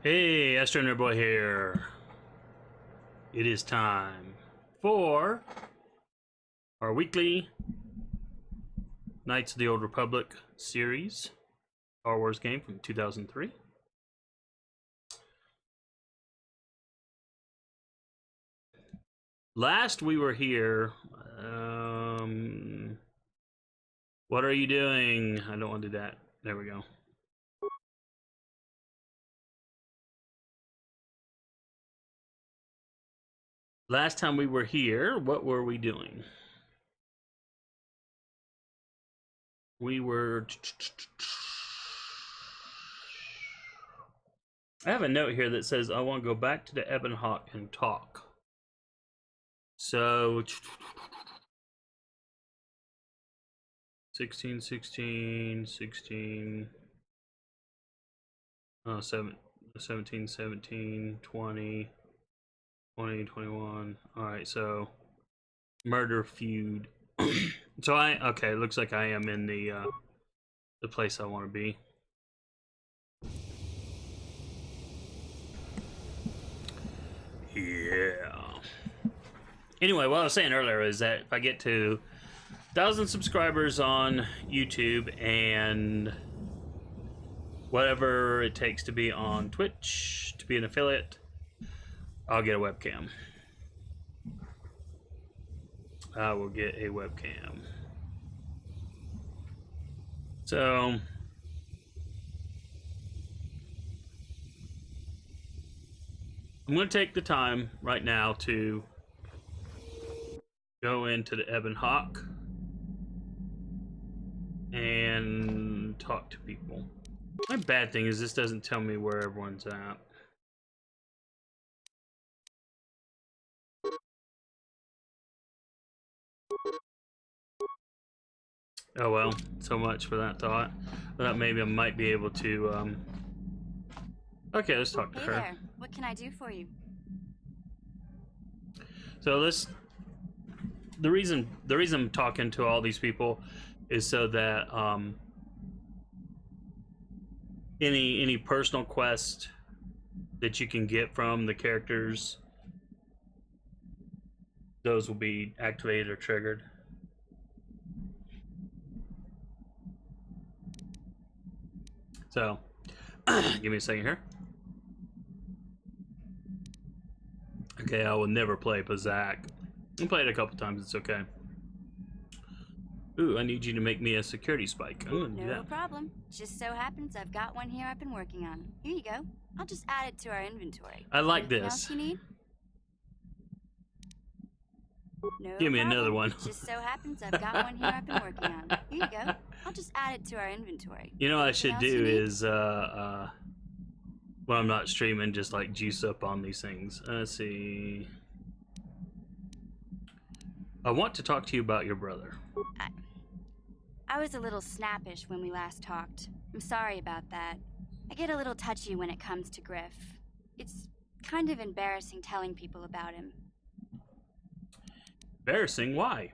Hey, AstroNerdBoy here. It is time for our weekly Knights of the Old Republic series, Star Wars game from 2003. Last we were here, what are you doing? I don't want to do that. There we go. Last time we were here, what were we doing? We were... I have a note here that says I want to go back to the Ebon Hawk and talk. So... 16, 16, 16... Oh, 17, 17, 20... 20, 21. Alright, so murder feud. So okay, looks like I am in the place I want to be. Yeah. Anyway, what I was saying earlier is that if I get to 1,000 subscribers on YouTube and whatever it takes to be on Twitch, to be an affiliate, I'll get a webcam. I will get a webcam. So I'm going to take the time right now to go into the Ebon Hawk and talk to people. My bad thing is this doesn't tell me where everyone's at. Oh well, so much for that thought. I thought maybe I might be able to, Okay, let's talk to her. Hey there, what can I do for you? So the reason I'm talking to all these people is so that, any personal quest that you can get from the characters, those will be activated or triggered. So, give me a second here. Okay, I will never play Pazak. I played it a couple times, it's okay. Ooh, I need you to make me a security spike. I'm gonna do that. No problem. Just so happens I've got one here I've been working on. Here you go. I'll just add it to our inventory. I like Anything this. else you need? No Give me problem. another one. Just so happens I've got one here I've been working on. Here you go. I'll just add it to our inventory. You know what I Anything should else you do need? is, when I'm not streaming, just like juice up on these things. Let's see. I want to talk to you about your brother. I was a little snappish when we last talked. I'm sorry about that. I get a little touchy when it comes to Griff. It's kind of embarrassing telling people about him. Embarrassing? Why?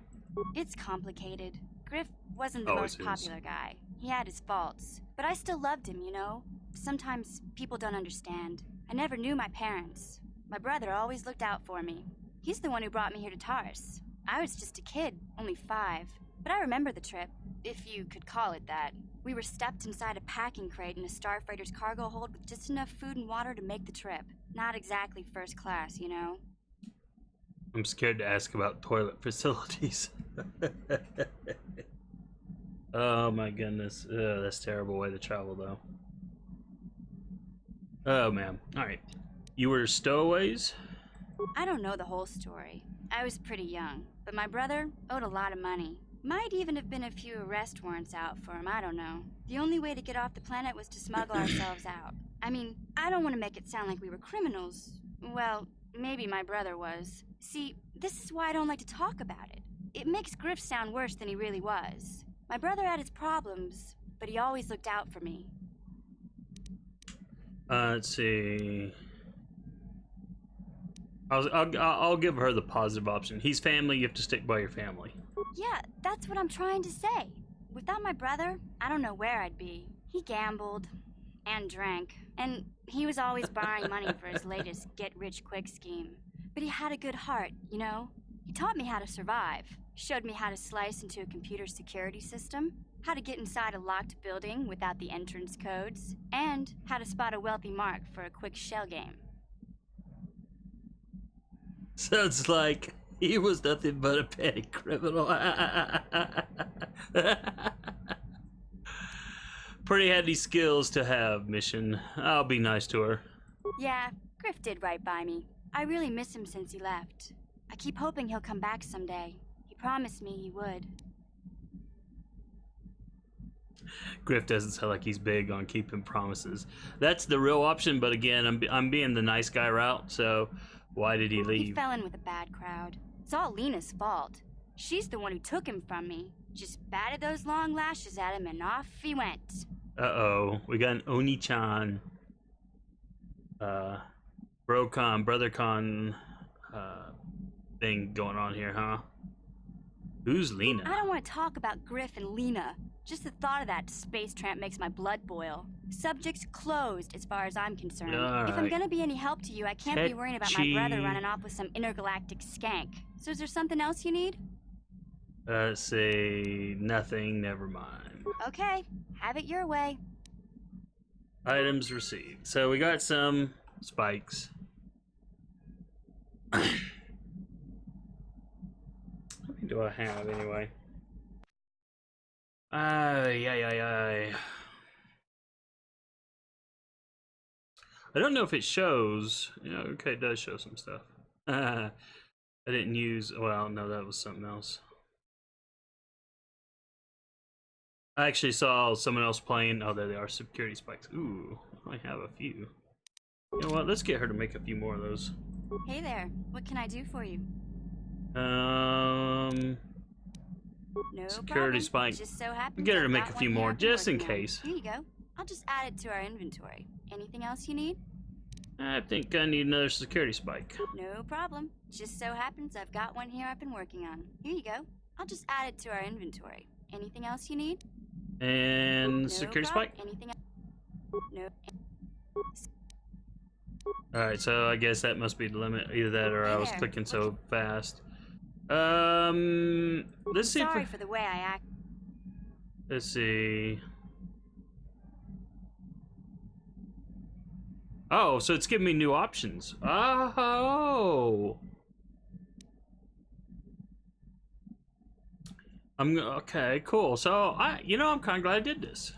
It's complicated. Griff wasn't the Always most popular guy. He had his faults. But I still loved him, you know? Sometimes people don't understand. I never knew my parents. My brother always looked out for me. He's the one who brought me here to Tars. I was just a kid, only 5. But I remember the trip, if you could call it that. We were stuffed inside a packing crate in a starfighter's cargo hold with just enough food and water to make the trip. Not exactly first class, you know? I'm scared to ask about toilet facilities. Oh my goodness. That's a terrible way to travel though. Oh man. Alright. You were stowaways? I don't know the whole story. I was pretty young, but my brother owed a lot of money. Might even have been a few arrest warrants out for him, I don't know. The only way to get off the planet was to smuggle ourselves out. I mean, I don't want to make it sound like we were criminals. Well, maybe my brother was. See, this is why I don't like to talk about it. It makes Griff sound worse than he really was. My brother had his problems, but he always looked out for me. Let's see. I'll give her the positive option. He's family, you have to stick by your family. Yeah, that's what I'm trying to say. Without my brother, I don't know where I'd be. He gambled and drank, and He was always borrowing money for his latest get-rich-quick scheme. But he had a good heart, you know? He taught me how to survive. Showed me how to slice into a computer security system, how to get inside a locked building without the entrance codes, and how to spot a wealthy mark for a quick shell game. Sounds like he was nothing but a petty criminal. Pretty handy skills to have, Mission. I'll be nice to her. Yeah, Griff did right by me. I really miss him since he left. I keep hoping he'll come back someday. He promised me he would. Griff doesn't sound like he's big on keeping promises. That's the real option, but again, I'm being the nice guy route, so why did he leave? He fell in with a bad crowd. It's all Lena's fault. She's the one who took him from me. Just batted those long lashes at him and off he went. Uh-oh, we got an Oni-chan, bro-con, brother-con, thing going on here, huh? Who's Lena? I don't want to talk about Griff and Lena. Just the thought of that space tramp makes my blood boil. Subject's closed as far as I'm concerned. All If I'm right. gonna be any help to you, I can't be worrying about my brother running off with some intergalactic skank. So is there something else you need? Let's see, nothing, never mind. Okay, have it your way. Items received. So we got some spikes. How many do I have anyway? I don't know if it shows. Yeah, okay, it does show some stuff. I didn't use. Well, no, that was something else. I actually saw someone else playing. Oh, there they are. Security spikes. Ooh, I have a few. You know what? Let's get her to make a few more of those. Hey there, what can I do for you? No Security problem. spike. Just so happens Get her to I've make got a few one here more, I've been just in working on. case. Here you go. I'll just add it to our inventory. Anything else you need? I think I need another security spike. No problem. Just so happens I've got one here I've been working on. Here you go. I'll just add it to our inventory. Anything else you need? And No security problem. spike. Anything else? No. Alright, so I guess that must be the limit. Either that or Hey I was there. clicking so fast. Let's see. Sorry for the way I act. Let's see. Oh, so it's giving me new options. Oh. Okay, cool. So I'm kind of glad I did this.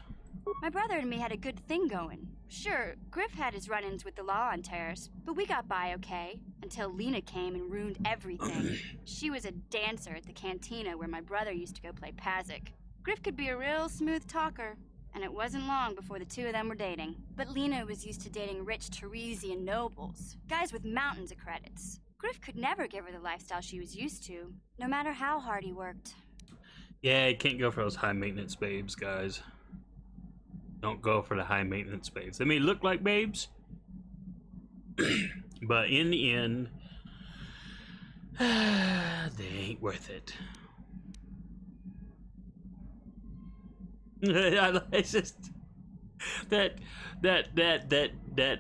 My brother and me had a good thing going. Sure, Griff had his run-ins with the law on Terrace, but we got by okay, until Lena came and ruined everything. She was a dancer at the cantina where my brother used to go play Pazik. Griff could be a real smooth talker, and it wasn't long before the two of them were dating. But Lena was used to dating rich Teresian nobles, guys with mountains of credits. Griff could never give her the lifestyle she was used to, no matter how hard he worked. Yeah, you can't go for those high maintenance babes, guys. Don't go for the high maintenance babes. They may look like babes, but in the end, they ain't worth it. It's just that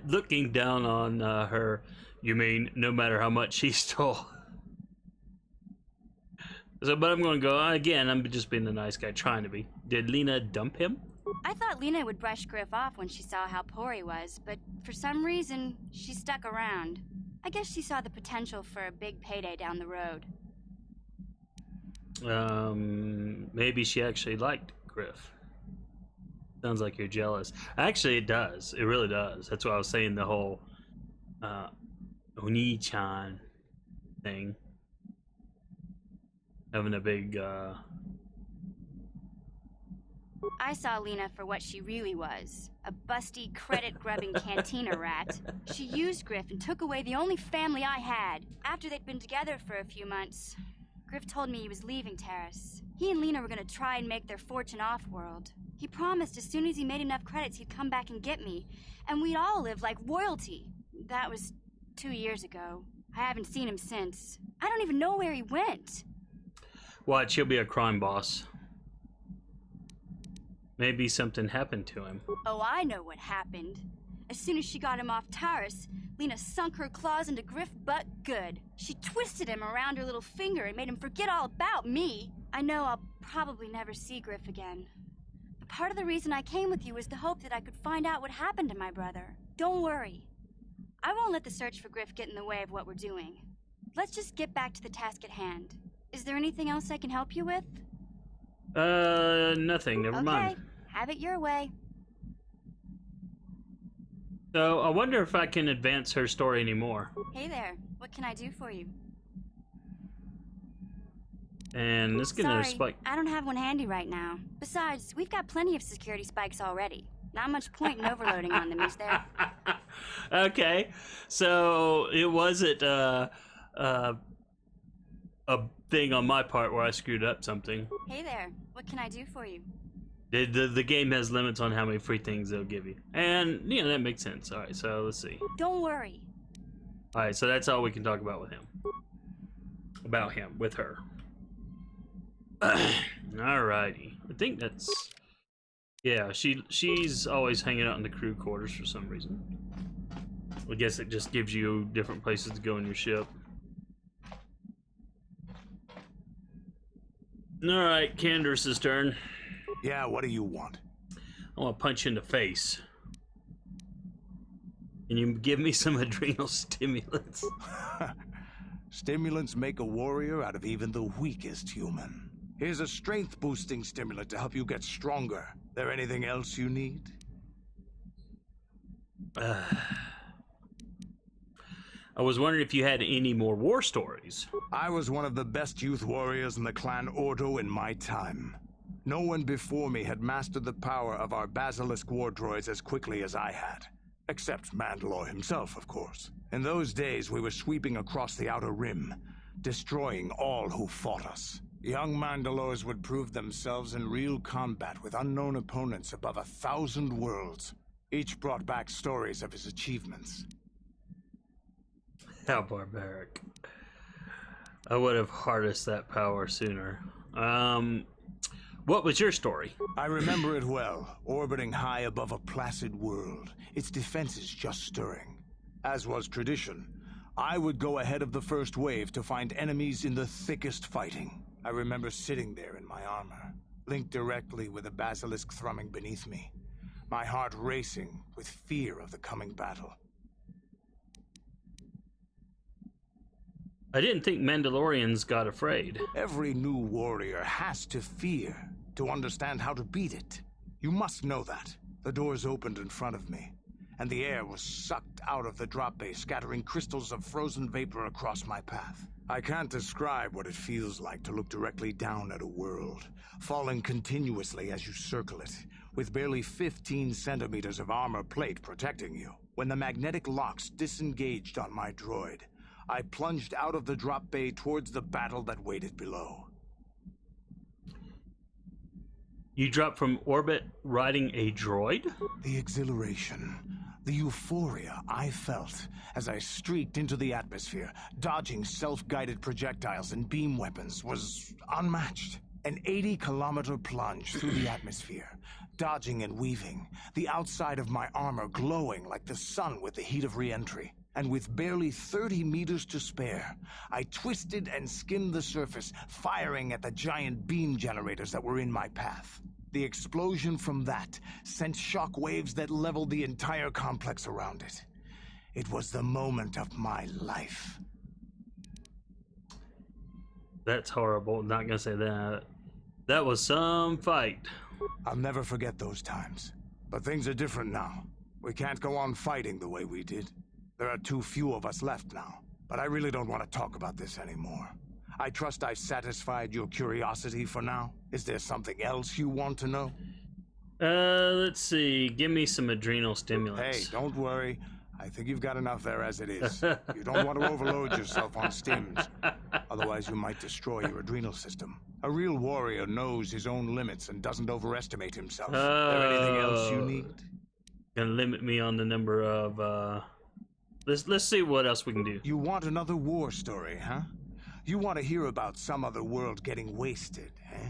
looking down on her. You mean no matter how much she stole? So, but I'm gonna go again. I'm just being the nice guy, trying to be. Did Lena dump him? I thought Lena would brush Griff off when she saw how poor he was, but for some reason, she stuck around. I guess she saw the potential for a big payday down the road. Maybe she actually liked Griff. Sounds like you're jealous. Actually, it does. It really does. That's why I was saying the whole Oni-chan thing. Having a big I saw Lena for what she really was, a busty, credit-grubbing cantina rat. She used Griff and took away the only family I had. After they'd been together for a few months, Griff told me he was leaving Terrace. He and Lena were gonna try and make their fortune off-world. He promised as soon as he made enough credits he'd come back and get me, and we'd all live like royalty. That was 2 years ago. I haven't seen him since. I don't even know where he went. Watch, he'll be a crime boss. Maybe something happened to him. Oh, I know what happened. As soon as she got him off Taurus, Lena sunk her claws into Griff butt good. She twisted him around her little finger and made him forget all about me. I know I'll probably never see Griff again. But part of the reason I came with you was the hope that I could find out what happened to my brother. Don't worry. I won't let the search for Griff get in the way of what we're doing. Let's just get back to the task at hand. Is there anything else I can help you with? Nothing. Never mind. Okay, have it your way. So, I wonder if I can advance her story anymore. Hey there, what can I do for you? And this is gonna spike. I don't have one handy right now. Besides, we've got plenty of security spikes already. Not much point in overloading on them, is there? Okay, so it wasn't a thing on my part where I screwed up something. Hey there, what can I do for you? The game has limits on how many free things they'll give you. And, you know, that makes sense. Alright, so let's see. Don't worry. Alright, so that's all we can talk about with him. About him, with her. Alrighty. I think that's... Yeah, she's always hanging out in the crew quarters for some reason. I guess it just gives you different places to go in your ship. Alright, Candace's turn. Yeah, what do you want? I want to punch you in the face. Can you give me some adrenal stimulants? Stimulants make a warrior out of even the weakest human. Here's a strength-boosting stimulant to help you get stronger. There anything else you need? I was wondering if you had any more war stories. I was one of the best youth warriors in the clan Ordo in my time. No one before me had mastered the power of our basilisk war droids as quickly as I had. Except Mandalore himself, of course. In those days, we were sweeping across the Outer Rim, destroying all who fought us. Young Mandalores would prove themselves in real combat with unknown opponents above 1,000 worlds. Each brought back stories of his achievements. How barbaric. I would have harnessed that power sooner. What was your story? I remember it well, orbiting high above a placid world, its defenses just stirring. As was tradition, I would go ahead of the first wave to find enemies in the thickest fighting. I remember sitting there in my armor, linked directly with the basilisk thrumming beneath me, my heart racing with fear of the coming battle. I didn't think Mandalorians got afraid. Every new warrior has to fear to understand how to beat it. You must know that. The doors opened in front of me, and the air was sucked out of the drop bay, scattering crystals of frozen vapor across my path. I can't describe what it feels like to look directly down at a world, falling continuously as you circle it, with barely 15 centimeters of armor plate protecting you. When the magnetic locks disengaged on my droid, I plunged out of the drop bay towards the battle that waited below. You dropped from orbit riding a droid? The exhilaration, the euphoria I felt as I streaked into the atmosphere, dodging self-guided projectiles and beam weapons, was unmatched. An 80-kilometer plunge through the atmosphere, dodging and weaving, the outside of my armor glowing like the sun with the heat of re-entry. And with barely 30 meters to spare, I twisted and skimmed the surface, firing at the giant beam generators that were in my path. The explosion from that sent shock waves that leveled the entire complex around it. It was the moment of my life. That's horrible. Not gonna say that. That was some fight. I'll never forget those times. But things are different now. We can't go on fighting the way we did. There are too few of us left now, but I really don't want to talk about this anymore. I trust I've satisfied your curiosity for now. Is there something else you want to know? Let's see. Give me some adrenal Hey, stimulants. don't worry. I think you've got enough there as it is. You don't want to overload yourself on stims. Otherwise, you might destroy your adrenal system. A real warrior knows his own limits and doesn't overestimate himself. Is there anything else you need? Gonna limit me on the number of, Let's see what else we can do. You want another war story, huh? You want to hear about some other world getting wasted, eh?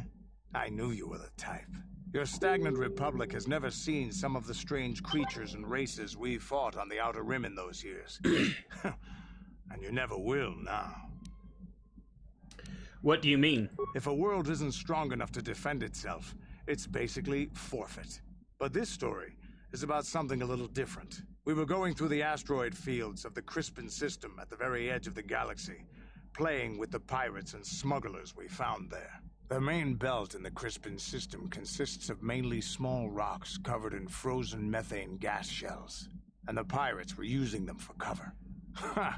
I knew you were the type. Your stagnant republic has never seen some of the strange creatures and races we fought on the Outer Rim in those years. And you never will now. What do you mean? If a world isn't strong enough to defend itself, it's basically forfeit. But this story is about something a little different. We were going through the asteroid fields of the Crispin system at the very edge of the galaxy, playing with the pirates and smugglers we found there. The main belt in the Crispin system consists of mainly small rocks covered in frozen methane gas shells, and the pirates were using them for cover. Ha!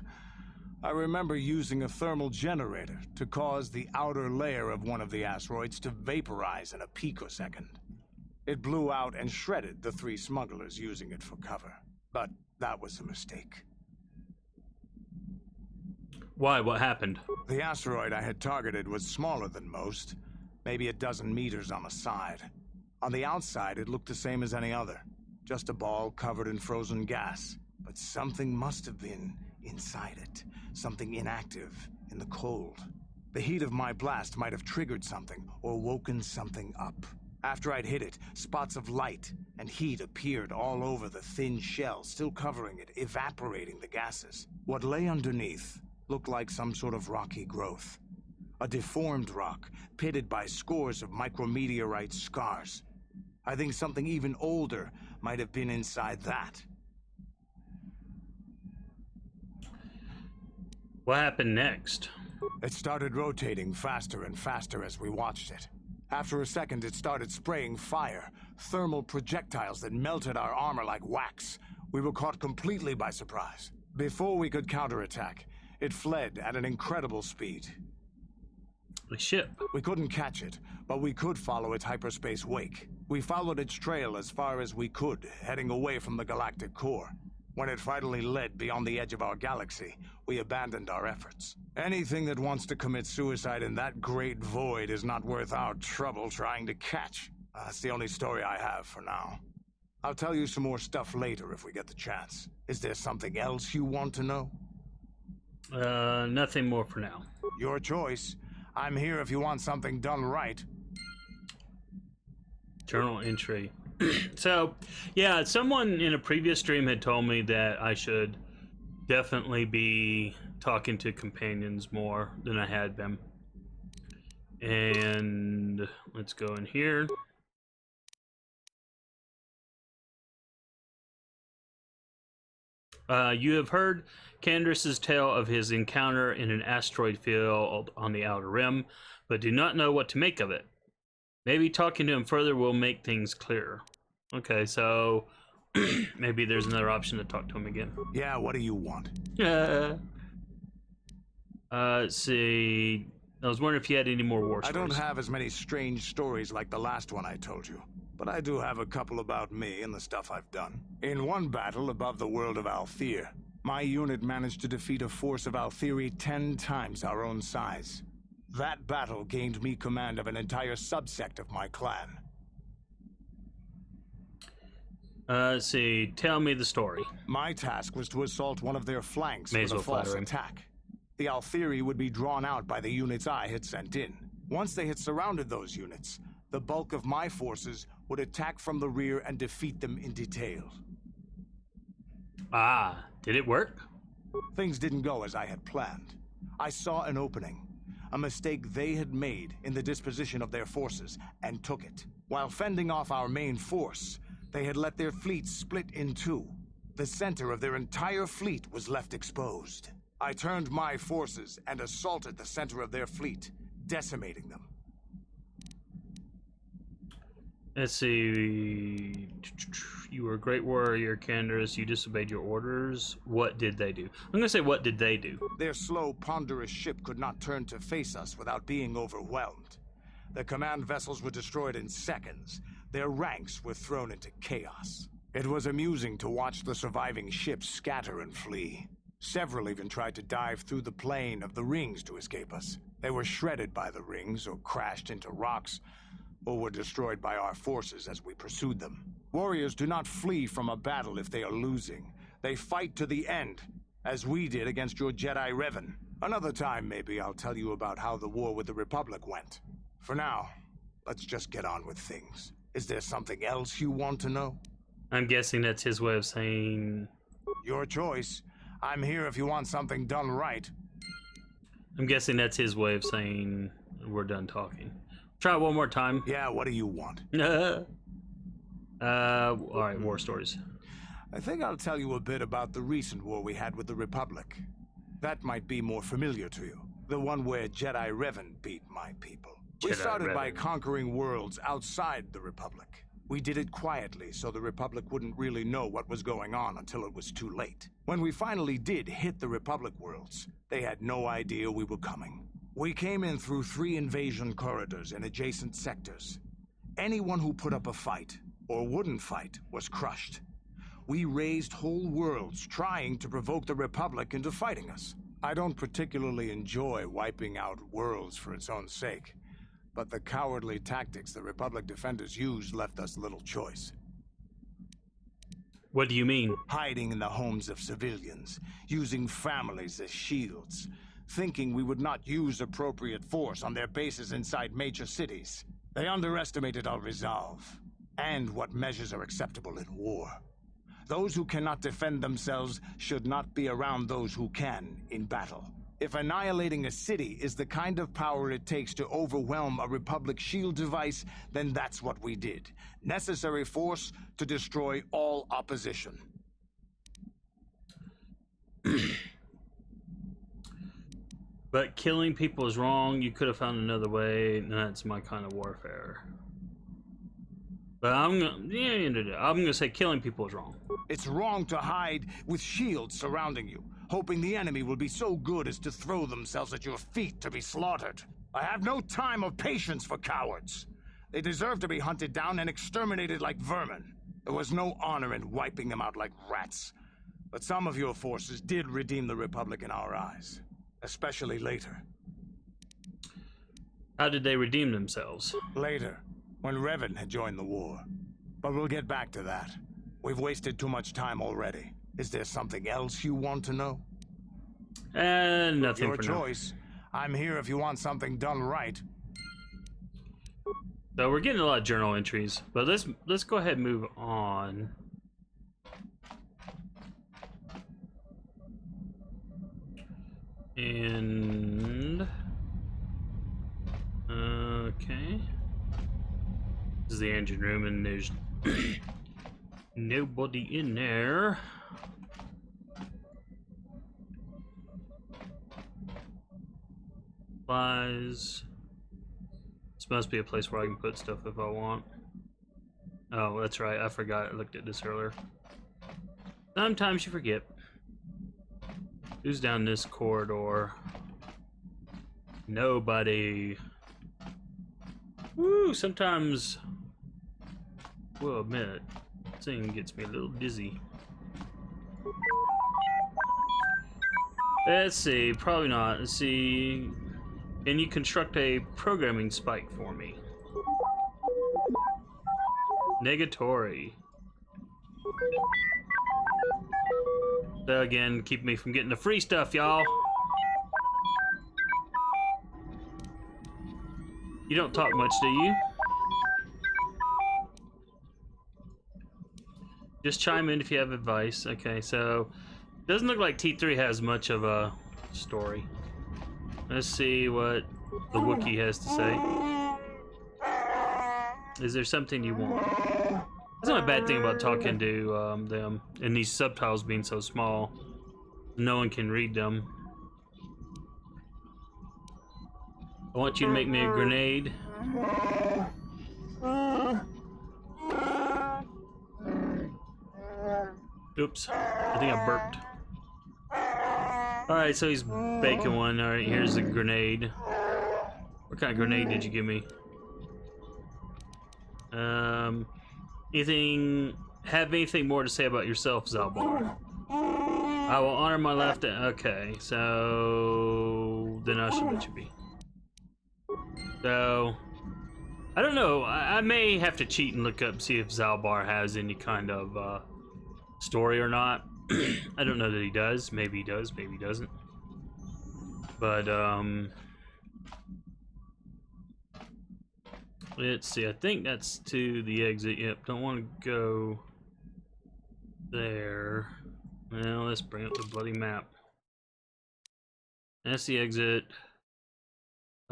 I remember using a thermal generator to cause the outer layer of one of the asteroids to vaporize in a picosecond. It blew out and shredded the 3 smugglers using it for cover. But that was a mistake. Why? What happened? The asteroid I had targeted was smaller than most, maybe a dozen meters on the side. On the outside, it looked the same as any other, just a ball covered in frozen gas. But something must have been inside it, something inactive in the cold. The heat of my blast might have triggered something or woken something up. After I'd hit it, spots of light and heat appeared all over the thin shell, still covering it, evaporating the gases. What lay underneath looked like some sort of rocky growth. A deformed rock, pitted by scores of micrometeorite scars. I think something even older might have been inside that. What happened next? It started rotating faster and faster as we watched it. After a second, it started spraying fire, thermal projectiles that melted our armor like wax. We were caught completely by surprise. Before we could counterattack, it fled at an incredible speed. The ship. We couldn't catch it, but we could follow its hyperspace wake. We followed its trail as far as we could, heading away from the galactic core. When it finally led beyond the edge of our galaxy, we abandoned our efforts. Anything that wants to commit suicide in that great void is not worth our trouble trying to catch. That's the only story I have for now. I'll tell you some more stuff later if we get the chance. Is there something else you want to know? Nothing more for now. Your choice. I'm here if you want something done right. Journal entry. So, yeah, someone in a previous stream had told me that I should definitely be talking to companions more than I had been. And let's go in here. You have heard Candace's tale of his encounter in an asteroid field on the Outer Rim, but do not know what to make of it. Maybe talking to him further will make things clearer. Okay, so maybe there's another option to talk to him again. Yeah, what do you want? Let's see. I was wondering if you had any more war stories. I don't have as many strange stories like the last one I told you, but I do have a couple about me and the stuff I've done. In one battle above the world of Althir, my unit managed to defeat a force of Althiri 10 times our own size. That battle gained me command of an entire subsect of my clan. Let's see. Tell me the story. My task was to assault one of their flanks May as with a well false flatter him. attack. The Althiri would be drawn out by the units I had sent in. Once they had surrounded those units, the bulk of my forces would attack from the rear and defeat them in detail. Ah, did it work? Things didn't go as I had planned. I saw an opening, a mistake they had made in the disposition of their forces, and took it. While fending off our main force, they had let their fleet split in two. The center of their entire fleet was left exposed. I turned my forces and assaulted the center of their fleet, decimating them. Let's see. You were a great warrior, Candace. You disobeyed your orders. What did they do? I'm going to say, what did they do? Their slow, ponderous ship could not turn to face us without being overwhelmed. The command vessels were destroyed in seconds. Their ranks were thrown into chaos. It was amusing to watch the surviving ships scatter and flee. Several even tried to dive through the plane of the rings to escape us. They were shredded by the rings or crashed into rocks, or were destroyed by our forces as we pursued them. Warriors do not flee from a battle if they are losing. They fight to the end, as we did against your Jedi Revan. Another time, maybe, I'll tell you about how the war with the Republic went. For now, let's just get on with things. Is there something else you want to know? I'm guessing that's his way of saying... Your choice. I'm here if you want something done right. I'm guessing that's his way of saying we're done talking. Try it one more time. Yeah, what do you want? Alright, war stories. I think I'll tell you a bit about the recent war we had with the Republic. That might be more familiar to you. The one where Jedi Revan beat my people. We started by conquering worlds outside the Republic. We did it quietly so the Republic wouldn't really know what was going on until it was too late. When we finally did hit the Republic worlds, they had no idea we were coming. We came in through 3 invasion corridors in adjacent sectors. Anyone who put up a fight, or wouldn't fight, was crushed. We razed whole worlds trying to provoke the Republic into fighting us. I don't particularly enjoy wiping out worlds for its own sake, but the cowardly tactics the Republic defenders used left us little choice. What do you mean? Hiding in the homes of civilians, using families as shields, thinking we would not use appropriate force on their bases inside major cities. They underestimated our resolve, and what measures are acceptable in war. Those who cannot defend themselves should not be around those who can in battle. If annihilating a city is the kind of power it takes to overwhelm a Republic shield device, then that's what we did. Necessary force to destroy all opposition. But killing people is wrong. You could have found another way. That's my kind of warfare. But I'm gonna say killing people is wrong. It's wrong to hide with shields surrounding you, hoping the enemy will be so good as to throw themselves at your feet to be slaughtered. I have no time or patience for cowards. They deserve to be hunted down and exterminated like vermin. There was no honor in wiping them out like rats. But some of your forces did redeem the Republic in our eyes, especially later. How did they redeem themselves? Later, when Revan had joined the war. But we'll get back to that. We've wasted too much time already. Is there something else you want to know? Nothing Your for choice. I'm here if you want something done right. So we're getting a lot of journal entries, but let's go ahead and move on. And okay, this is the engine room, and there's nobody in there. Supplies. This must be a place where I can put stuff if I want. Oh, that's right. I forgot. I looked at this earlier. Sometimes you forget. Who's down this corridor? Nobody. Woo, sometimes... Well, admit, this thing gets me a little dizzy. Let's see, probably not. Let's see. Can you construct a programming spike for me? Negatory. So again, keep me from getting the free stuff, y'all. You don't talk much, do you? Just chime in if you have advice. Okay, so doesn't look like T3 has much of a story. Let's see what the Wookiee has to say. Is there something you want? That's not a bad thing about talking to them, and these subtitles being so small, no one can read them. I want you to make me a grenade. Oops, I think I burped. Alright, so he's baking one. Alright, here's a grenade. What kind of grenade did you give me? Have anything more to say about yourself, Zalbar? I will honor my left. Okay, so then I should let you be. So I don't know. I may have to cheat and look up, see if Zalbar has any kind of story or not. I don't know that he does. Maybe he does. Maybe he doesn't. But Let's see, I think that's to the exit. Yep, don't want to go there. Well, let's bring up the bloody map. That's the exit.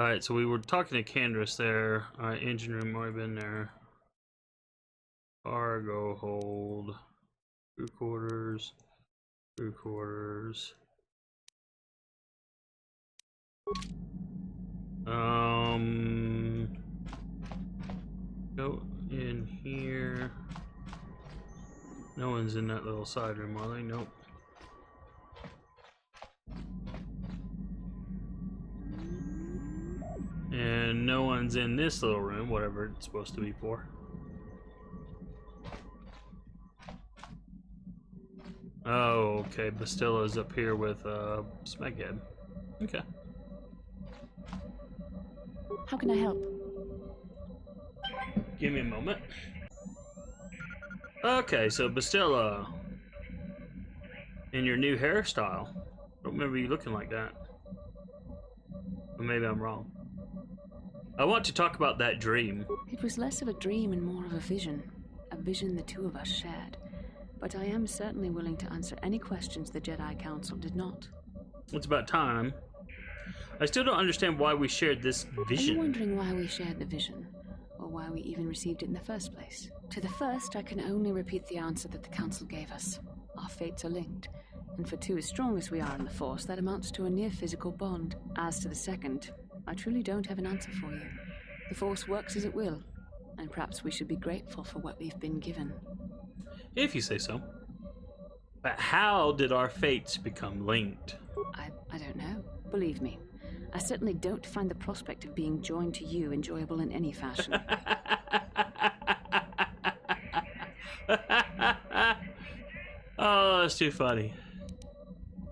Alright, so we were talking to Candace there. Alright, engine room might have been there. Cargo hold. Crew quarters. Crew quarters. Go in here. No one's in that little side room, are they? Nope. And no one's in this little room, whatever it's supposed to be for. Oh, okay. Bastilla's up here with Smeghead. Okay. How can I help? Give me a moment. Okay, so Bastilla, in your new hairstyle. I don't remember you looking like that. Or maybe I'm wrong. I want to talk about that dream. It was less of a dream and more of a vision the two of us shared. But I am certainly willing to answer any questions the Jedi Council did not. It's about time. I still don't understand why we shared this vision. Are you wondering why we shared the vision? Or why we even received it in the first place? To the first, I can only repeat the answer that the Council gave us. Our fates are linked. And for two as strong as we are in the Force, that amounts to a near-physical bond. As to the second, I truly don't have an answer for you. The Force works as it will, and perhaps we should be grateful for what we've been given. If you say so. But how did our fates become linked? I don't know. Believe me, I certainly don't find the prospect of being joined to you enjoyable in any fashion. Oh, that's too funny.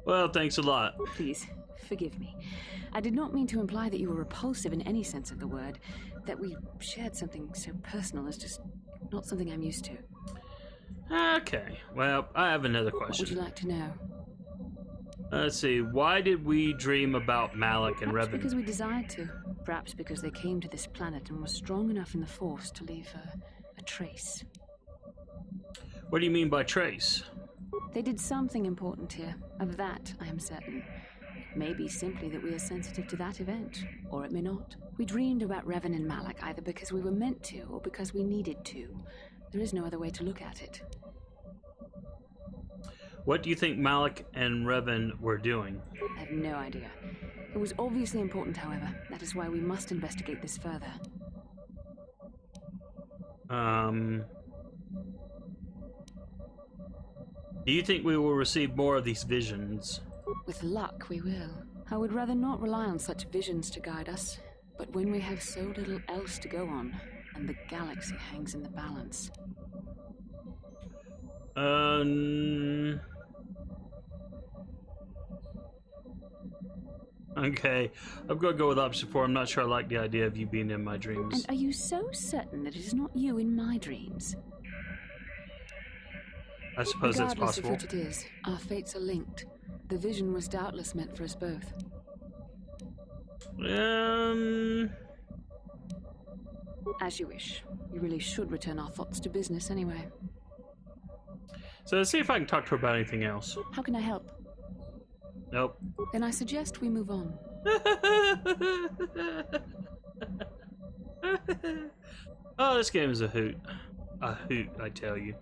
Well, thanks a lot. Please, forgive me. I did not mean to imply that you were repulsive in any sense of the word. That we shared something so personal is just not something I'm used to. Okay, well, I have another What question. would you like to know? Let's see, why did we dream about Malik and Perhaps Revan? because we desired to. Perhaps because they came to this planet and were strong enough in the Force to leave a trace. What do you mean by trace? They did something important here. Of that, I am certain. It may be simply that we are sensitive to that event, or it may not. We dreamed about Revan and Malik either because we were meant to, or because we needed to. There is no other way to look at it. What do you think Malik and Revan were doing? I have no idea. It was obviously important, however. That is why we must investigate this further. Do you think we will receive more of these visions? With luck, we will. I would rather not rely on such visions to guide us. But when we have so little else to go on, and the galaxy hangs in the balance. Okay, I'm gonna go with option 4. I'm not sure I like the idea of you being in my dreams. And are you so certain that it is not you in my dreams? I suppose that's Regardless possible. of which it is, our fates are linked. The vision was doubtless meant for us both. As you wish. We really should return our thoughts to business anyway. So let's see if I can talk to her about anything else. How can I help? Nope. Then I suggest we move on. Oh, this game is a hoot. A hoot, I tell you.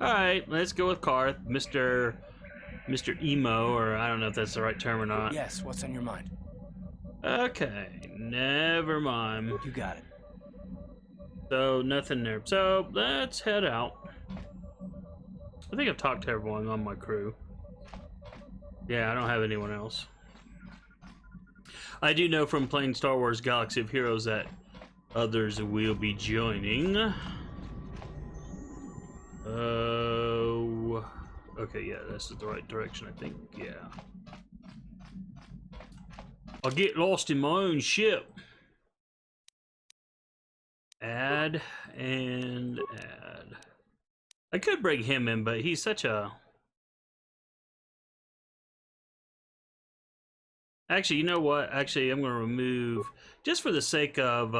Alright, let's go with Karth, Mr. Emo, or I don't know if that's the right term or not. Yes, what's on your mind? Okay, never mind. You got it. So, nothing there. So, let's head out. I think I've talked to everyone on my crew. Yeah, I don't have anyone else. I do know from playing Star Wars Galaxy of Heroes that others will be joining. Oh, okay, yeah, this is the right direction, I think. Yeah. I'll get lost in my own ship. Add and add. I could bring him in, but he's such a... Actually, you know what? Actually, I'm going to remove, just for the sake of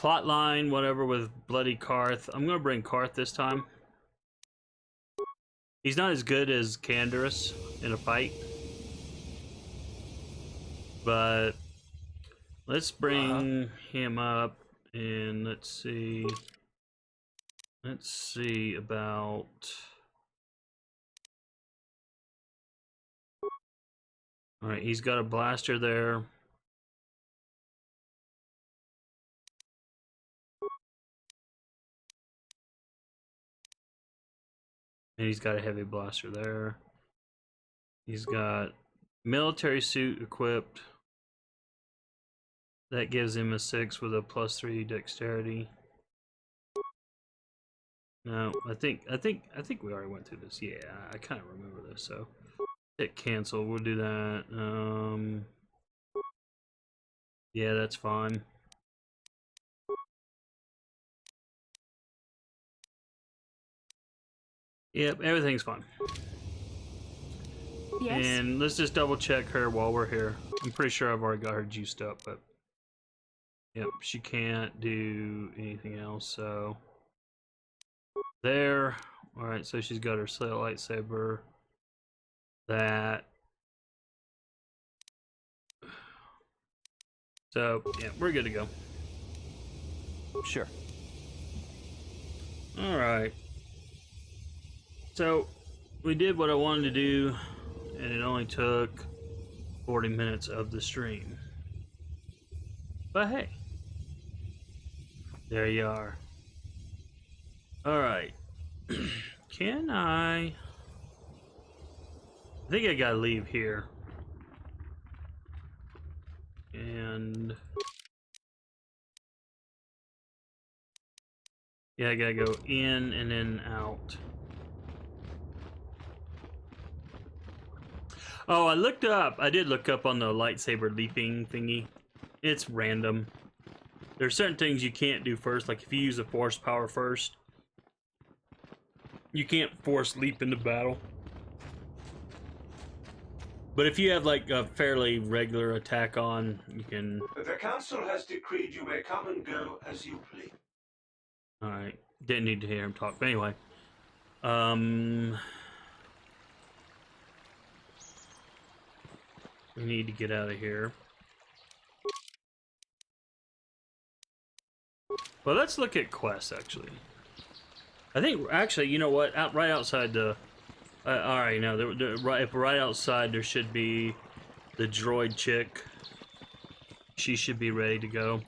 plot line, whatever, with bloody Karth. I'm gonna bring Karth this time. He's not as good as Canderous in a fight, but let's bring him up and let's see. Let's see about. All right, he's got a blaster there. And he's got a heavy blaster there. He's got military suit equipped. That gives him a 6 with a +3 dexterity. No, I think we already went through this. Yeah, I kind of remember this. So hit cancel. We'll do that. Yeah, that's fine. Yep, everything's fine. Yes? And let's just double check her while we're here. I'm pretty sure I've already got her juiced up, but yep, she can't do anything else, so there. Alright, so she's got her lightsaber. That. So, yeah, we're good to go. Sure. Alright. So, we did what I wanted to do, and it only took 40 minutes of the stream. But hey, there you are. Alright. Can I think I gotta leave here. And yeah, I gotta go in and then out. Oh, I did look up on the lightsaber leaping thingy. It's random. There's certain things you can't do first, like if you use the force power first, you can't force leap into battle. But if you have like a fairly regular attack on, you can. The council has decreed you may come and go as you please. Alright, didn't need to hear him talk, but anyway. We need to get out of here. Well, let's look at quests, actually. I think, actually, you know what? Right outside the... alright, now, right outside there should be the droid chick. She should be ready to go.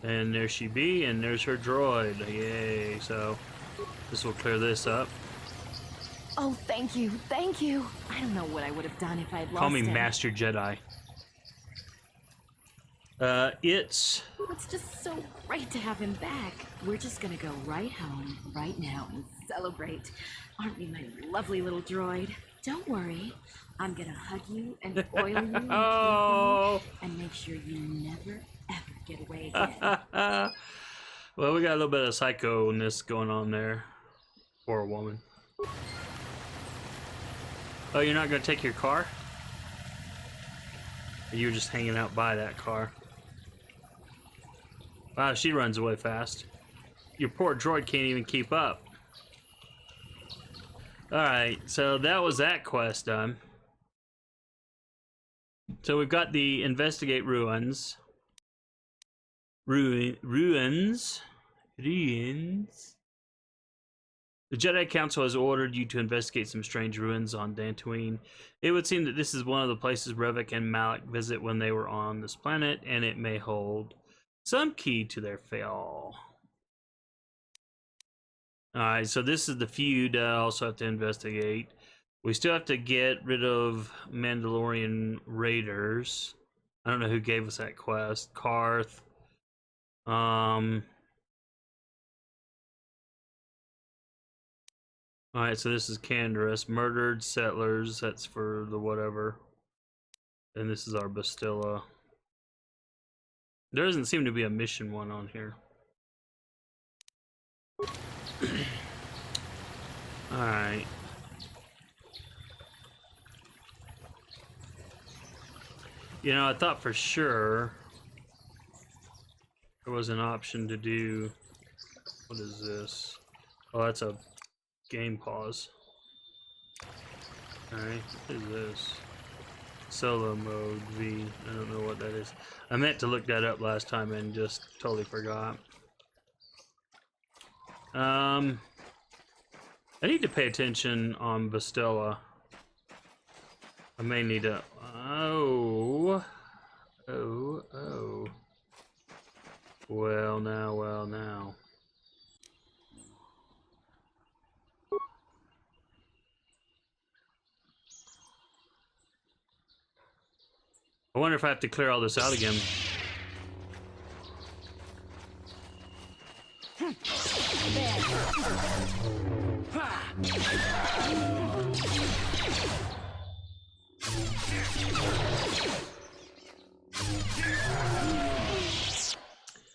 And there she be, and there's her droid. Yay, so this will clear this up. Oh, thank you, thank you. I don't know what I would have done if I had lost Call me him. Master Jedi. It's just so great to have him back. We're just gonna go right home, right now, and celebrate. Aren't we, my lovely little droid? Don't worry. I'm gonna hug you and oil you and oh. and make sure you never, ever get away again. Well, we got a little bit of psycho-ness going on there. Poor woman. Oh, you're not gonna take your car? Or you're just hanging out by that car? Wow, she runs away fast. Your poor droid can't even keep up. Alright, so that was that quest done. So we've got the investigate ruins. Ruins. The Jedi Council has ordered you to investigate some strange ruins on Dantooine. It would seem that this is one of the places Revok and Malak visit when they were on this planet, and it may hold some key to their fall. Alright, so this is the feud I also have to investigate. We still have to get rid of Mandalorian raiders. I don't know who gave us that quest. Karth. Alright, so this is Canderous. Murdered settlers. That's for the whatever. And this is our Bastilla. There doesn't seem to be a mission one on here. Alright. You know, I thought for sure there was an option to do. What is this? Oh, that's a game pause. Alright, what is this? Solo mode V. I don't know what that is. I meant to look that up last time and just totally forgot. I need to pay attention on Bastilla. I may need to. Oh. Well, now. I wonder if I have to clear all this out again.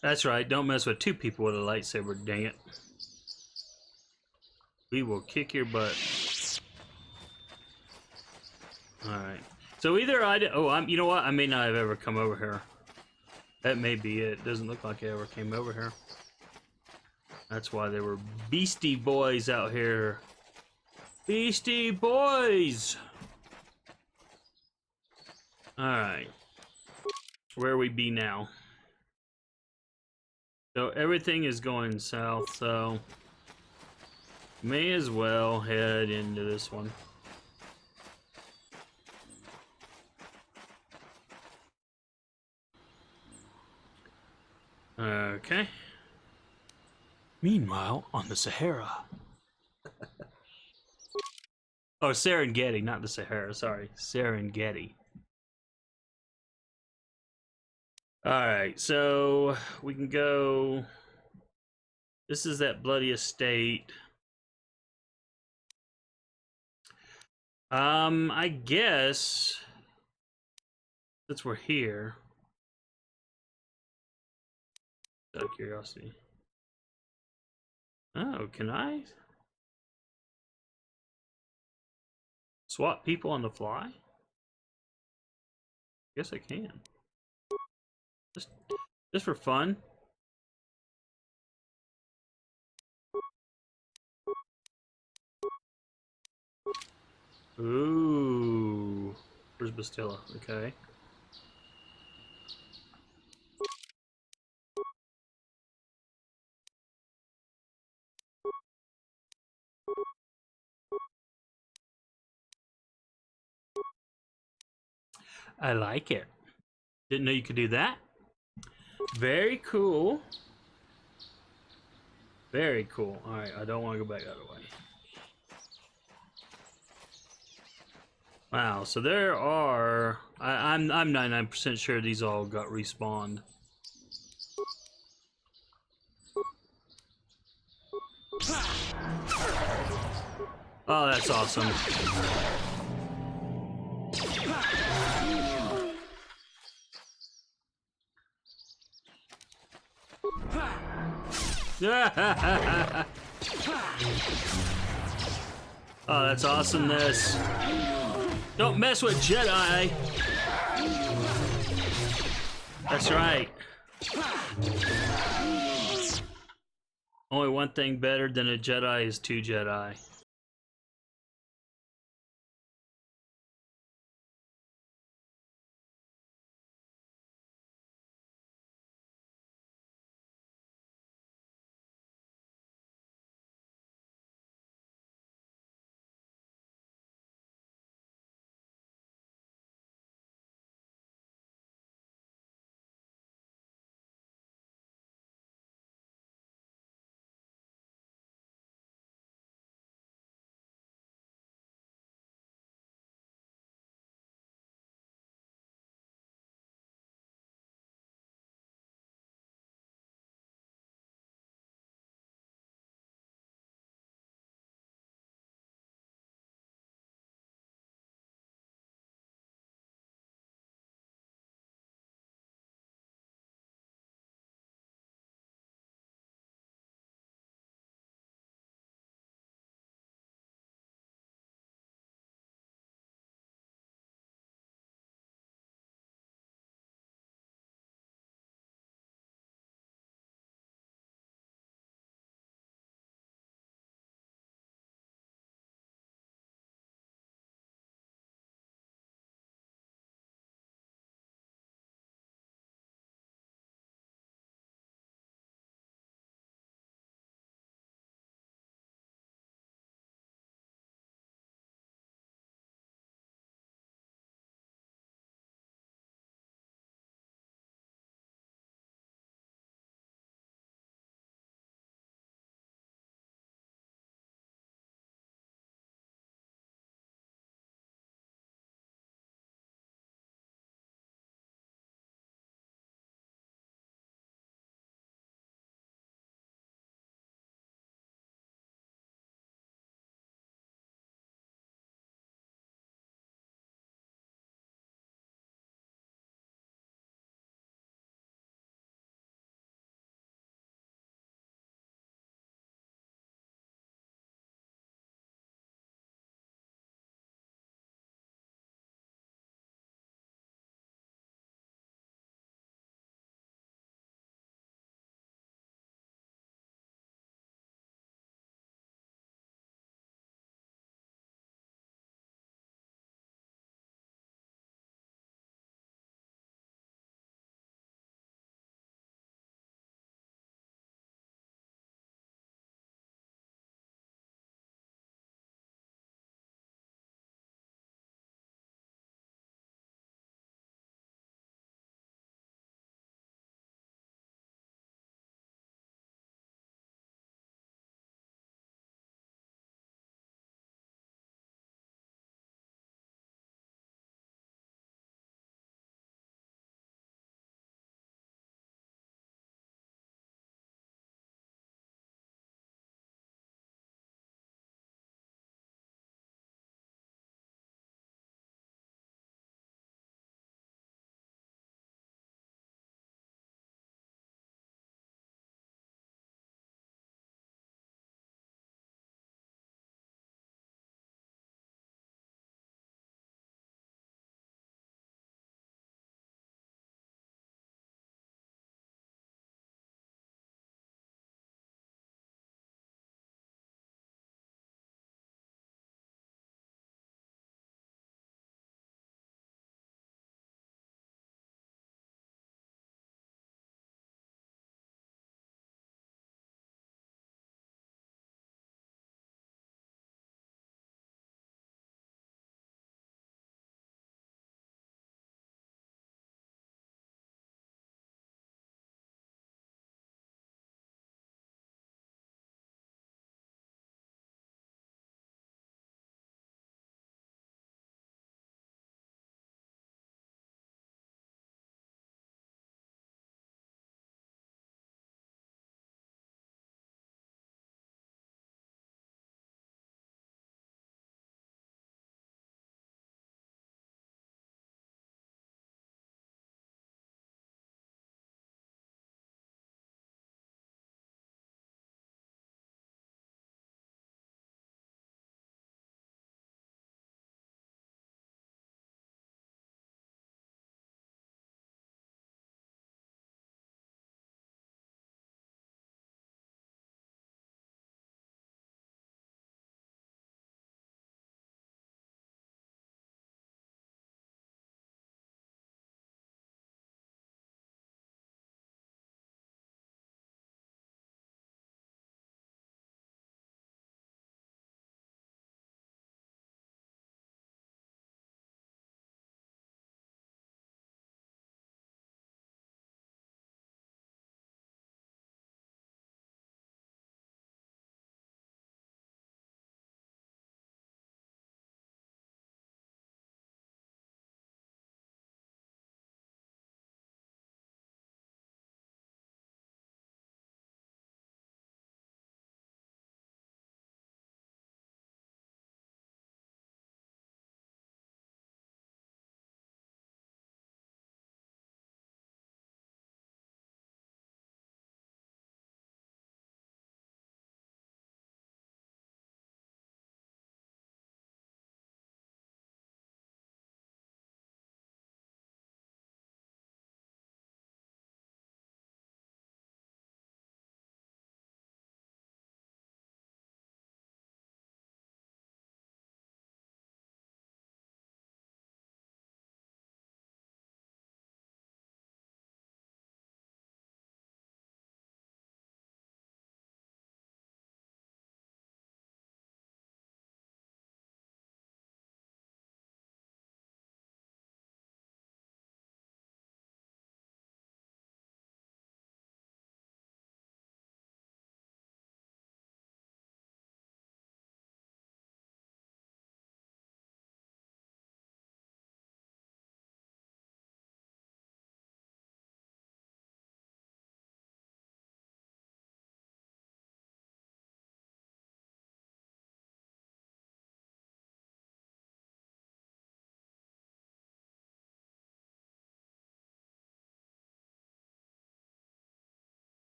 That's right, don't mess with two people with a lightsaber, dang it. We will kick your butt. Alright. So either you know what? I may not have ever come over here. That may be it. Doesn't look like I ever came over here. That's why there were Beastie Boys out here. Beastie Boys! Alright. Where we be now? So everything is going south, so may as well head into this one. Okay. Meanwhile, on the Sahara. Oh, Serengeti, not the Sahara, sorry. Serengeti. Alright, so we can go. This is that bloody estate. I guess since we're here. Out of curiosity. Oh, can I swap people on the fly? Guess I can. Just for fun. Ooh. Where's Bastilla? Okay. I like it. Didn't know you could do that. Very cool. Very cool. Alright, I don't want to go back the other way. Wow, so there are. I'm 99% sure these all got respawned. Oh, that's awesome. Oh, that's awesomeness. Don't mess with Jedi. That's right. Only one thing better than a Jedi is two Jedi.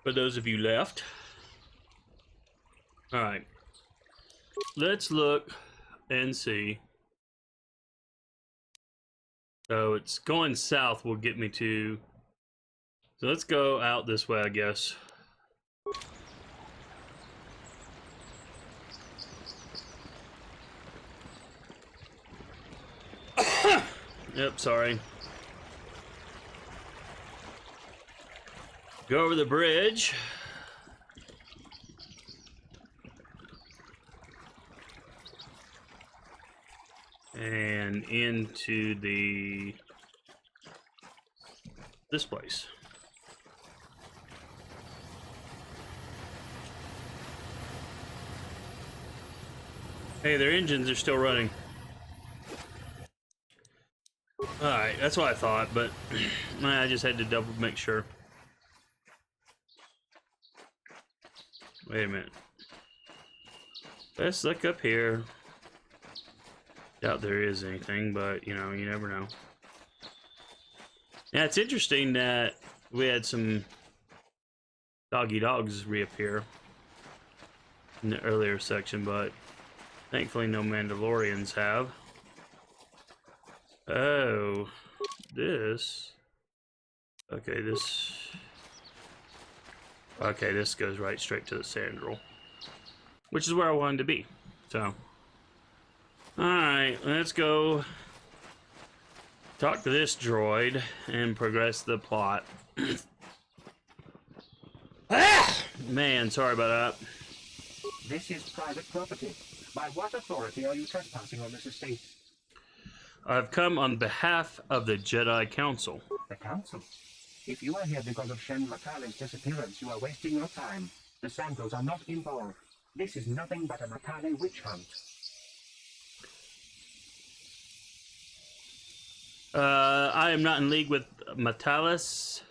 For those of you left. Alright. Let's look and see. So it's going south will get me to... So let's go out this way, I guess. Yep, sorry. Go over the bridge. And into this place. Hey, their engines are still running. Alright, that's what I thought, but I just had to double make sure. Wait a minute. Let's look up here. Doubt there is anything, but you know, you never know. Yeah, it's interesting that we had some doggy dogs reappear in the earlier section, but thankfully no Mandalorians have. Oh, this. Okay, this. Okay, this goes right straight to the Sandral, which is where I wanted to be. So, alright, let's go talk to this droid and progress the plot. Ah! Man, sorry about that. This is private property. By what authority are you trespassing on this estate? I've come on behalf of the Jedi Council. The Council? If you are here because of Shen Matale's disappearance, you are wasting your time. The Sandrals are not involved. This is nothing but a Matale witch hunt. I am not in league with Matale,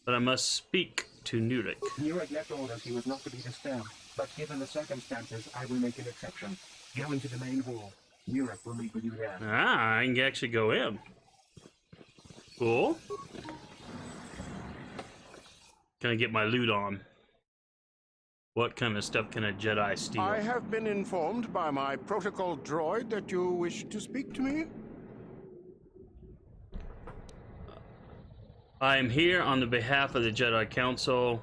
but I must speak to Nurek. Nurek left orders he was not to be disturbed, but given the circumstances, I will make an exception. Go into the main hall. Nurek will meet with you there. Ah, I can actually go in. Cool. Can I get my loot on? What kind of stuff can a Jedi steal? I have been informed by my protocol droid that you wish to speak to me. I am here on the behalf of the Jedi Council.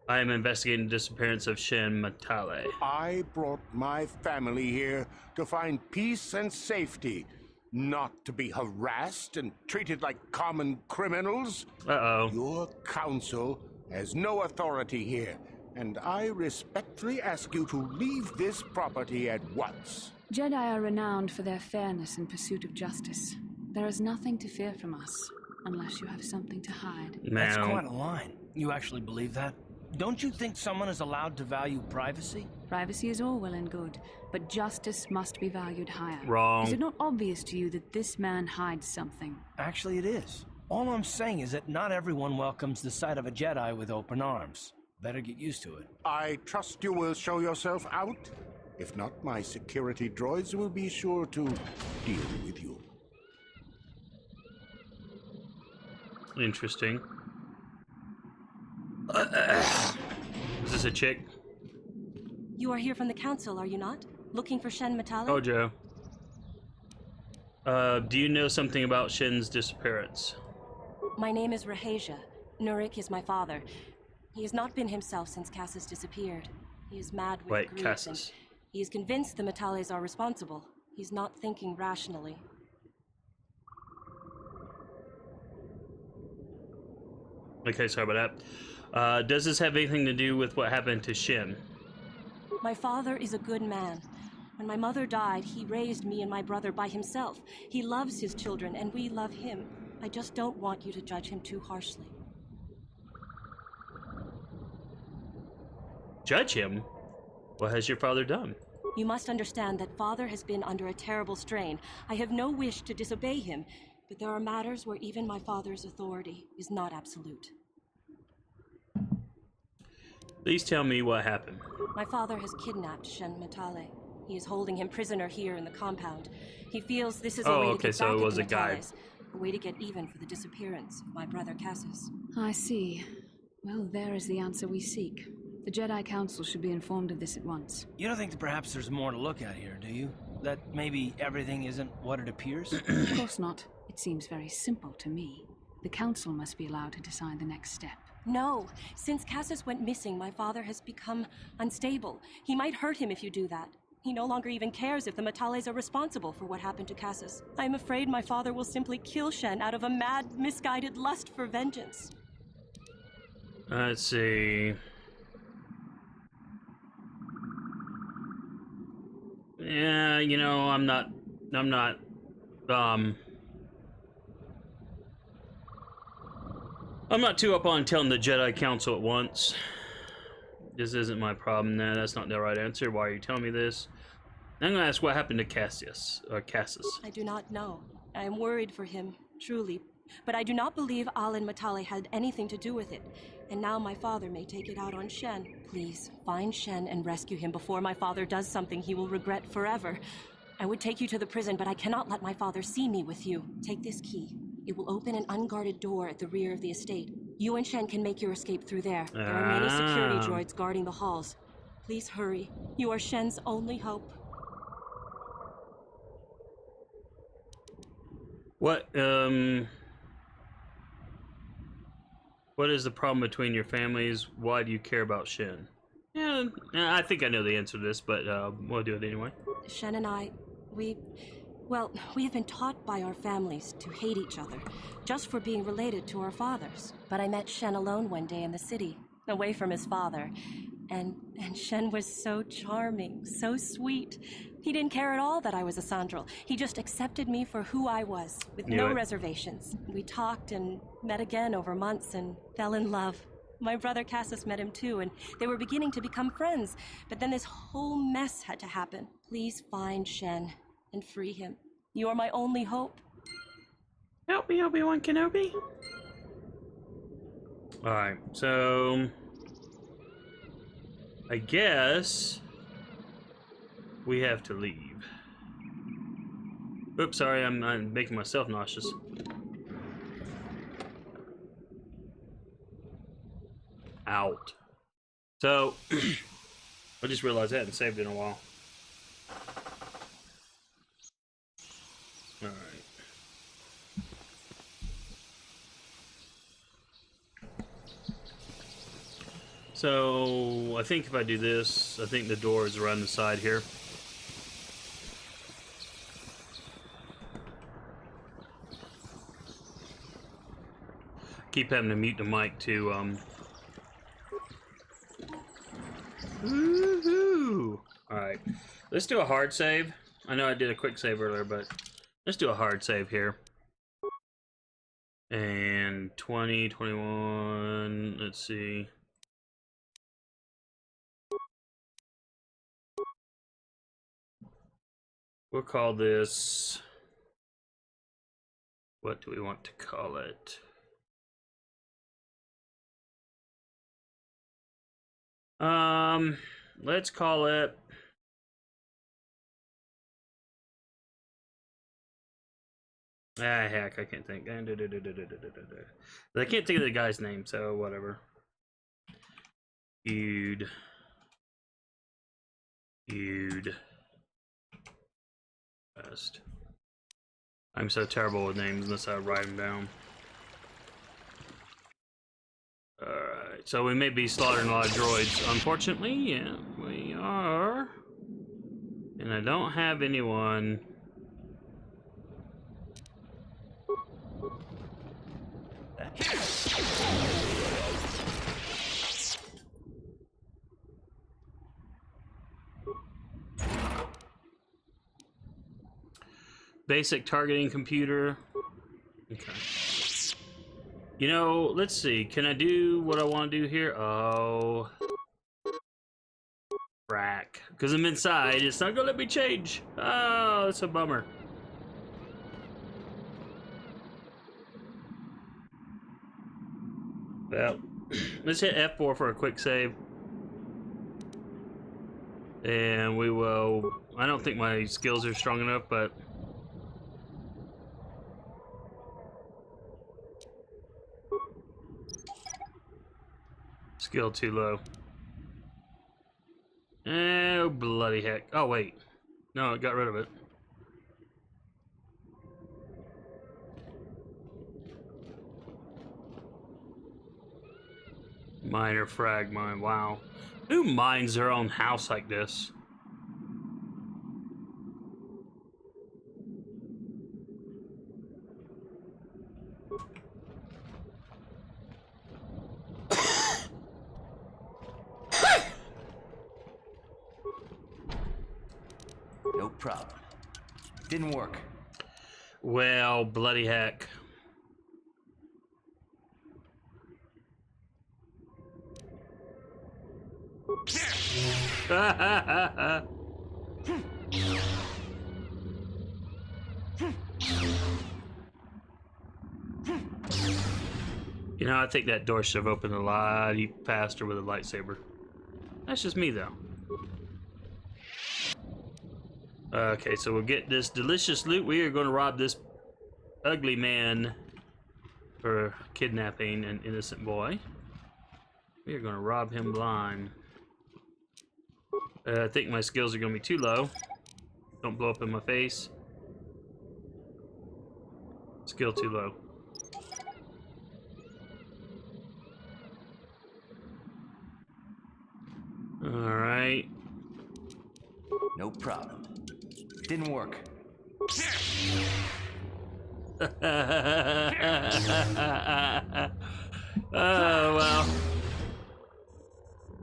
I am investigating the disappearance of Shen Matale. I brought my family here to find peace and safety, not to be harassed and treated like common criminals. Uh-oh. Your council has no authority here, and I respectfully ask you to leave this property at once. Jedi are renowned for their fairness and pursuit of justice. There is nothing to fear from us, unless you have something to hide. That's Now, quite a line. You actually believe that? Don't you think someone is allowed to value privacy? Privacy is all well and good, but justice must be valued higher. Wrong. Is it not obvious to you that this man hides something? Actually, it is. All I'm saying is that not everyone welcomes the sight of a Jedi with open arms. Better get used to it. I trust you will show yourself out. If not, my security droids will be sure to deal with you. interesting. Is this a chick? You are here from the council, are you not? Looking for Shen Matale? Oh, Joe. Do you know something about Shen's disappearance? My name is Rahasia. Nurek is my father. He has not been himself since Cassis disappeared. He is mad with Wait, grief, Cassis. and he is convinced the Matales are responsible. He's not thinking rationally. Okay, sorry about that. Does this have anything to do with what happened to Shen? My father is a good man. When my mother died, he raised me and my brother by himself. He loves his children, and we love him. I just don't want you to judge him too harshly. Judge him? What has your father done? You must understand that father has been under a terrible strain. I have no wish to disobey him, but there are matters where even my father's authority is not absolute. Please tell me what happened. My father has kidnapped Shen Matale. He is holding him prisoner here in the compound. He feels this is a way to get so back it at was the a guy. Matales. a way to get even for the disappearance of my brother Cassius. I see. Well, there is the answer we seek. The Jedi Council should be informed of this at once. You don't think that perhaps there's more to look at here, do you? That maybe everything isn't what it appears? Of course not. It seems very simple to me. The Council must be allowed to decide the next step. No. Since Cassius went missing, my father has become unstable. He might hurt him if you do that. He no longer even cares if the Matales are responsible for what happened to Cassius. I am afraid my father will simply kill Shen out of a mad, misguided lust for vengeance. Let's see. Yeah, you know, I'm not too up on telling the Jedi Council at once. This isn't my problem. Nah, that's not the right answer. Why are you telling me this? I'm gonna ask what happened to Cassus. I do not know. I am worried for him, truly. But I do not believe Al and Matale had anything to do with it. And now my father may take it out on Shen. Please, find Shen and rescue him before my father does something he will regret forever. I would take you to the prison, but I cannot let my father see me with you. Take this key. It will open an unguarded door at the rear of the estate. You and Shen can make your escape through there. There are many security droids guarding the halls. Please hurry. You are Shen's only hope. What is the problem between your families? Why do you care about Shen? Yeah, I think I know the answer to this, but we'll do it anyway. Shen and I, we have been taught by our families to hate each other, just for being related to our fathers. But I met Shen alone one day in the city, away from his father. And Shen was so charming, so sweet. He didn't care at all that I was a Sandral. He just accepted me for who I was, with no reservations. We talked and met again over months and fell in love. My brother Cassius met him too, and they were beginning to become friends. But then this whole mess had to happen. Please find Shen and free him. You are my only hope. Help me, Obi-Wan Kenobi. Alright, so I guess we have to leave. Oops, sorry, I'm making myself nauseous. Out. So, I just realized I hadn't saved in a while. Alright. So, I think if I do this, I think the door is around the side here. Keep having to mute the mic to, Woohoo! Alright, let's do a hard save. I know I did a quick save earlier, but let's do a hard save here. And 20, 21, let's see. We'll call this, what do we want to call it? Let's call it heck, I can't think. I can't think of the guy's name, so whatever. Feud. Best. I'm so terrible with names unless I write them down. Alright, so we may be slaughtering a lot of droids. Unfortunately, yeah, we are. And I don't have anyone. Basic targeting computer. Okay. You know, let's see. Can I do what I want to do here? Oh. Frack. Because I'm inside. It's not going to let me change. Oh, that's a bummer. Well, let's hit F4 for a quick save. And we will... I don't think my skills are strong enough, but... Skill too low. Oh, bloody heck. Oh, wait. No, it got rid of it. Minor frag mine. Wow. Who mines their own house like this? No problem. Didn't work. Well, bloody heck. You know, I think that door should have opened a lot faster with a lightsaber. That's just me, though. Okay, so we'll get this delicious loot. We are going to rob this ugly man for kidnapping an innocent boy. We are going to rob him blind. I think my skills are going to be too low. Don't blow up in my face. Skill too low. Alright. No problem. Didn't work. Oh, well.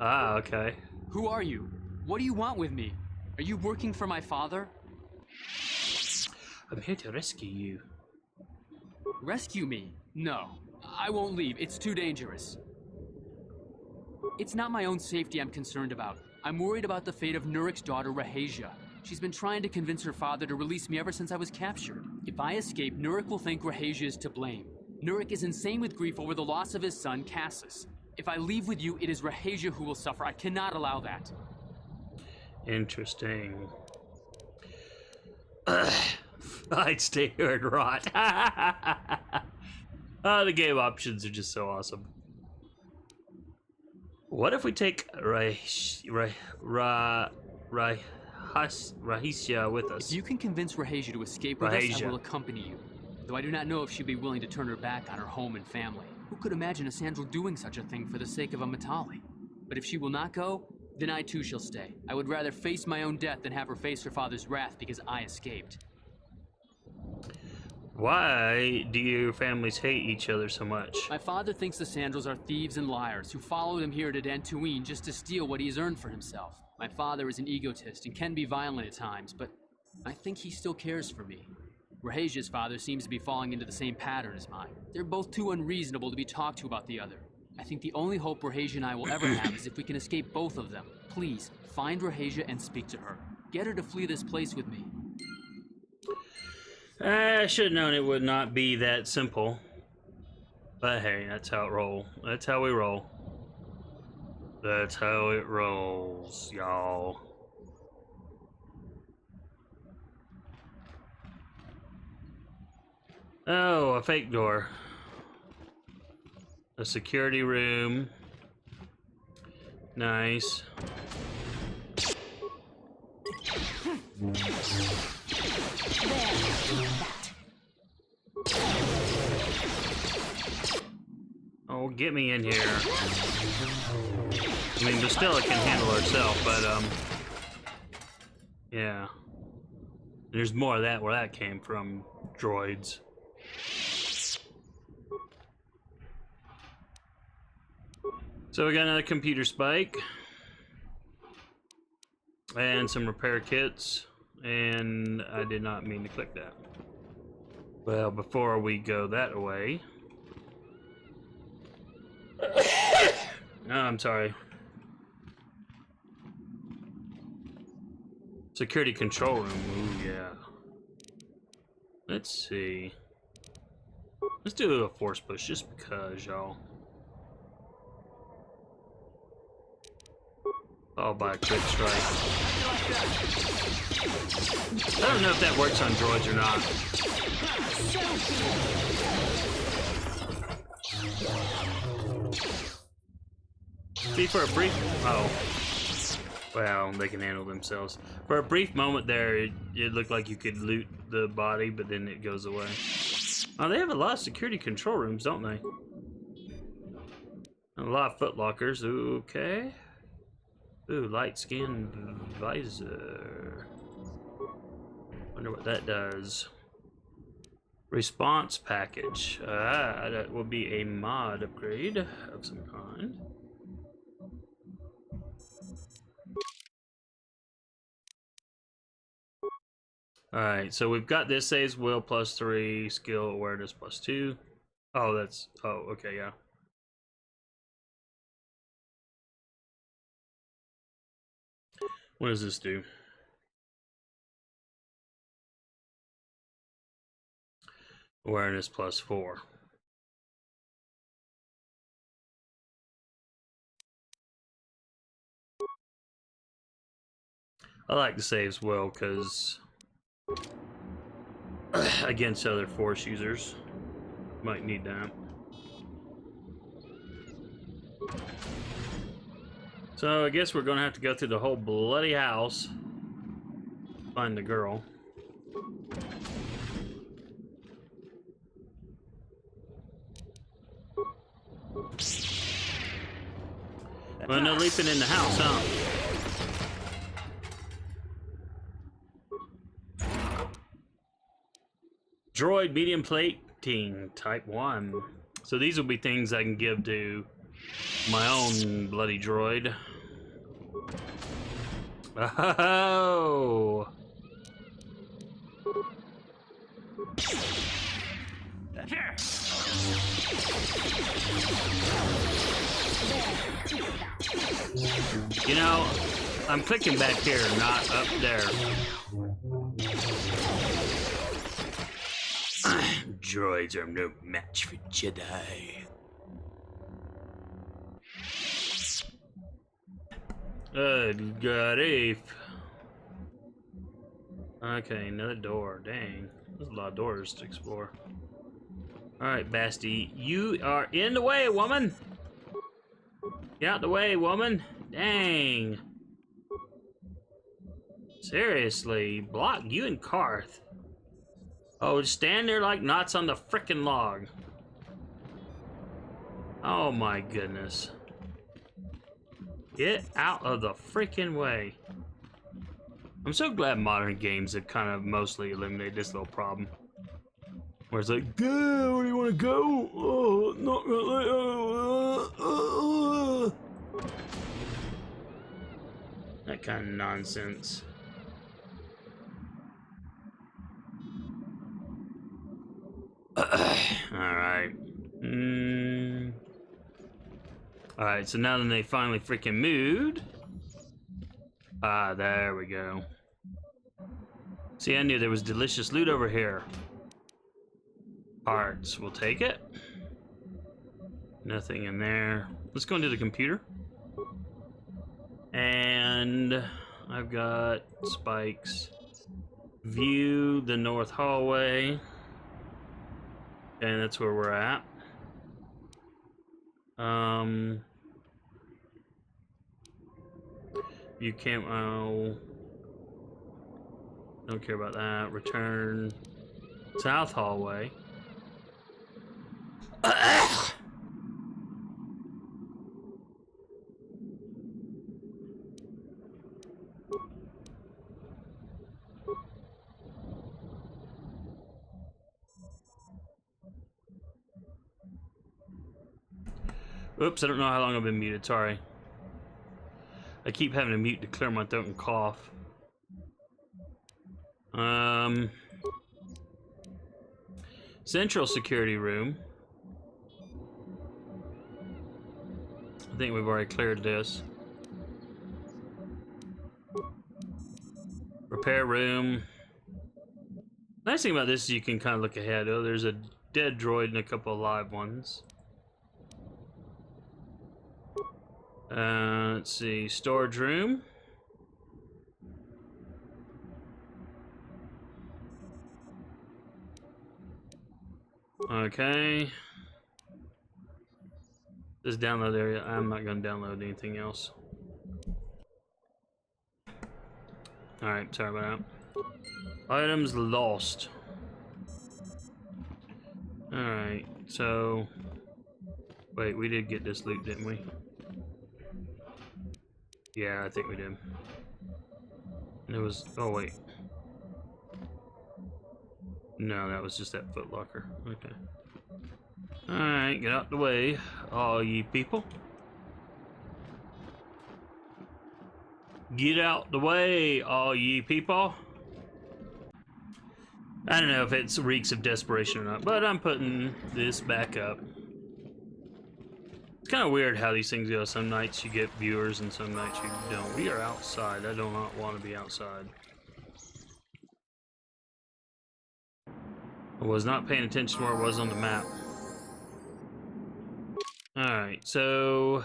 Ah, okay. Who are you? What do you want with me? Are you working for my father? I'm here to rescue you. Rescue me? No. I won't leave. It's too dangerous. It's not my own safety I'm concerned about. I'm worried about the fate of Nurik's daughter, Rahasia. She's been trying to convince her father to release me ever since I was captured. If I escape, Nurik will think Rahasia is to blame. Nurik is insane with grief over the loss of his son, Cassus. If I leave with you, it is Rahasia who will suffer. I cannot allow that. Interesting. I'd stay here and rot. Oh, the game options are just so awesome. What if we take Rahasia with us? If you can convince Rahasia to escape with us, I will accompany you. Though I do not know if she'll be willing to turn her back on her home and family. Who could imagine a Sandral doing such a thing for the sake of a Matale? But if she will not go, then I too shall stay. I would rather face my own death than have her face her father's wrath because I escaped. Why do your families hate each other so much? My father thinks the Sandrals are thieves and liars who followed him here to Dantooine just to steal what he has earned for himself. My father is an egotist and can be violent at times, but I think he still cares for me. Rahasia's father seems to be falling into the same pattern as mine. They're both too unreasonable to be talked to about the other. I think the only hope Rahasia and I will ever have is if we can escape both of them. Please, find Rahasia and speak to her. Get her to flee this place with me. I should have known it would not be that simple. But hey, that's how it rolls. That's how we roll. That's how it rolls, y'all. Oh, a fake door. A security room. Nice. Oh, get me in here. I mean, Bastilla can handle herself, but, yeah. There's more of that where that came from, droids. So we got another computer spike. And some repair kits. And I did not mean to click that. Well, before we go that away... No, I'm sorry. Security control room. Ooh, yeah. Let's see. Let's do a force push just because, y'all. Followed by a quick strike. I don't know if that works on droids or not. See, for a brief... Oh. Well, they can handle themselves. For a brief moment there, it looked like you could loot the body, but then it goes away. Oh, they have a lot of security control rooms, don't they? A lot of footlockers. Okay. Ooh, light skin visor. Wonder what that does. Response package. Ah, that will be a mod upgrade of some kind. Alright, so we've got this saves will +3, skill awareness +2. Oh, that's... Oh, okay, yeah. What does this do? Awareness +4. I like the saves well because against other force users, might need that. So I guess we're gonna have to go through the whole bloody house, find the girl. Well, no leaping in the house, huh? Droid medium plating, type 1. So these will be things I can give to my own bloody droid. Oh! You know, I'm clicking back here, not up there. Droids are no match for Jedi. Good grief. Okay, another door. Dang. There's a lot of doors to explore. Alright, Basti. You are in the way, woman! Get out the way, woman! Dang. Seriously, block you and Karth. Oh, just stand there like knots on the frickin' log. Oh my goodness. Get out of the freaking way. I'm so glad modern games have kind of mostly eliminated this little problem. Where it's like, duh, where do you want to go? Oh, not really. That kind of nonsense. Alright. Alright, so now that they finally freaking moved. Ah, there we go. See, I knew there was delicious loot over here. Parts, we'll take it. Nothing in there. Let's go into the computer. And I've got spikes. View the north hallway. And that's where we're at. You can't, oh, don't care about that. Return south hallway. Oops, I don't know how long I've been muted, sorry. I keep having to mute to clear my throat and cough. Central security room. I think we've already cleared this. Repair room. Nice thing about this is you can kind of look ahead. Oh, there's a dead droid and a couple of live ones. Let's see, storage room. Okay. This download area, I'm not going to download anything else. Alright, sorry about that. Items lost. Alright, so... Wait, we did get this loot, didn't we? Yeah, I think we did. And it was... Oh, wait. No, that was just that footlocker. Okay. Alright, get out the way, all ye people. Get out the way, all ye people. I don't know if it reeks of desperation or not, but I'm putting this back up. It's kind of weird how these things go. Some nights you get viewers and some nights you don't. We are outside. I do not want to be outside. I was not paying attention where it was on the map. Alright, so...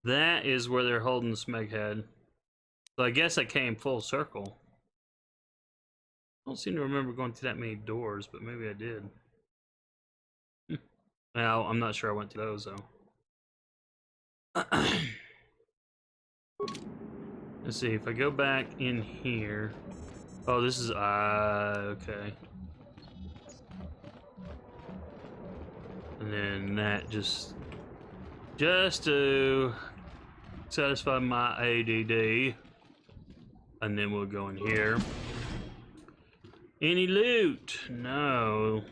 that is where they're holding the Smeghead. So I guess I came full circle. I don't seem to remember going through that many doors, but maybe I did. Well, I'm not sure I went to those, though. Let's see, if I go back in here... Oh, this is... okay. And then that just to satisfy my ADD. And then we'll go in here. Any loot? No.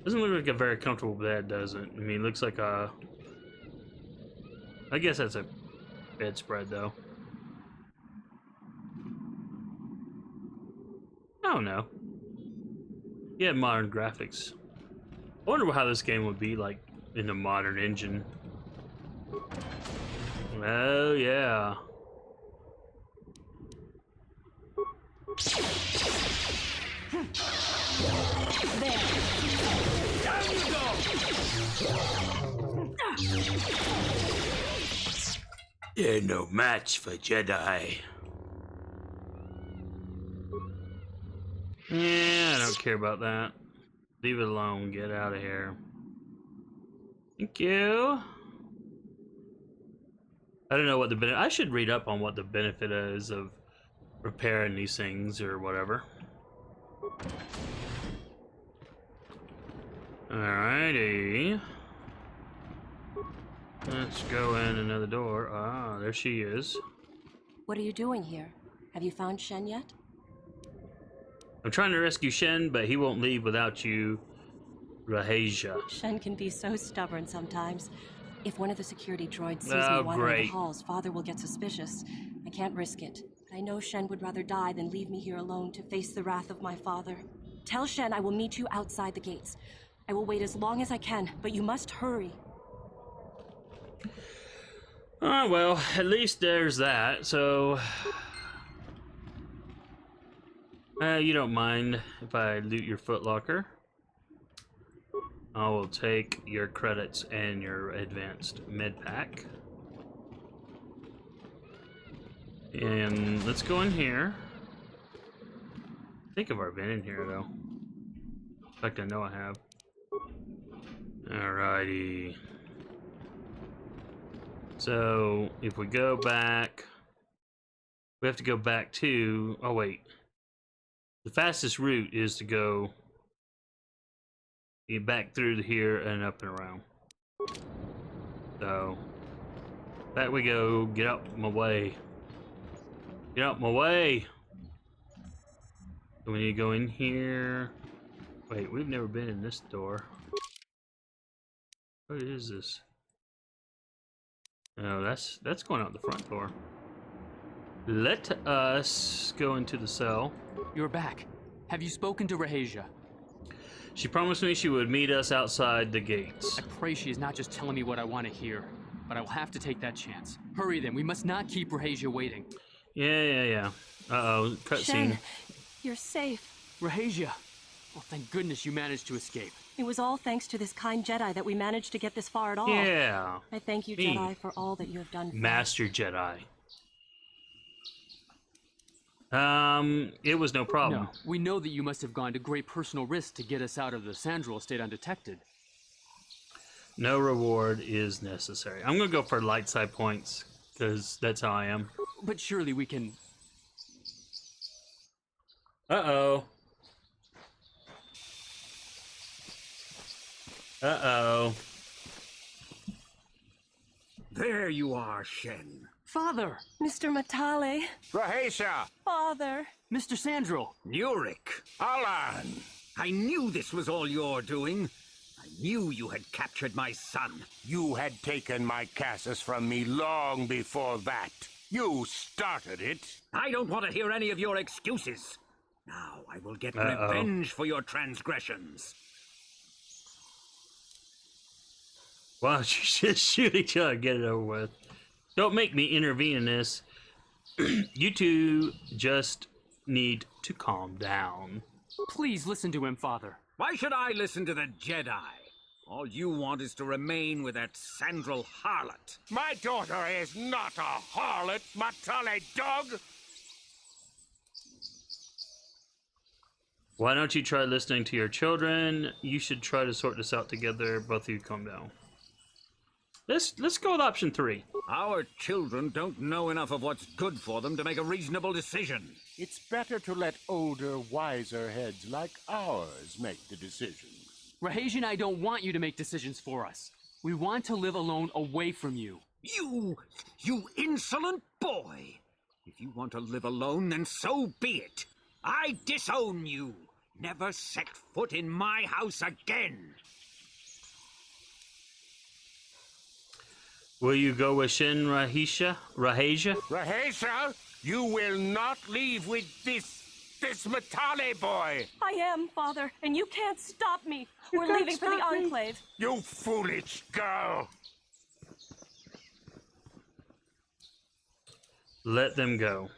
Doesn't look like a very comfortable bed, does it? I mean, it looks like a... I guess that's a bedspread, though. I don't know. Yeah, modern graphics. I wonder how this game would be like in a modern engine. Oh, yeah. There. Down you go! You're no match for Jedi. Yeah, I don't care about that. Leave it alone. Get out of here. Thank you. I don't know what the benefit... I should read up on what the benefit is of repairing these things or whatever. Alrighty. Let's go in another door. Ah, there she is. What are you doing here? Have you found Shen yet? I'm trying to rescue Shen, but he won't leave without you, Rahesia. Shen can be so stubborn sometimes. If one of the security droids sees Oh, me wandering great. the halls, Father will get suspicious. I can't risk it. I know Shen would rather die than leave me here alone to face the wrath of my father. Tell Shen I will meet you outside the gates. I will wait as long as I can, but you must hurry. Oh, well, at least there's that, so... you don't mind if I loot your footlocker. I will take your credits and your advanced med pack. And let's go in here. I think I've already been in here, though. In fact, I know I have. Alrighty. So, if we go back... We have to go back to... Oh, wait. The fastest route is to go... back through here and up and around. So... back we go. Get out my way. Get out my way! So we need to go in here... Wait, we've never been in this door. What is this? Oh, that's going out the front door. Let us go into the cell. You're back. Have you spoken to Rahesia? She promised me she would meet us outside the gates. I pray she is not just telling me what I want to hear, but I will have to take that chance. Hurry then, we must not keep Rahesia waiting. Yeah. Uh-oh, cutscene. Shen, you're safe. Rahesia! Well, thank goodness you managed to escape. It was all thanks to this kind Jedi that we managed to get this far at all. Yeah. I thank you, Me. Jedi, for all that you have done for Master Jedi. It was no problem. No, we know that you must have gone to great personal risk to get us out of the Sandral estate undetected. No reward is necessary. I'm gonna go for light side points, because that's how I am. But surely we can... Uh-oh. Uh-oh. There you are, Shen. Father! Mr. Matale. Rahesia! Father. Mr. Sandral! Nurik! Alan! I knew this was all your doing. I knew you had captured my son. You had taken my Cassus from me long before that. You started it. I don't want to hear any of your excuses. Now I will get revenge for your transgressions. Why don't you just shoot each other and get it over with? Don't make me intervene in this. You two just need to calm down. Please listen to him, Father. Why should I listen to the Jedi? All you want is to remain with that Sandral harlot. My daughter is not a harlot, Matale dog! Why don't you try listening to your children? You should try to sort this out together. Both of you calm down. Let's go with option 3. Our children don't know enough of what's good for them to make a reasonable decision. It's better to let older, wiser heads like ours make the decisions. Rahesia and I don't want you to make decisions for us. We want to live alone away from you. You insolent boy! If you want to live alone, then so be it. I disown you. Never set foot in my house again. Will you go with Shin Rahesia? Rahesia, you will not leave with this Matale boy. I am, Father, and you can't stop me. We're leaving for the Enclave. You foolish girl. Let them go.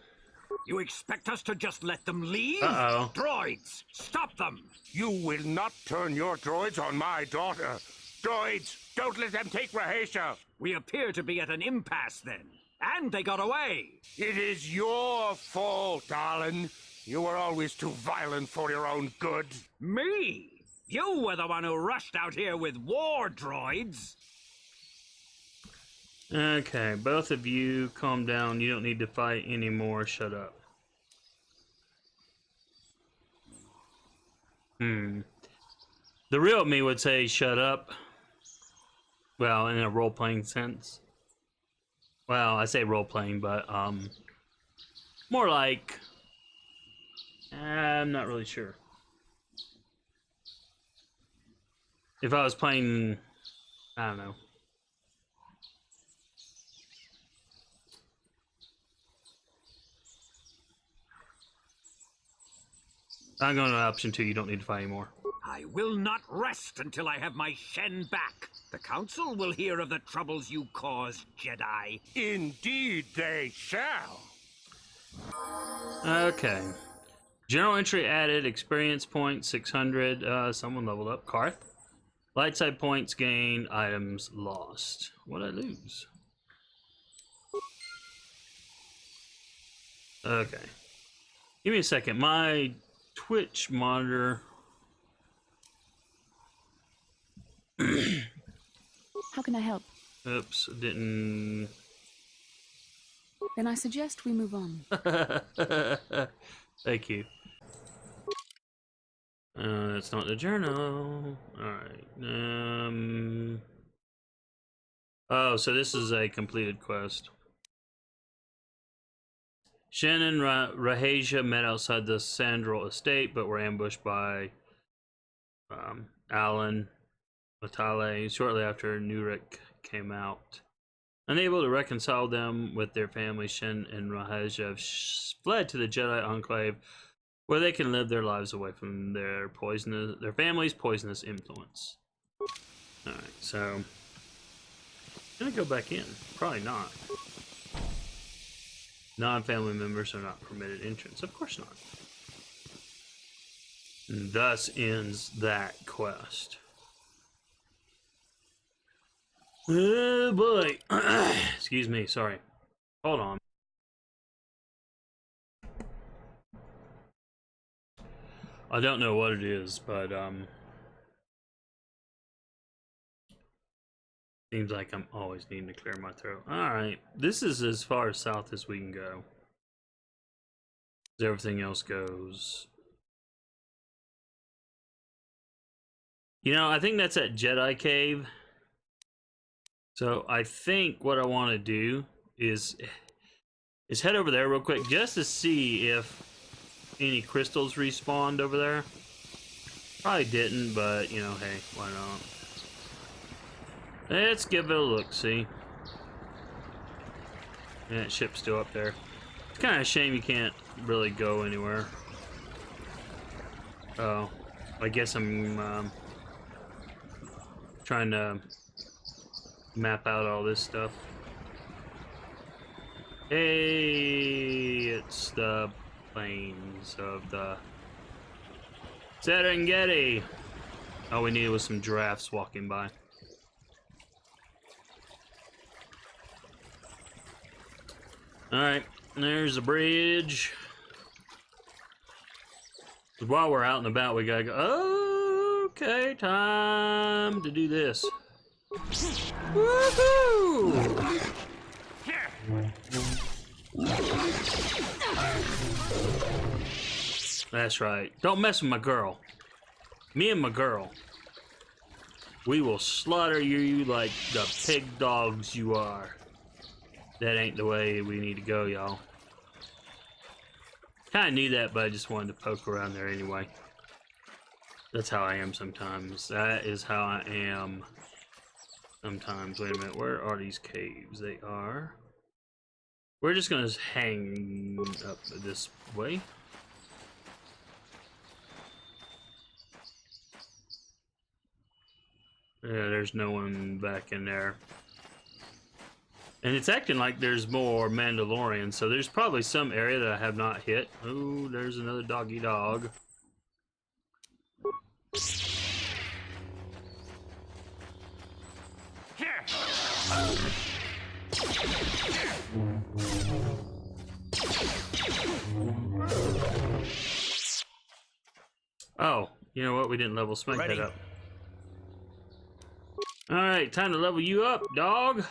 You expect us to just let them leave? Uh-oh. Droids, stop them! You will not turn your droids on my daughter. Droids, don't let them take Rahesia. We appear to be at an impasse then. And they got away. It is your fault, Alan. You were always too violent for your own good. Me? You were the one who rushed out here with war droids. Okay, both of you calm down. You don't need to fight anymore. Shut up. The real me would say shut up. Well, in a role-playing sense. Well, I say role-playing, but more like I'm not really sure. If I was playing, I don't know. I'm going to option 2. You don't need to fight anymore. I will not rest until I have my Shen back. The Council will hear of the troubles you caused, Jedi. Indeed they shall. Okay. General entry added. Experience points 600. Someone leveled up. Karth. Light side points gained. Items lost. What'd I lose? Okay. Give me a second. My Twitch monitor. How can I help? Oops, didn't. Then I suggest we move on. Thank you. That's not the journal. Alright. Oh, so this is a completed quest. Shen and Rahesia met outside the Sandral estate, but were ambushed by Alan Matale shortly after Nurik came out. Unable to reconcile them with their family, Shen and Rahesia have fled to the Jedi Enclave, where they can live their lives away from their family's poisonous influence. Alright, so I'm gonna go back in. Probably not. Non-family members are not permitted entrance. Of course not. And thus ends that quest. Oh boy. Excuse me, sorry. Hold on. I don't know what it is, but Seems like I'm always needing to clear my throat. Alright, this is as far south as we can go. Everything else goes. You know, I think that's at Jedi Cave. So I think what I want to do is head over there real quick just to see if any crystals respawned over there. Probably didn't, but you know, hey, why not? Let's give it a look, see? Yeah, that ship's still up there. It's kind of a shame you can't really go anywhere. Oh, I guess I'm trying to map out all this stuff. Hey, it's the plains of the Serengeti. All we needed was some giraffes walking by. Alright, there's the bridge. While we're out and about, we gotta go. Okay, time to do this. Woohoo! That's right. Don't mess with my girl. Me and my girl. We will slaughter you like the pig dogs you are. That ain't the way we need to go, y'all. Kinda knew that, but I just wanted to poke around there anyway. That's how I am sometimes. That is how I am sometimes. Wait a minute, where are these caves? They are... We're just gonna hang up this way. Yeah, there's no one back in there. And it's acting like there's more Mandalorians, so there's probably some area that I have not hit. Oh, there's another doggy dog. Oh, you know what? We didn't level Smeghead up. Alright, time to level you up, dog.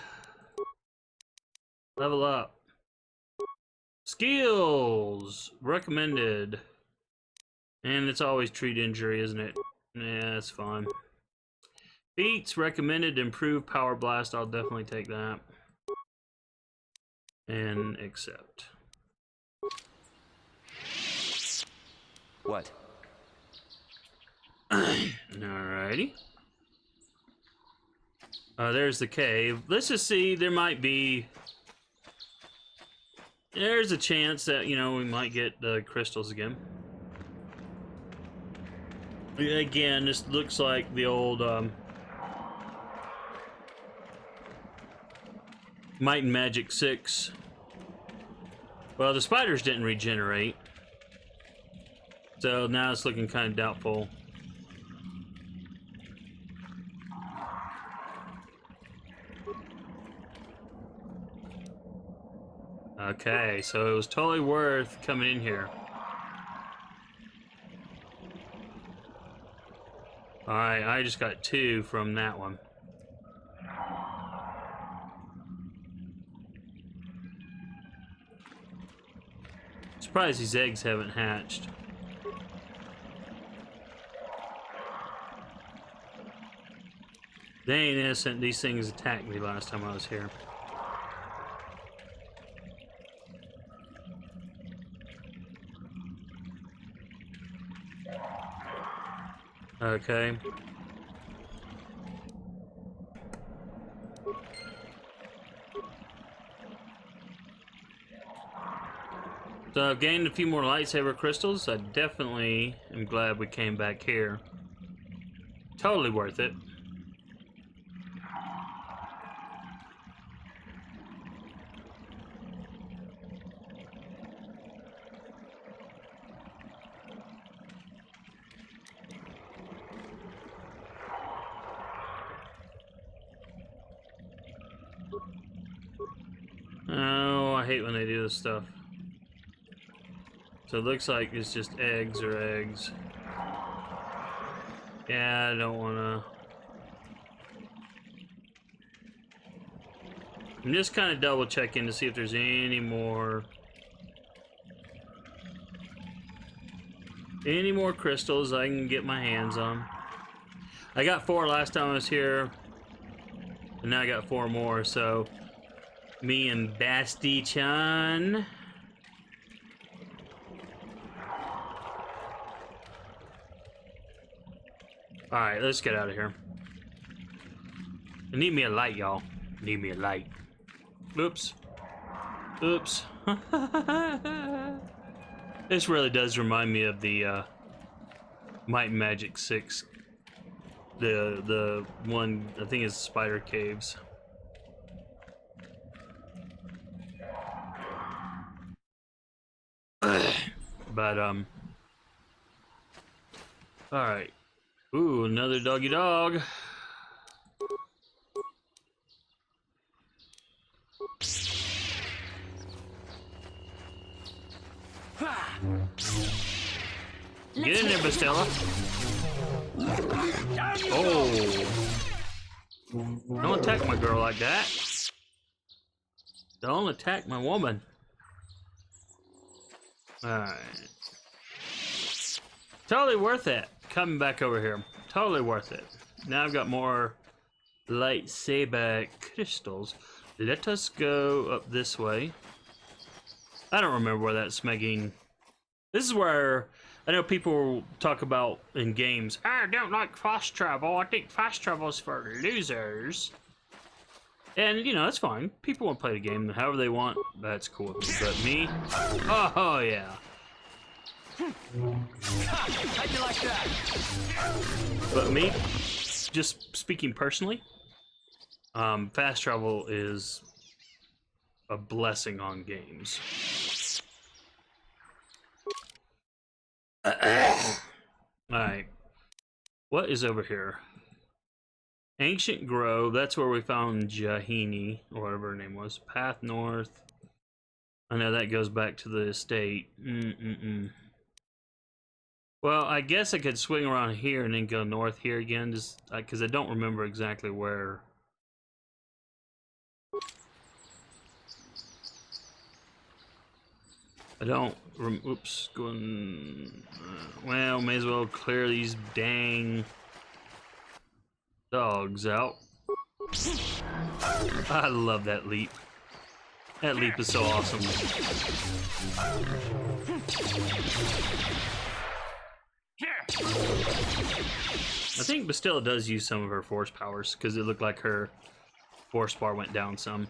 Level up. Skills recommended. And it's always treat injury, isn't it? Yeah, that's fine. Feats recommended to improve power blast. I'll definitely take that. And accept. What? Alrighty. There's the cave. Let's just see. There might be... There's a chance that, you know, we might get the crystals again. Again, this looks like the old Might and Magic 6. Well, the spiders didn't regenerate. So now it's looking kind of doubtful. Okay, so it was totally worth coming in here. Alright, I just got 2 from that one. Surprised these eggs haven't hatched. They ain't innocent. These things attacked me last time I was here. Okay. So I've gained a few more lightsaber crystals. I definitely am glad we came back here. Totally worth it. Oh, I hate when they do this stuff. So it looks like it's just eggs or eggs. Yeah, I don't wanna... I'm just kind of double checking to see if there's any more crystals I can get my hands on. I got 4 last time I was here, and now I got 4 more, so me and Basti-chan. Alright, let's get out of here. I need me a light, y'all. Need me a light. Oops. Oops. This really does remind me of the Might and Magic 6. The one, I think is Spider Caves. But alright. Ooh, another doggy dog. Get in there, Bastella. Oh. Don't attack my girl like that. Don't attack my woman. Alright. Totally worth it. Coming back over here. Totally worth it. Now I've got more lightsaber crystals. Let us go up this way. I don't remember where that smegging... This is where I know people talk about in games, I don't like fast travel. I think fast travel is for losers. And, you know, that's fine. People want to play the game however they want. That's cool. But me? Oh, yeah. How'd you like that? But me, just speaking personally, fast travel is a blessing on games. Alright. What is over here? Ancient Grove. That's where we found Jahini, or whatever her name was. Path north. I know that goes back to the estate. Well, I guess I could swing around here and then go north here again, just because I don't remember exactly where. I don't. Oops, going. Well, may as well clear these dang dogs out. I love that leap. That leap is so awesome. I think Bastilla does use some of her force powers because it looked like her force bar went down some.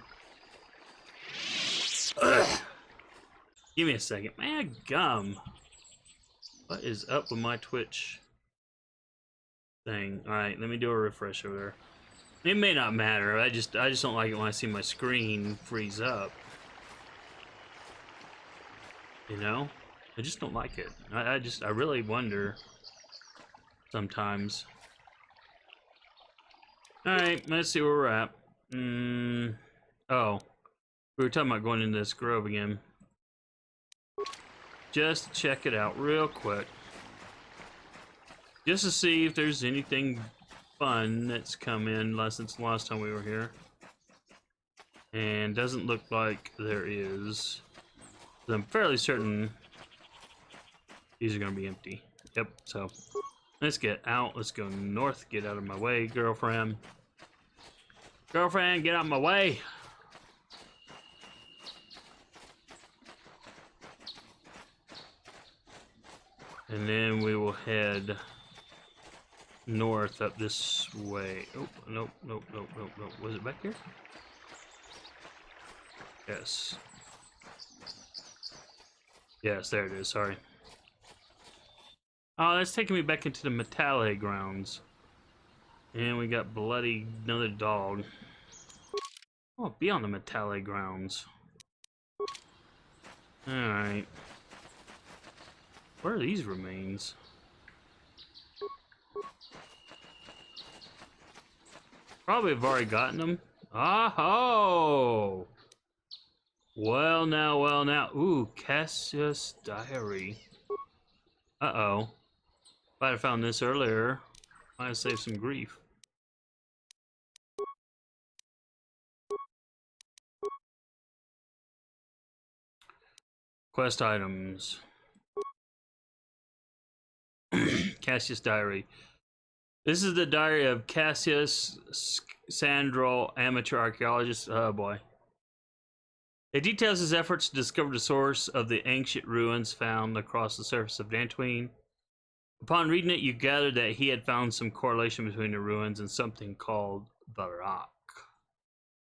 Ugh. Give me a second. Man, gum. What is up with my Twitch thing? Alright, let me do a refresh over there. It may not matter. I just don't like it when I see my screen freeze up. You know? I just don't like it. I really wonder sometimes. Alright, let's see where we're at. Oh. We were talking about going into this grove again. Just to check it out real quick. Just to see if there's anything fun that's come in since the last time we were here. And doesn't look like there is. I'm fairly certain these are going to be empty. Yep, so let's get out. Let's go north. Get out of my way, girlfriend. Girlfriend, get out of my way. And then we will head north up this way. Oh, nope. Was it back here? Yes. Yes, there it is. Sorry. Oh, that's taking me back into the Matale grounds. And we got bloody another dog. Oh, be on the Matale grounds. Alright. Where are these remains? Probably have already gotten them. Oh! Well now. Ooh, Cassius Diary. Uh-oh. If I'd have found this earlier, I'd have saved some grief. Quest items. Cassius Diary. This is the diary of Cassius Sandral, amateur archaeologist. Oh boy. It details his efforts to discover the source of the ancient ruins found across the surface of Dantooine. Upon reading it, you gather that he had found some correlation between the ruins and something called the Rock.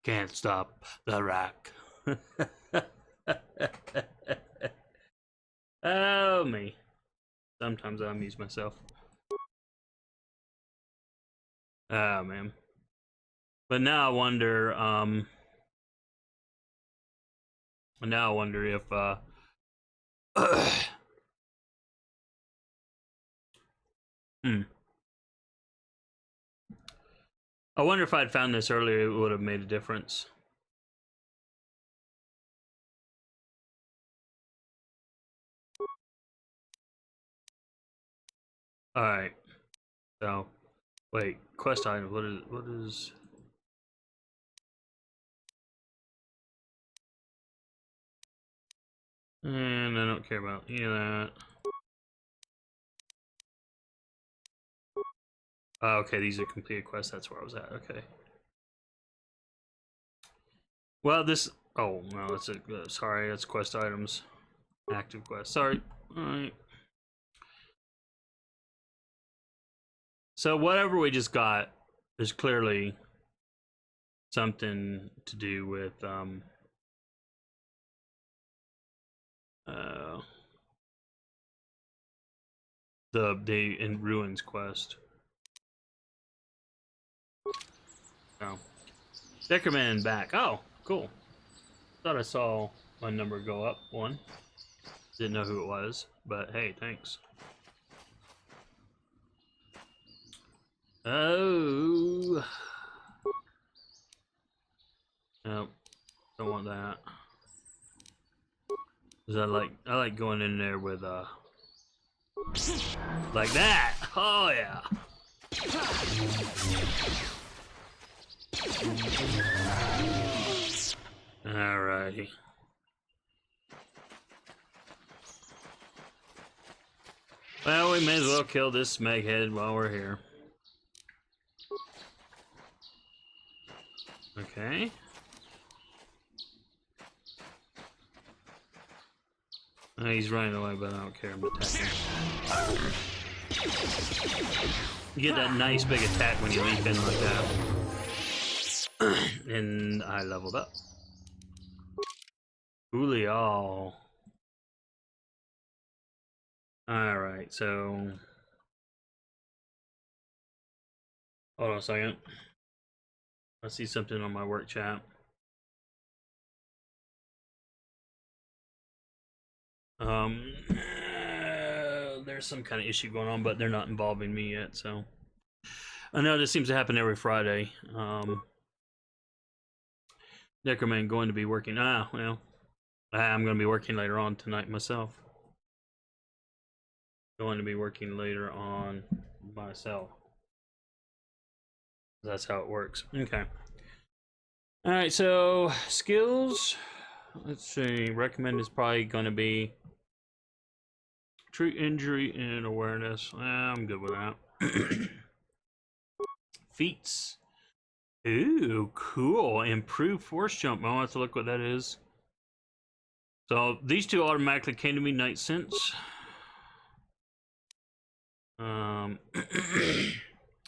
Can't stop the Rock. Oh, me. Sometimes I amuse myself. Oh, man. But now I wonder, if, I wonder if I'd found this earlier, it would have made a difference. Alright. So, wait, quest item, what is... And I don't care about any of that. Oh, okay, these are completed quests, that's where I was at, okay. Well, this... Oh, no, that's a... sorry, that's quest items. Active quest, sorry. Alright. So whatever we just got is clearly something to do with, the In Ruins quest. Oh. Deckerman back. Oh, cool. Thought I saw my number go up one. Didn't know who it was, but hey, thanks. Oh. Nope. Don't want that. 'Cause I like going in there with like that. Oh yeah. Alrighty. Well, we may as well kill this smeghead while we're here. Okay. He's running away, but I don't care. I'm attacking. You get that nice big attack when you leap in like that. And I leveled up. Julio. Alright, so... Hold on a second. I see something on my work chat. There's some kind of issue going on, but they're not involving me yet, so... I know this seems to happen every Friday. Necroman going to be working... Ah, well... I'm going to be working later on tonight myself. Going to be working later on myself. That's how it works. Okay. Alright, so... Skills... Let's see. Recommend is probably going to be... Treat injury and awareness. I'm good with that. Feats. Ooh, cool. Improved force jump. I'll have to look what that is. So these two automatically came to me. Night Sense.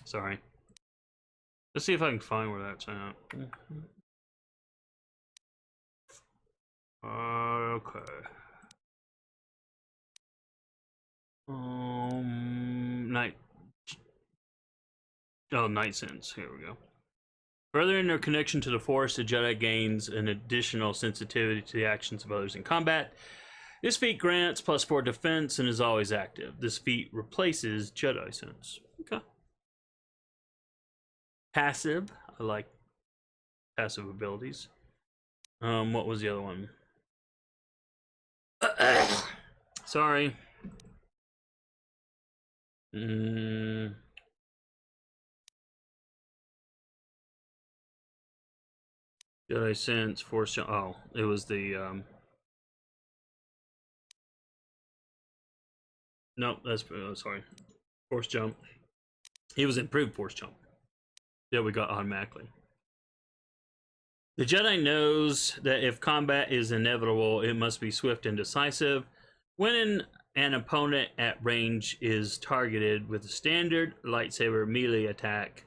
Sorry. Let's see if I can find where that's at. Okay. Night Sense. Here we go. Further in their connection to the Force, the Jedi gains an additional sensitivity to the actions of others in combat. This feat grants +4 defense and is always active. This feat replaces Jedi Sense. Okay. Passive. I like passive abilities. What was the other one? Sorry. Jedi Sense, Force. Oh, it was the Nope, that's sorry. Force jump. He was improved force jump. Yeah, we got automatically. The Jedi knows that if combat is inevitable, it must be swift and decisive. When an opponent at range is targeted with a standard lightsaber melee attack,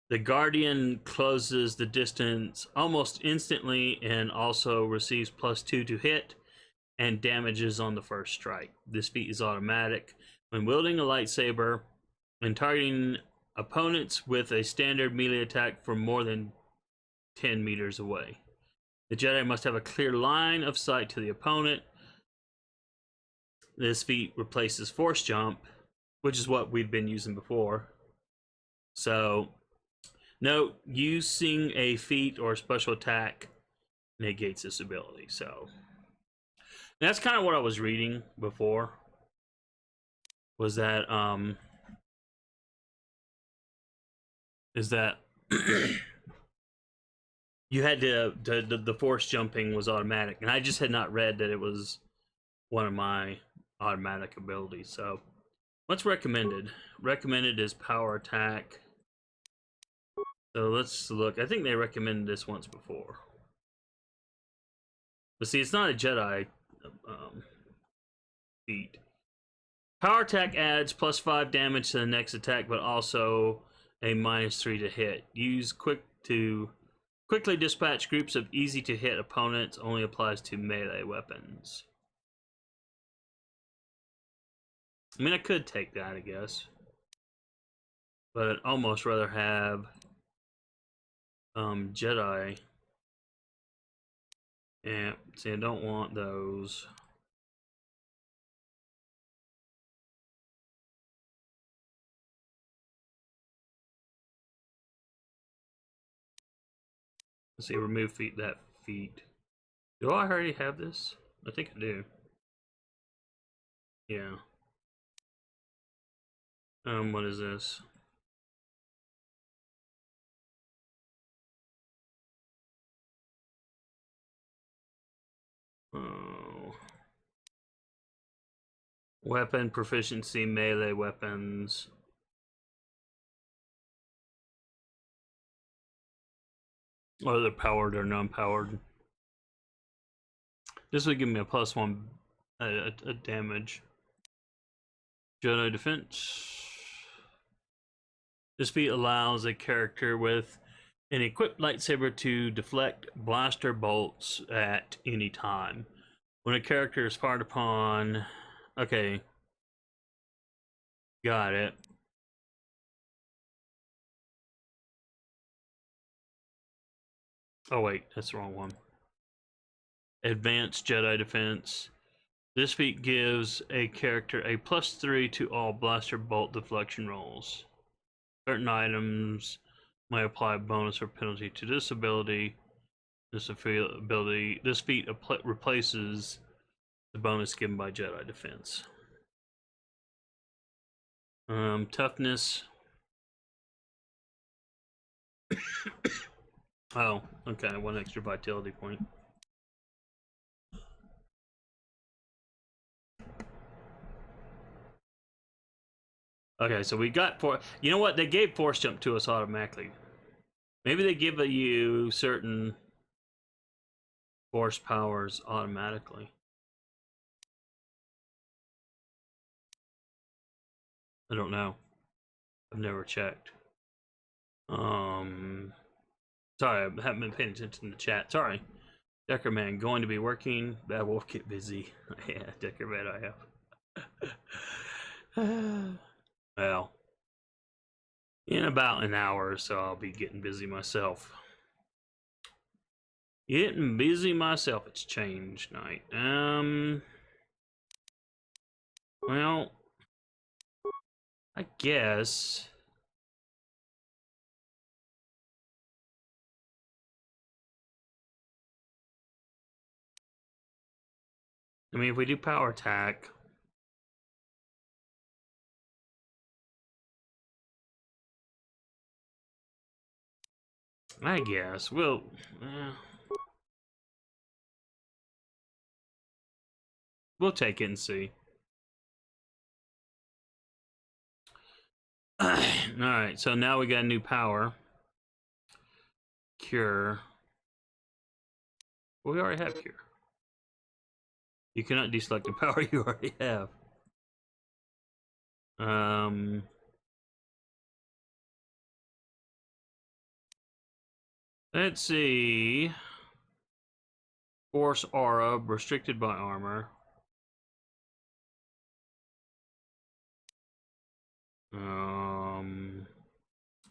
the Guardian closes the distance almost instantly and also receives +2 to hit and damages on the first strike. This feat is automatic. When wielding a lightsaber and targeting opponents with a standard melee attack from more than 10 meters away, the Jedi must have a clear line of sight to the opponent. This feat replaces Force Jump, which is what we've been using before. So, note, using a feat or special attack negates this ability. So, that's kind of what I was reading before. Was that, is that you had to the force jumping was automatic, and I just had not read that it was one of my automatic abilities. So what's recommended? Recommended is power attack. So let's look. I think they recommended this once before, but see, it's not a Jedi feat. Power attack adds +5 damage to the next attack, but also a -3 to hit. Use quickly dispatch groups of easy to hit opponents. Only applies to melee weapons. I mean, I could take that, I guess, but I'd almost rather have Jedi. Yeah, see, I don't want those. Let's see, remove that feat. Do I already have this? I think I do. Yeah. What is this? Oh. Weapon proficiency, melee weapons. Whether powered or non-powered. This would give me a +1 a damage. Jedi defense. This feat allows a character with an equipped lightsaber to deflect blaster bolts at any time. When a character is fired upon... Okay. Got it. Oh wait, that's the wrong one. Advanced Jedi defense. This feat gives a character a +3 to all blaster bolt deflection rolls. Certain items may apply a bonus or penalty to this ability. This feat replaces the bonus given by Jedi defense. Toughness. Oh, okay, 1 extra vitality point. Okay, so we got you know what? They gave force jump to us automatically. Maybe they give you certain force powers automatically. I don't know. I've never checked. Sorry, I haven't been paying attention to the chat. Sorry. Decker Man, going to be working. Bad Wolf, get busy. Yeah, Decker Man, I have. Well, in about an hour or so, I'll be getting busy myself. Getting busy myself. It's change night. Well, I guess. I mean, if we do power attack. I guess we'll take it and see. Alright, so now we got a new power. Cure. Well, we already have cure. You cannot deselect a power you already have. Let's see. Force aura, restricted by armor.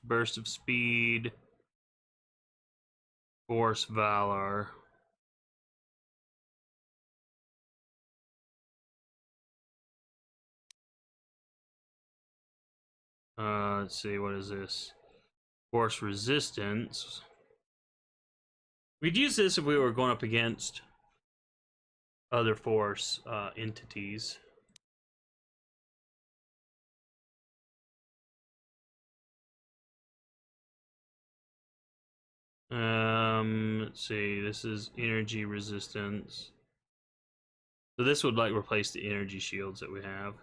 Burst of speed. Force valor. Let's see, what is this? Force resistance. We'd use this if we were going up against other force entities. Let's see, this is energy resistance. So this would like replace the energy shields that we have.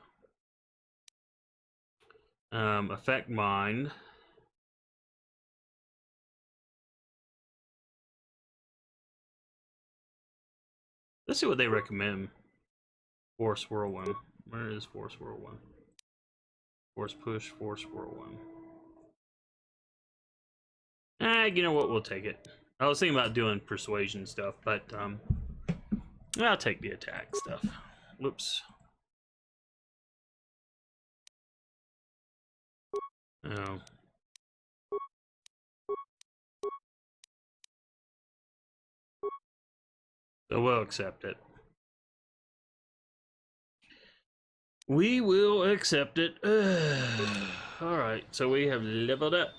Affect mind. Let's see what they recommend. Force whirlwind. Where is force whirlwind? Force push, force whirlwind. You know what? We'll take it. I was thinking about doing persuasion stuff, but I'll take the attack stuff. Whoops. Oh. So we'll accept it. We will accept it. Alright, so we have leveled up.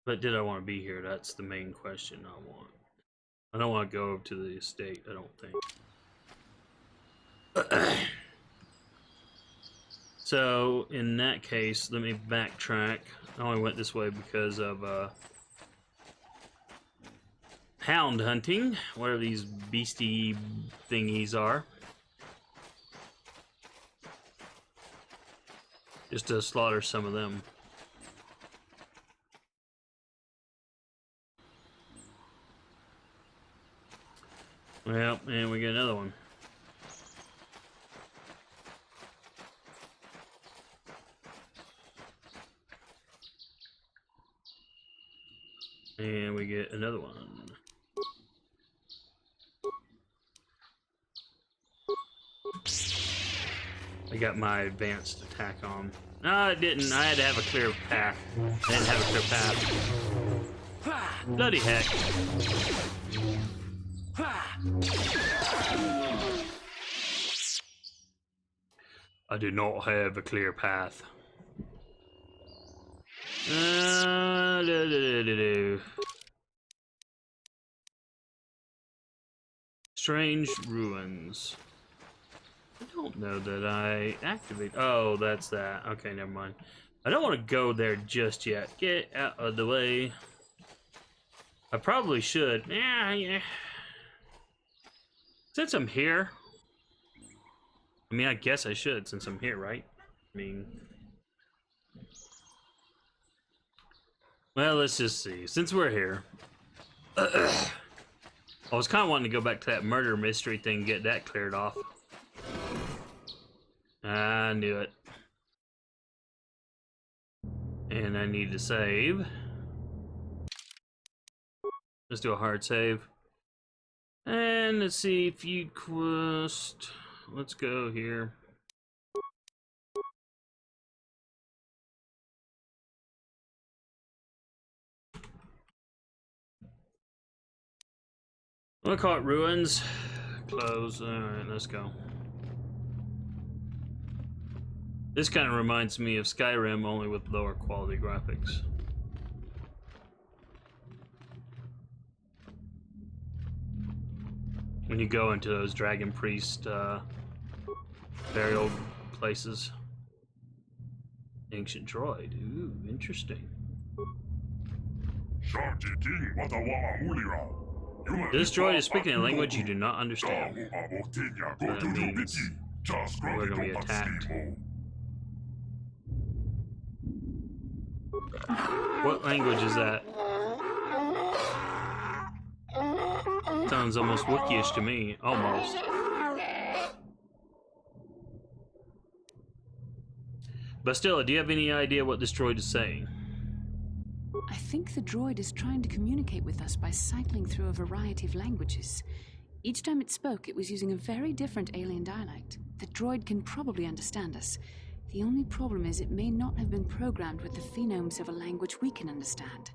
But did I want to be here? That's the main question I want. I don't want to go over to the estate, I don't think. So, in that case, let me backtrack. I only went this way because of hound hunting, whatever these beastie thingies are. Just to slaughter some of them. Well, and we get another one. And we get another one. I got my advanced attack on. No, I didn't. I had to have a clear path. I didn't have a clear path. Bloody heck. I do not have a clear path. Strange ruins. I don't know that I activate. Oh, that's that. Okay, never mind. I don't want to go there just yet. Get out of the way. I probably should. Yeah. Since I'm here. I mean, I guess I should since I'm here, right? I mean. Well, let's just see. Since we're here. I was kind of wanting to go back to that murder mystery thing and get that cleared off. I knew it. And I need to save. Let's do a hard save. And let's see, feud quest. Let's go here. I'm gonna call it ruins. Close. Alright, let's go. This kind of reminds me of Skyrim, only with lower quality graphics. When you go into those Dragon Priest burial places. Ancient droid. Ooh, interesting. This droid is speaking a language you do not understand. That means We're gonna be attacked. What language is that? Sounds almost Wookieish to me. Almost. But still, do you have any idea what this droid is saying? I think the droid is trying to communicate with us by cycling through a variety of languages. Each time it spoke, it was using a very different alien dialect. The droid can probably understand us. The only problem is it may not have been programmed with the phonemes of a language we can understand.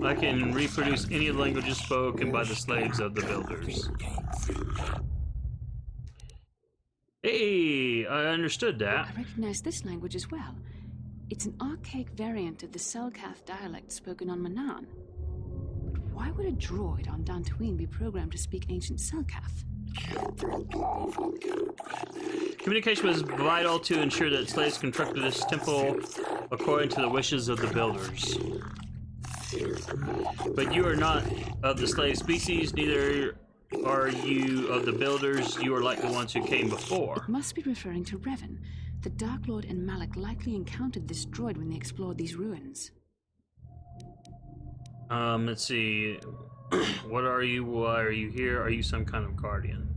I can reproduce any languages spoken by the slaves of the builders. Hey, I understood that. I recognize this language as well. It's an archaic variant of the Selkath dialect spoken on Manan. But why would a droid on Dantooine be programmed to speak ancient Selkath? Communication was vital to ensure that slaves constructed this temple according to the wishes of the builders. But you are not of the slave species, neither are you of the builders. You are like the ones who came before. It must be referring to Revan. The Dark Lord and Malak likely encountered this droid when they explored these ruins. Let's see. What are you? Why are you here? Are you some kind of guardian?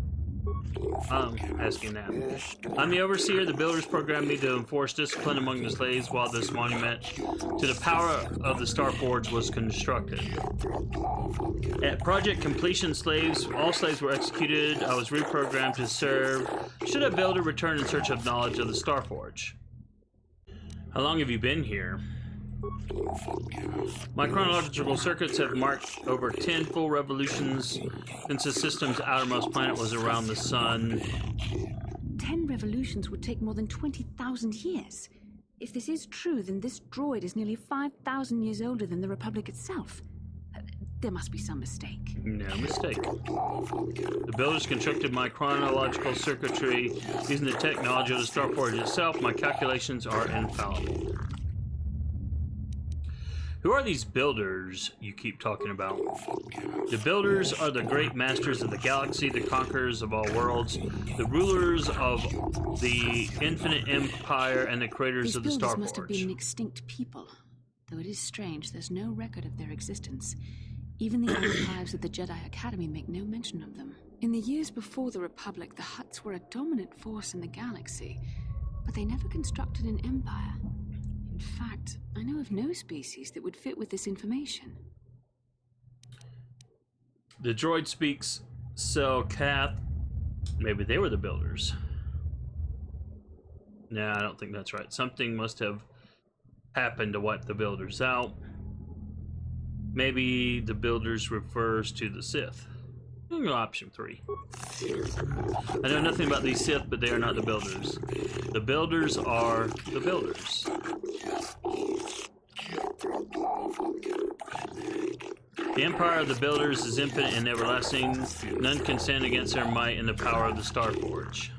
Asking that. I'm the overseer. The builders programmed me to enforce discipline among the slaves while this monument to the power of the Starforge was constructed. At project completion, all slaves were executed. I was reprogrammed to serve should a builder return in search of knowledge of the Starforge. How long have you been here? My chronological circuits have marked over 10 full revolutions since the system's outermost planet was around the sun. 10 revolutions would take more than 20,000 years. If this is true, then this droid is nearly 5,000 years older than the Republic itself. There must be some mistake. No mistake. The builders constructed my chronological circuitry using the technology of the Starforge itself. My calculations are infallible. Who are these builders you keep talking about? The builders are the great masters of the galaxy, the conquerors of all worlds, the rulers of the infinite empire, and the creators of the Starforge. These builders must have been an extinct people. Though it is strange, there's no record of their existence. Even the archives of the Jedi Academy make no mention of them. In the years before the Republic, the Hutts were a dominant force in the galaxy, but they never constructed an empire. In fact, I know of no species that would fit with this information. The droid speaks Selkath. Maybe they were the builders. No, I don't think that's right. Something must have happened to wipe the builders out. Maybe the builders refers to the Sith. Option 3. I know nothing about these Sith, but they are not the builders. The builders are the builders. The empire of the builders is infinite and everlasting. None can stand against their might and the power of the Starforge.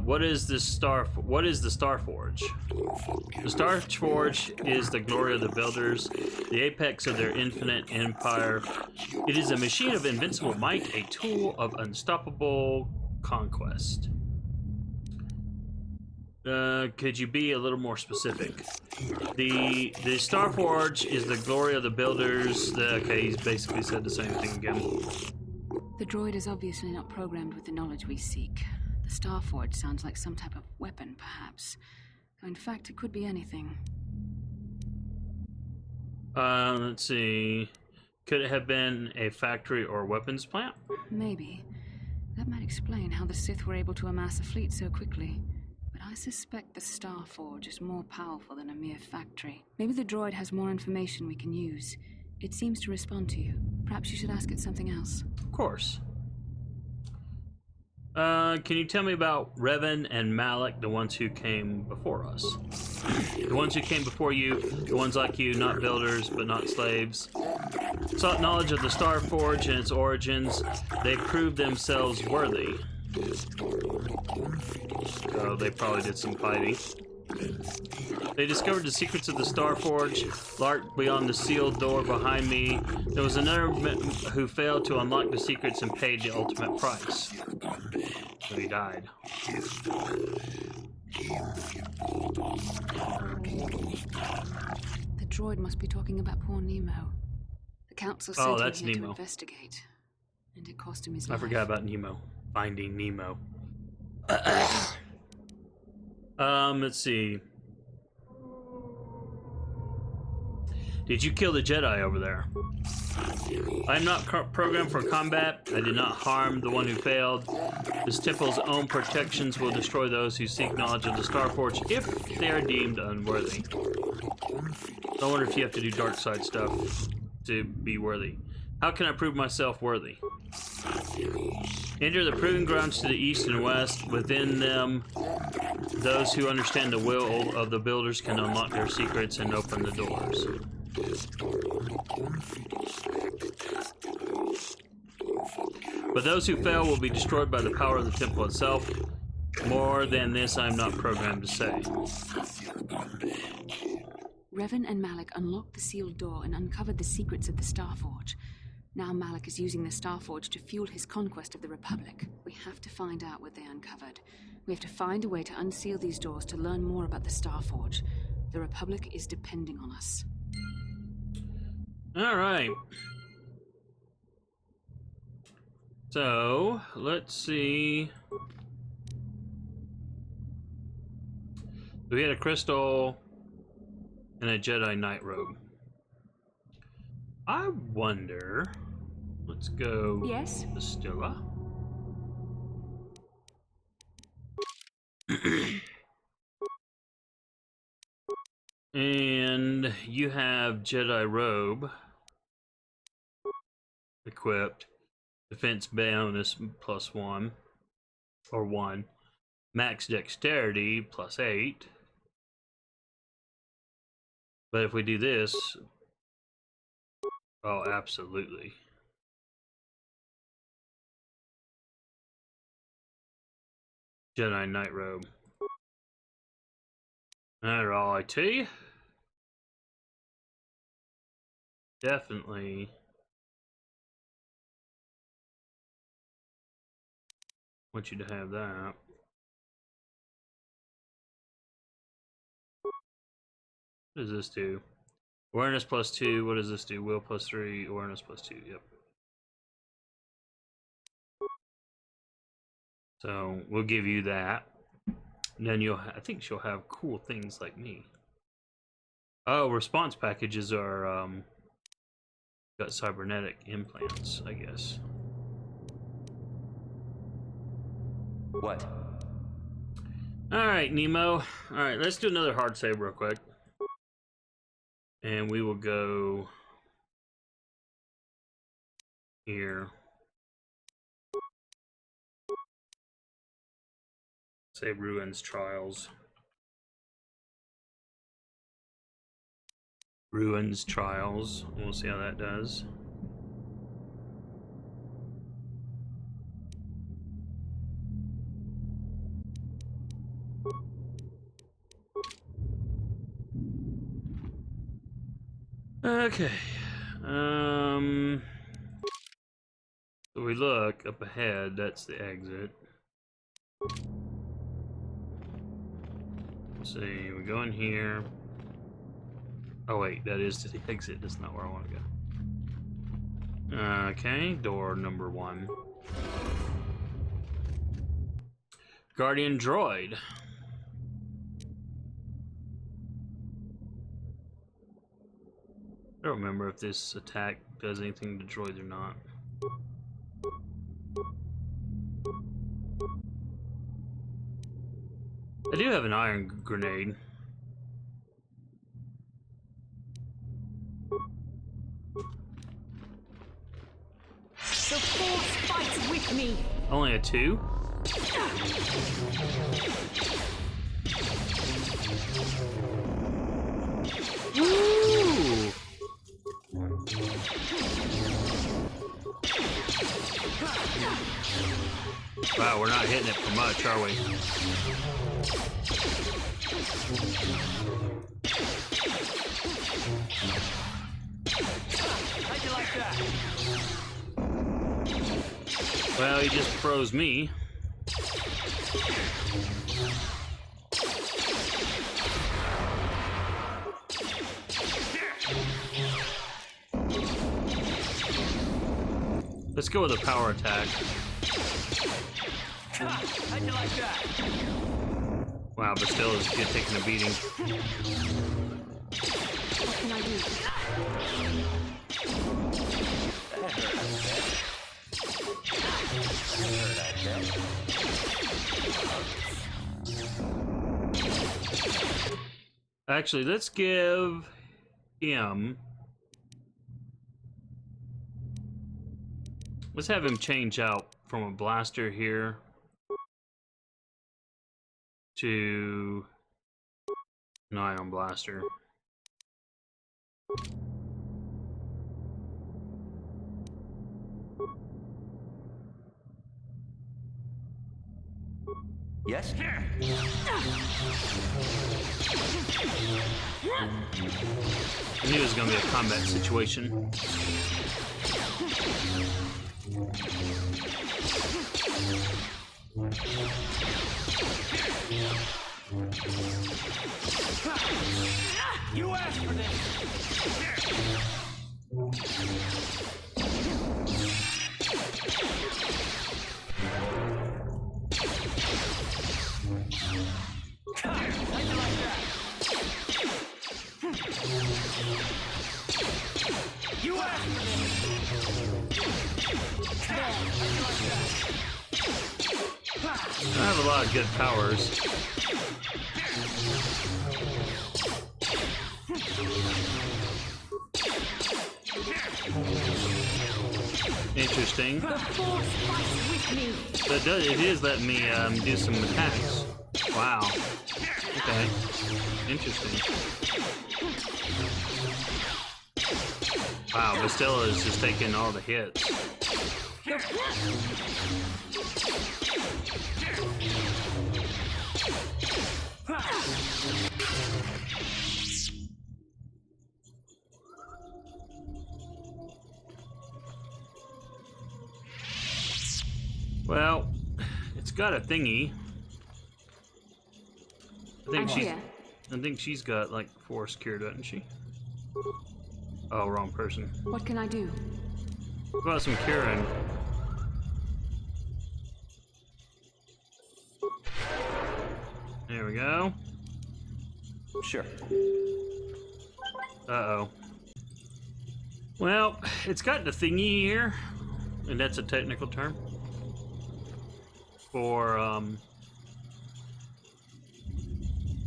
What is the Starforge? The Starforge is the glory of the builders, the apex of their infinite empire. It is a machine of invincible might, a tool of unstoppable conquest. Could you be a little more specific? The Starforge is the glory of the builders. Okay, he's basically said the same thing again. The droid is obviously not programmed with the knowledge we seek. The Starforge sounds like some type of weapon, perhaps. Though in fact, it could be anything. Let's see. Could it have been a factory or weapons plant? Maybe. That might explain how the Sith were able to amass a fleet so quickly. But I suspect the Starforge is more powerful than a mere factory. Maybe the droid has more information we can use. It seems to respond to you. Perhaps you should ask it something else. Of course. Can you tell me about Revan and Malak, the ones who came before us? The ones who came before you, the ones like you, not builders, but not slaves. Sought knowledge of the Starforge and its origins. They proved themselves worthy. So they probably did some fighting. They discovered the secrets of the Starforge, lurked beyond the sealed door behind me. There was another who failed to unlock the secrets and paid the ultimate price. So he died. The droid must be talking about poor Nemo. The council sent him here to investigate, and it cost him his life. I forgot about Nemo. Finding Nemo. Let's see. Did you kill the Jedi over there? I am not programmed for combat. I did not harm the one who failed. This temple's own protections will destroy those who seek knowledge of the Starforge if they are deemed unworthy. I wonder if you have to do dark side stuff to be worthy. How can I prove myself worthy? Enter the proving grounds to the east and west. Within them, those who understand the will of the builders can unlock their secrets and open the doors. But those who fail will be destroyed by the power of the temple itself. More than this, I am not programmed to say. Revan and Malak unlocked the sealed door and uncovered the secrets of the Starforge. Now Malak is using the Starforge to fuel his conquest of the Republic. We have to find out what they uncovered. We have to find a way to unseal these doors to learn more about the Starforge. The Republic is depending on us. All right. So, let's see. We had a crystal and a Jedi Knight robe. I wonder. Let's go. Yes. Distilla. And you have Jedi robe equipped. Defense bonus +1 or 1. Max dexterity +8. But if we do this, oh, absolutely. Jedi Knight robe. Alrighty. Definitely. Want you to have that. What does this do? Awareness +2. What does this do? Will +3. Awareness +2. Yep. So we'll give you that. And then you'll. I think she'll have cool things like me. Oh, response packages are got cybernetic implants, I guess. What? All right, Nemo. All right, let's do another hard save real quick. And we will go here. Save Ruins Trials. Ruins Trials. We'll see how that does. Okay. So we look up ahead, that's the exit. Let's see, we go in here. Oh wait, that is to the exit, that's not where I want to go. Okay, door number 1. Guardian Droid. I don't remember if this attack does anything to droids or not. I do have an iron grenade. The Force fights with me! Only a 2? Ooh! Wow, we're not hitting it for much, are we? Well, he just froze me. Let's go with a power attack. How'd you like that? Wow, but still is taking a beating. What can I do? Actually, let's give him... Let's have him change out from a blaster here to an ion blaster. Yes? I knew it was going to be a combat situation. You asked for this! How'd you like that? You asked for this! How'd you like that? I have a lot of good powers. Interesting. But it is letting me do some attacks. Wow. Okay. Interesting. Wow, Bastilla is just taking all the hits. Well, it's got a thingy. I think she's got like force cured, doesn't she? Oh, wrong person. What can I do? What about some curing? There we go. Sure. Uh-oh. Well, it's got the thingy here, and that's a technical term for,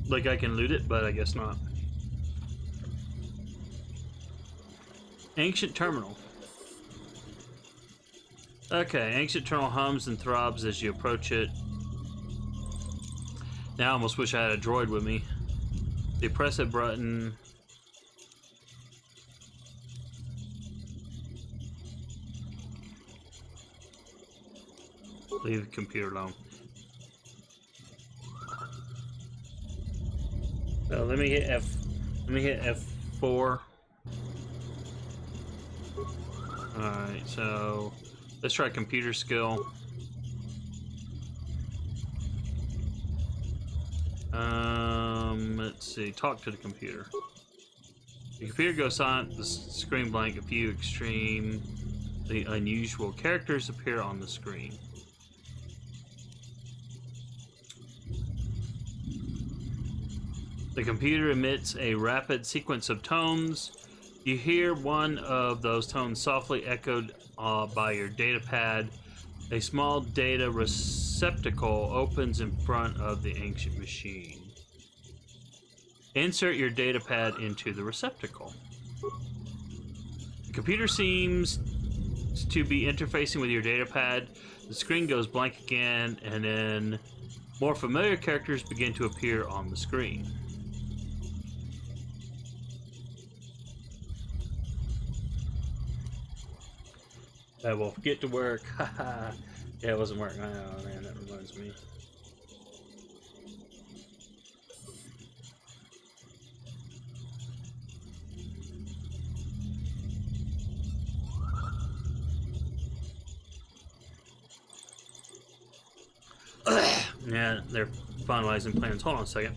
like I can loot it, but I guess not. Ancient Terminal. Okay, Ancient Terminal hums and throbs as you approach it. Now I almost wish I had a droid with me. You press a button. Leave the computer alone. So let me hit F4. Alright, so let's try computer skill. Let's see, talk to the computer. The computer goes silent, the screen blank, a few extreme, the unusual characters appear on the screen. The computer emits a rapid sequence of tones. You hear one of those tones softly echoed by your data pad. A small data receptacle opens in front of the ancient machine. Insert your data pad into the receptacle. The computer seems to be interfacing with your data pad. The screen goes blank again, and then more familiar characters begin to appear on the screen. I will get to work. Haha. Yeah, it wasn't working. Oh man, that reminds me. Yeah, they're finalizing plans. Hold on a second.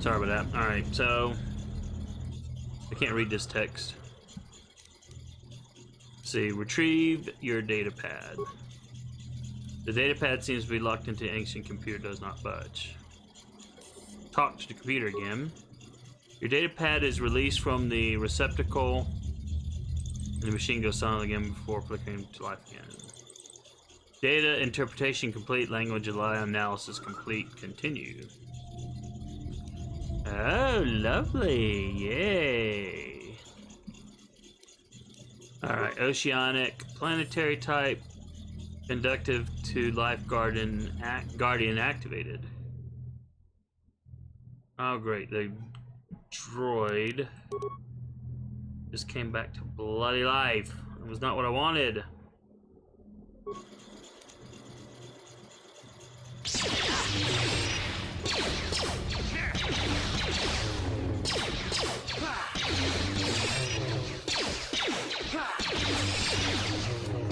Sorry about that. Alright, so I can't read this text. Let's see, retrieve your data pad. The data pad seems to be locked into ancient computer, does not budge. Talk to the computer again. Your data pad is released from the receptacle and the machine goes silent again before flickering to life again. Data interpretation complete, language analysis complete, continue. Oh, lovely. Yay. Alright, oceanic, planetary type, conductive to life guardian activated. Oh, great. The droid just came back to bloody life. It was not what I wanted.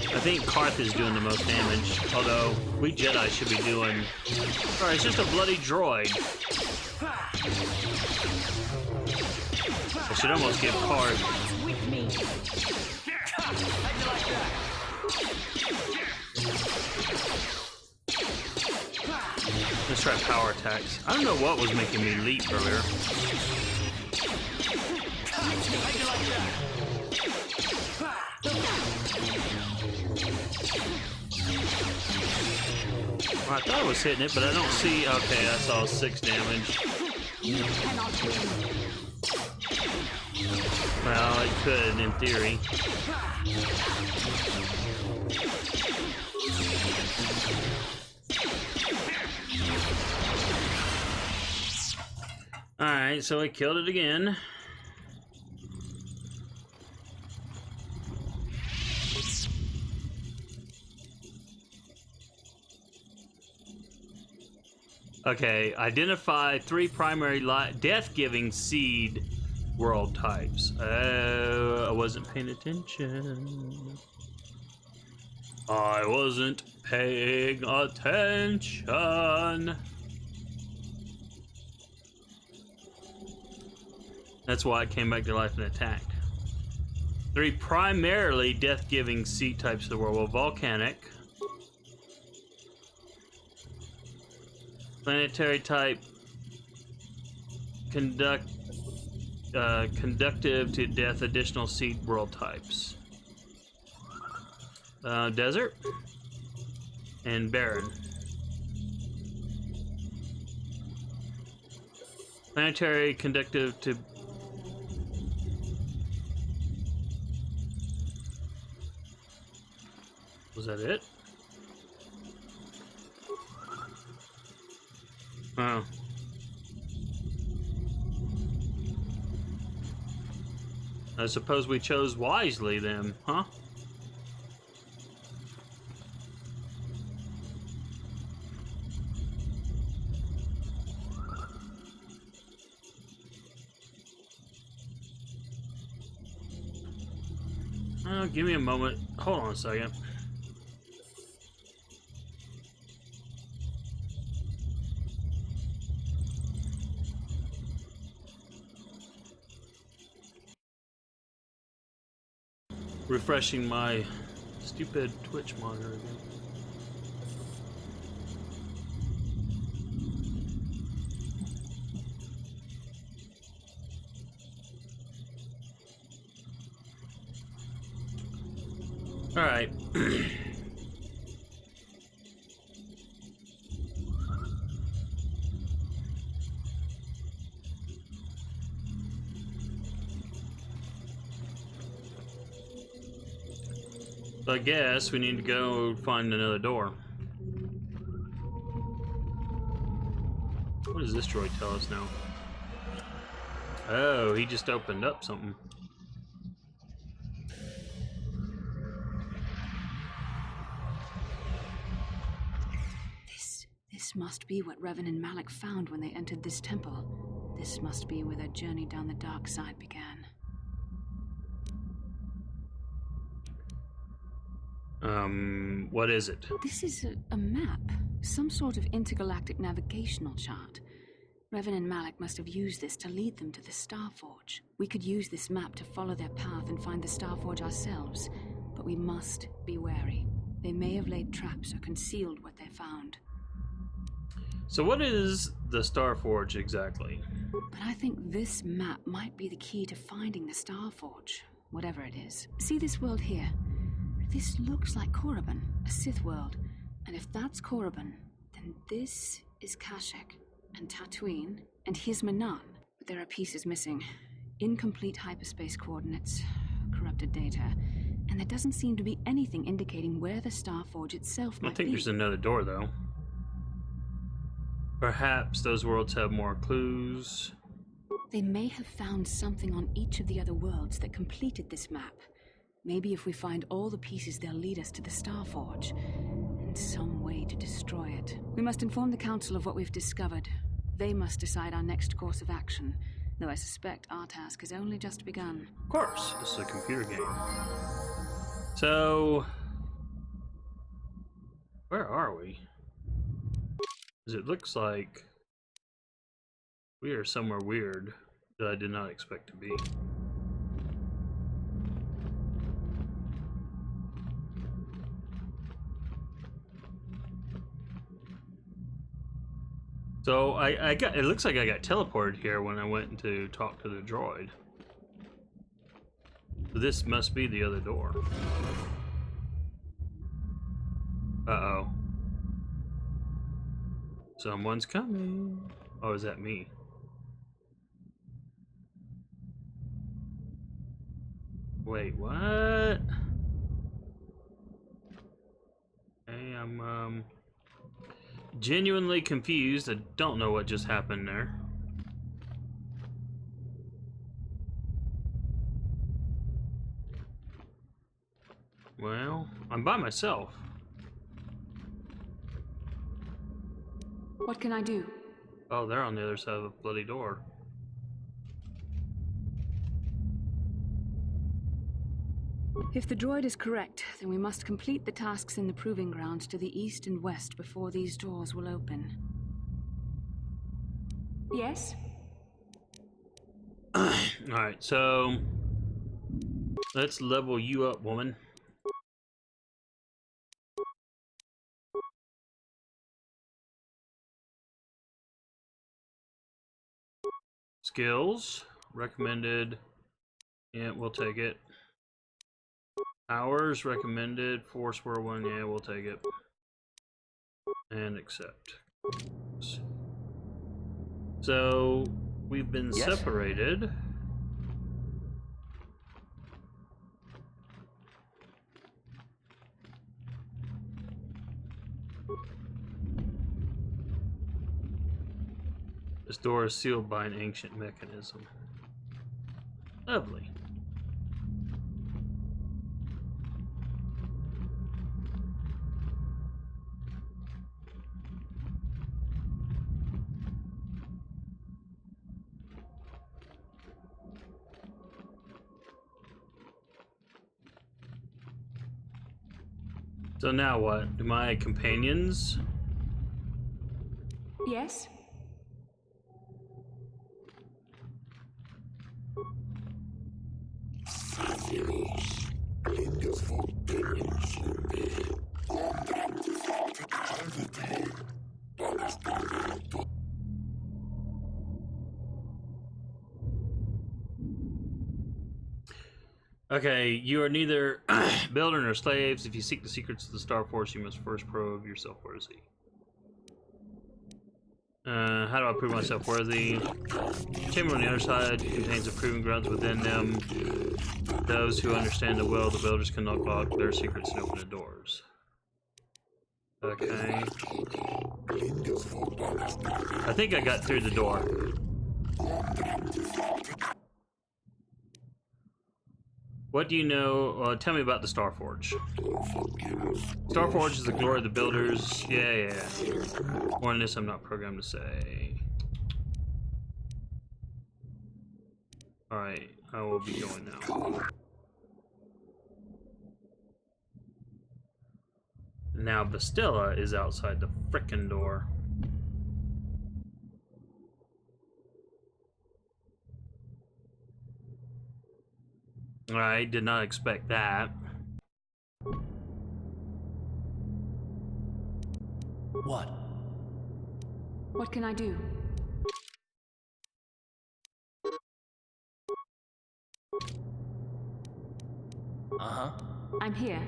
I think Karth is doing the most damage, although we Jedi should be doing... Alright, it's just a bloody droid. I should almost give Karth... Let's try power attacks. I don't know what was making me leap earlier. Well, I thought I was hitting it, but I don't see... Okay, I saw 6 damage. Well, it could, in theory. Alright, so I killed it again. Okay, identify 3 primary death-giving seed world types. Oh, I wasn't paying attention. I wasn't paying attention. That's why it came back to life and attacked. 3 primarily death-giving seed types of the world. Well, volcanic. Planetary type, conductive to death, additional seed world types. Desert and barren. Planetary, conductive to... Was that it? Oh. I suppose we chose wisely then, huh? Oh, give me a moment. Hold on a second. Refreshing my stupid Twitch monitor again. All right. I guess we need to go find another door. What does this droid tell us now? Oh, he just opened up something. This must be what Revan and Malak found when they entered this temple. This must be where their journey down the dark side began. What is it? This is a map. Some sort of intergalactic navigational chart. Revan and Malak must have used this to lead them to the Starforge. We could use this map to follow their path and find the Starforge ourselves, but we must be wary. They may have laid traps or concealed what they found. So what is the Starforge exactly? But I think this map might be the key to finding the Starforge, whatever it is. See this world here? This looks like Korriban, a Sith world. And if that's Korriban, then this is Kashyyyk, and Dantooine, and here's Manan. But there are pieces missing. Incomplete hyperspace coordinates, corrupted data, and there doesn't seem to be anything indicating where the Starforge itself might be. I think there's another door, though. Perhaps those worlds have more clues. They may have found something on each of the other worlds that completed this map. Maybe if we find all the pieces, they'll lead us to the Starforge, and some way to destroy it. We must inform the Council of what we've discovered. They must decide our next course of action, though I suspect our task has only just begun. Of course, this is a computer game. So, where are we? Because it looks like we are somewhere weird that I did not expect to be. So I got, it looks like I got teleported here when I went to talk to the droid. So this must be the other door. Uh-oh. Someone's coming. Oh, is that me? Wait, what? Hey, I'm genuinely confused. I don't know what just happened there. Well, I'm by myself. What can I do? Oh, they're on the other side of the bloody door. If the droid is correct, then we must complete the tasks in the proving grounds to the east and west before these doors will open. Yes? Alright, so let's level you up, woman. Skills recommended. Yeah, we'll take it. Hours recommended. Force whirlwind. Yeah, we'll take it. And accept. So we've been separated. This door is sealed by an ancient mechanism. Lovely. So now what? Do my companions? Yes? Okay, you are neither builder nor slaves. If you seek the secrets of the Star Force, you must first prove yourself worthy. How do I prove myself worthy? Chamber on the other side contains a proving grounds within them. Those who understand the will of the builders can unlock their secrets and open the doors. Okay. I think I got through the door. What do you know? Tell me about the Starforge. Starforge is the glory of the builders. Yeah. More than this, I'm not programmed to say. Alright, I will be going now. Now Bastilla is outside the frickin' door. I did not expect that. What? What can I do? Uh-huh. I'm here.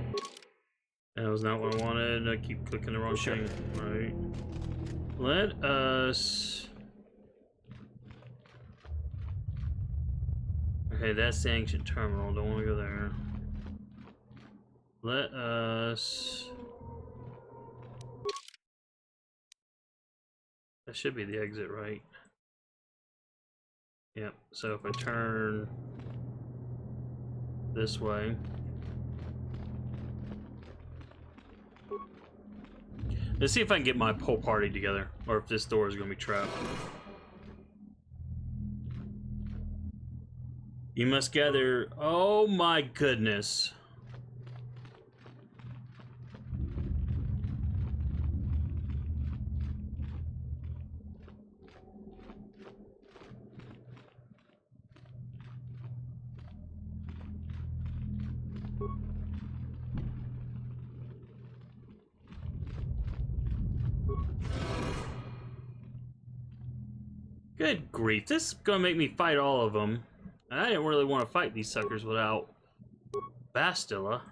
That was not what I wanted. I keep clicking the wrong thing. Right. Let us... Okay, that's the ancient terminal. Don't want to go there. Let us... That should be the exit, right? Yep. So if I turn this way... Let's see if I can get my whole party together, or if this door is going to be trapped. You must gather... Oh my goodness. Good grief, this is gonna make me fight all of them. And I didn't really want to fight these suckers without Bastilla.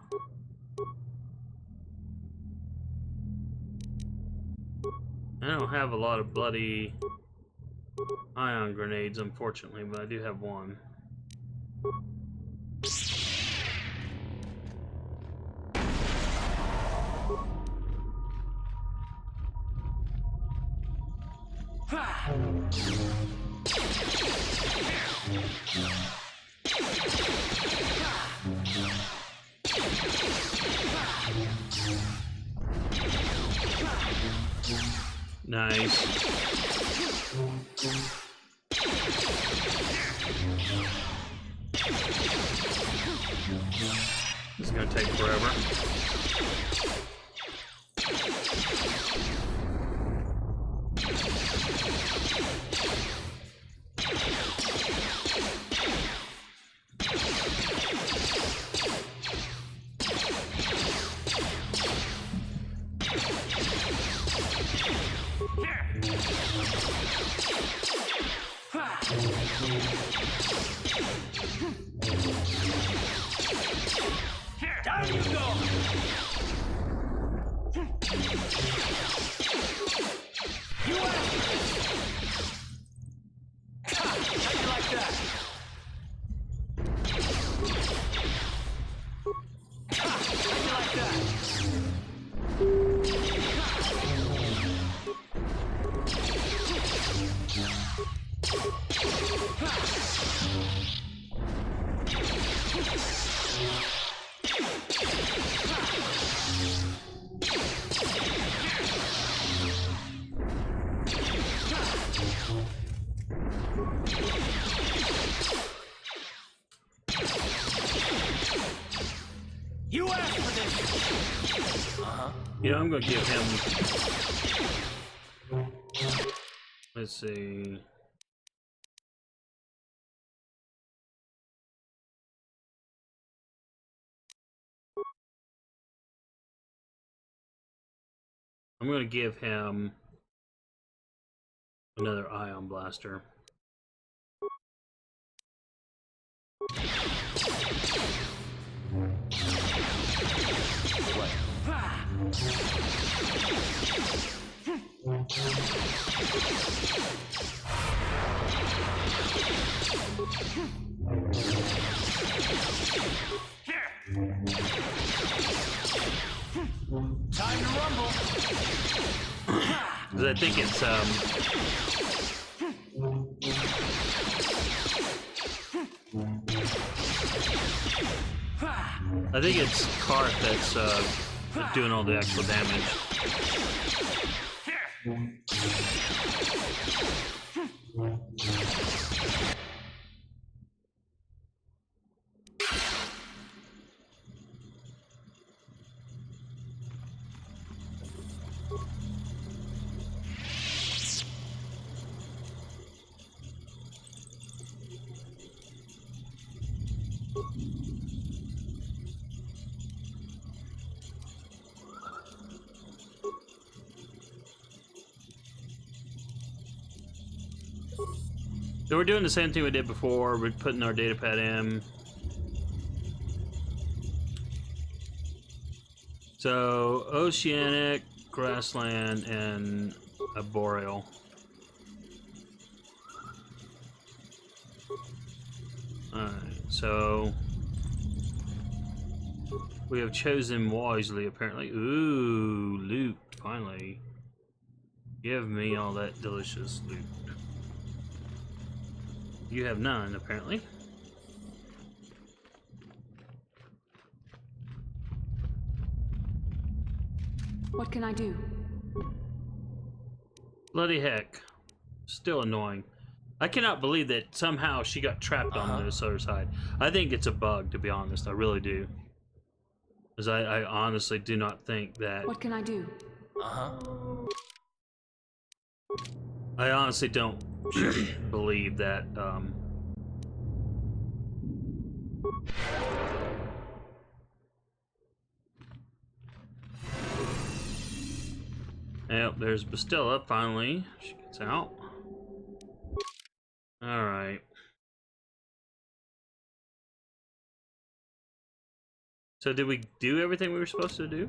I don't have a lot of bloody ion grenades, unfortunately, but I do have one. Nice. This is gonna take forever. Down you go! You how you like that? How you like that? You asked for this! You know, I'm gonna give him... Let's see... I'm gonna give him another ion blaster. Time to rumble! Because I think it's I think it's Karth that's doing all the actual damage. So we're doing the same thing we did before. We're putting our data pad in. So oceanic, grassland, and arboreal. Alright, so we have chosen wisely apparently. Ooh, loot, finally. Give me all that delicious loot. You have none, apparently. What can I do? Bloody heck. Still annoying. I cannot believe that somehow she got trapped on this other side. I think it's a bug, to be honest. I really do. Because I honestly do not think that... What can I do? I honestly don't believe that, Yep, there's Bastilla, finally. She gets out. Alright. So did we do everything we were supposed to do?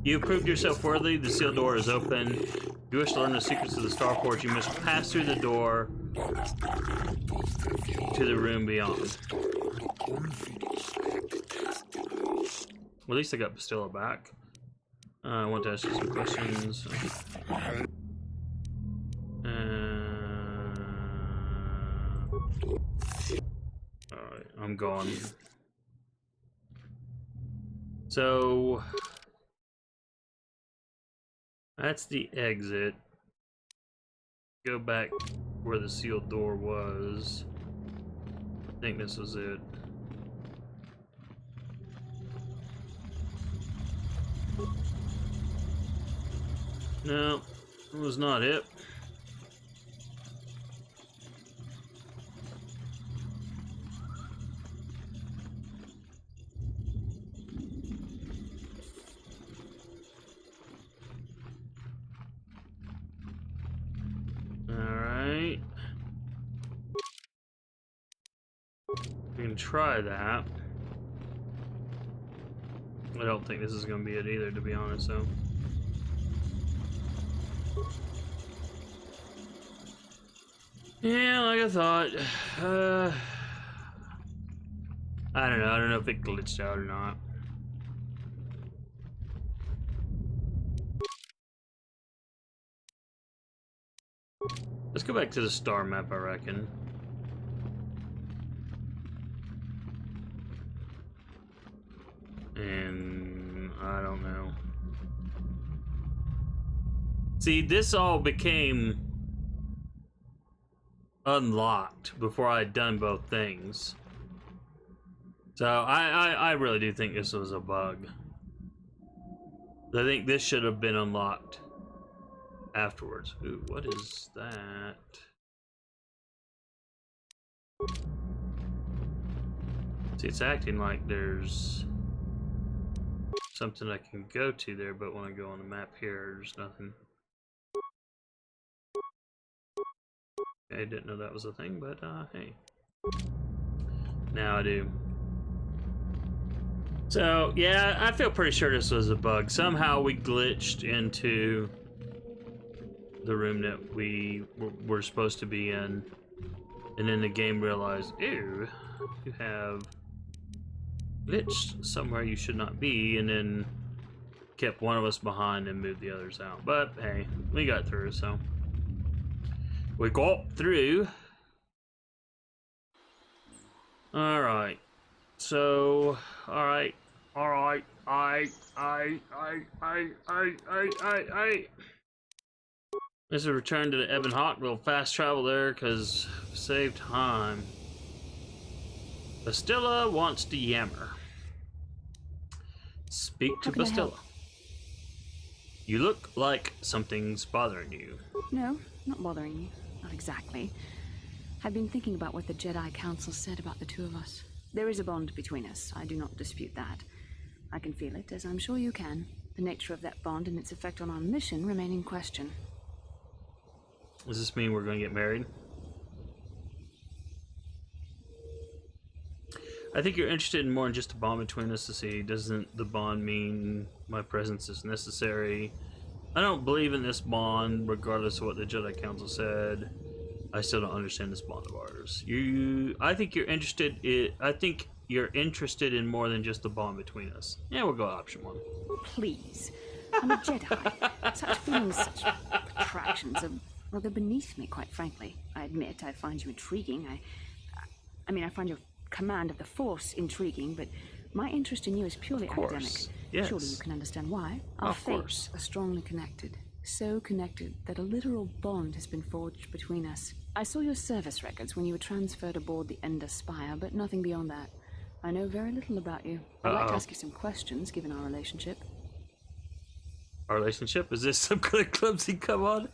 You have proved yourself worthy. The sealed door is open. If you wish to learn the secrets of the Starforge, you must pass through the door to the room beyond. Well, at least I got Bastilla back. I want to ask you some questions. Alright, I'm gone. So... that's the exit. Go back where the sealed door was. I think this was it. No, it was not it. Alright. We can try that. I don't think this is going to be it either, to be honest, so. Yeah, like I thought. I don't know. I don't know if it glitched out or not. Let's go back to the star map, I reckon. And I don't know. See, this all became unlocked before I had done both things. So I really do think this was a bug. I think this should have been unlocked afterwards. Ooh, what is that? See, it's acting like there's something I can go to there, but when I go on the map here, there's nothing. I didn't know that was a thing, but hey. Now I do. So, yeah, I feel pretty sure this was a bug. Somehow we glitched into the room that we were supposed to be in, and then the game realized, ew, you have glitched somewhere you should not be, and then kept one of us behind and moved the others out. But hey, we got through, so we got through. Alright. So, alright. Alright. This is a return to the Ebon Hawk. We'll fast travel there because save time. Bastilla wants to yammer. Speak to Bastilla. You look like something's bothering you. No, not bothering you. Not exactly. I've been thinking about what the Jedi Council said about the two of us. There is a bond between us. I do not dispute that. I can feel it, as I'm sure you can. The nature of that bond and its effect on our mission remain in question. Does this mean we're going to get married? I think you're interested in more than just a bond between us to see. Doesn't the bond mean my presence is necessary? I don't believe in this bond, regardless of what the Jedi Council said. I still don't understand this bond of ours. I think you're interested in more than just the bond between us. Yeah, we'll go option 1. Please. I'm a Jedi. Such feelings, such attractions are, well, they're beneath me, quite frankly. I admit I find you intriguing. I find your command of the Force intriguing, but my interest in you is purely academic. Yes. Surely you can understand why. Our fates are strongly connected. So connected that a literal bond has been forged between us. I saw your service records when you were transferred aboard the Ender Spire, but nothing beyond that. I know very little about you. I'd like to ask you some questions, given our relationship. Our relationship? Is this some kind of clumsy come on?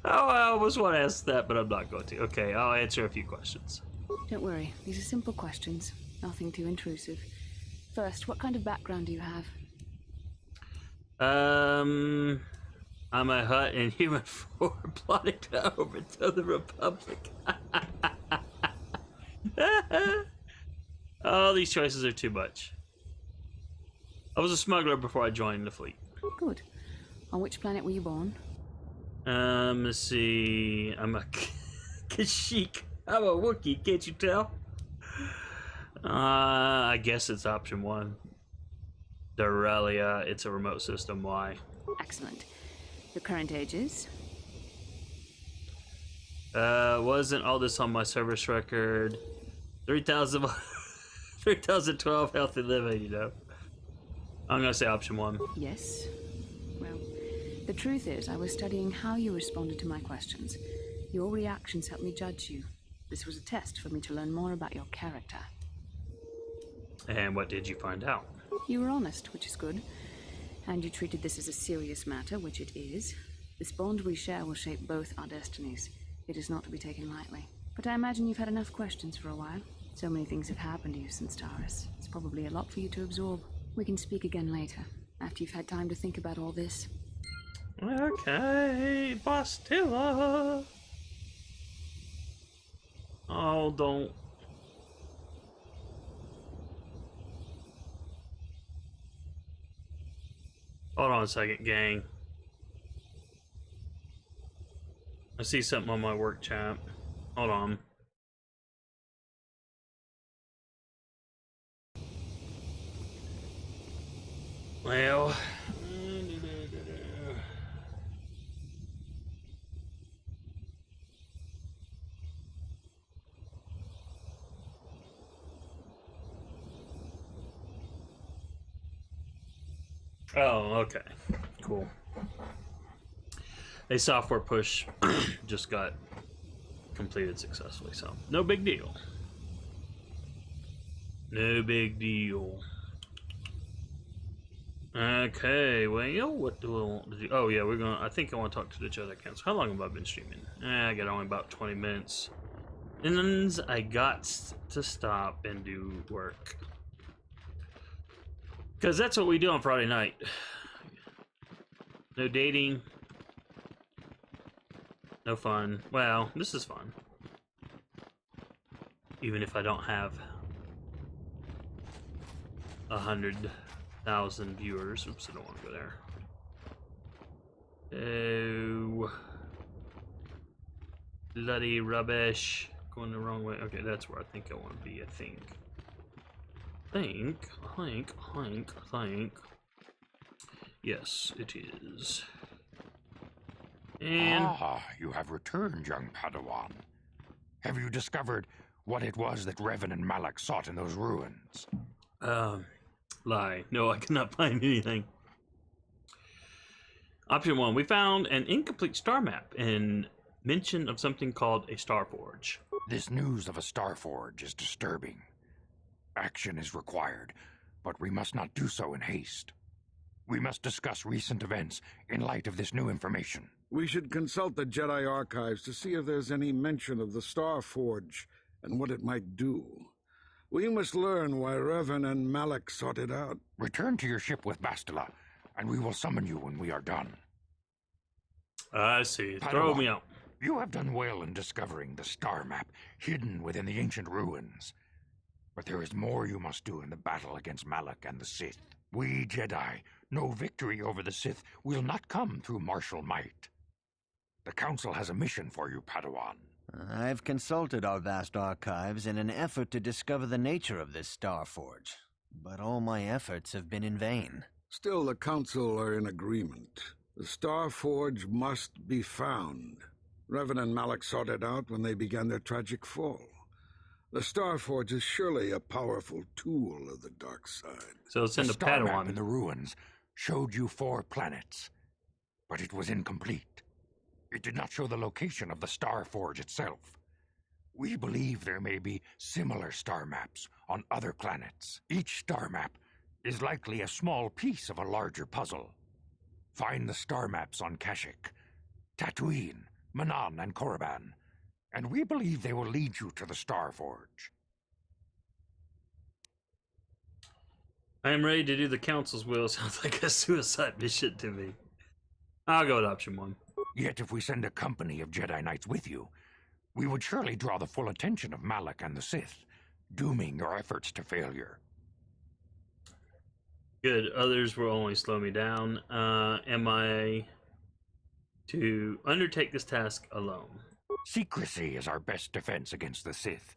Oh, I almost want to ask that, but I'm not going to. Okay, I'll answer a few questions. Don't worry. These are simple questions. Nothing too intrusive. First, what kind of background do you have? I'm a Hutt in human form plotting to overthrow the Republic. Oh, these choices are too much. I was a smuggler before I joined the fleet. Good. On which planet were you born? Let's see. I'm a Kashyyyk. I'm a Wookiee, can't you tell? I guess it's option 1. Dorelia, it's a remote system. Why? Excellent. Your current age is? Wasn't all this on my service record? 3012 healthy living, you know. I'm gonna say option 1. Yes. Well, the truth is, I was studying how you responded to my questions. Your reactions helped me judge you. This was a test for me to learn more about your character. And what did you find out? You were honest, which is good. And you treated this as a serious matter, which it is. This bond we share will shape both our destinies. It is not to be taken lightly. But I imagine you've had enough questions for a while. So many things have happened to you since Taurus. It's probably a lot for you to absorb. We can speak again later, after you've had time to think about all this. Okay, Bastilla. Oh, don't. Hold on a second, gang. I see something on my work chat. Hold on. Well. Oh, okay. Cool. A software push just got completed successfully, so no big deal. No big deal. Okay, well, what do I want to do? Oh, yeah, I think I want to talk to the Jedi Council. How long have I been streaming? I got only about 20 minutes. And then I got to stop and do work. Because that's what we do on Friday night. No dating. No fun. Well, this is fun. Even if I don't have 100,000 viewers. Oops, I don't want to go there. Oh. Bloody rubbish. Going the wrong way. Okay, that's where I think I want to be, I think. Think. Yes, it is. And Ah, you have returned, young Padawan. Have you discovered what it was that Revan and Malak sought in those ruins? Lie. No, I cannot find anything. Option 1. We found an incomplete star map and mention of something called a star forge. This news of a star forge is disturbing. Action is required, but we must not do so in haste. We must discuss recent events in light of this new information. We should consult the Jedi archives to see if there's any mention of the Star Forge and what it might do. We must learn why Revan and Malak sought it out. Return to your ship with Bastila, and we will summon you when we are done. I see. Padawan, Throw me out. You have done well in discovering the star map hidden within the ancient ruins. But there is more you must do in the battle against Malak and the Sith. We Jedi know victory over the Sith will not come through martial might. The Council has a mission for you, Padawan. I've consulted our vast archives in an effort to discover the nature of this Star Forge, but all my efforts have been in vain. Still, the Council are in agreement. The Star Forge must be found. Revan and Malak sought it out when they began their tragic fall. The Star Forge is surely a powerful tool of the dark side. So it's in the star Padawan. map in the ruins showed you 4 planets, but it was incomplete. It did not show the location of the Star Forge itself. We believe there may be similar star maps on other planets. Each star map is likely a small piece of a larger puzzle. Find the star maps on Kashyyyk, Dantooine, Manan, and Korriban, and we believe they will lead you to the Star Forge. I am ready to do the Council's will. Sounds like a suicide mission to me. I'll go with option 1. Yet if we send a company of Jedi Knights with you, we would surely draw the full attention of Malak and the Sith, dooming your efforts to failure. Good. Others will only slow me down. Am I to undertake this task alone? Secrecy is our best defense against the Sith,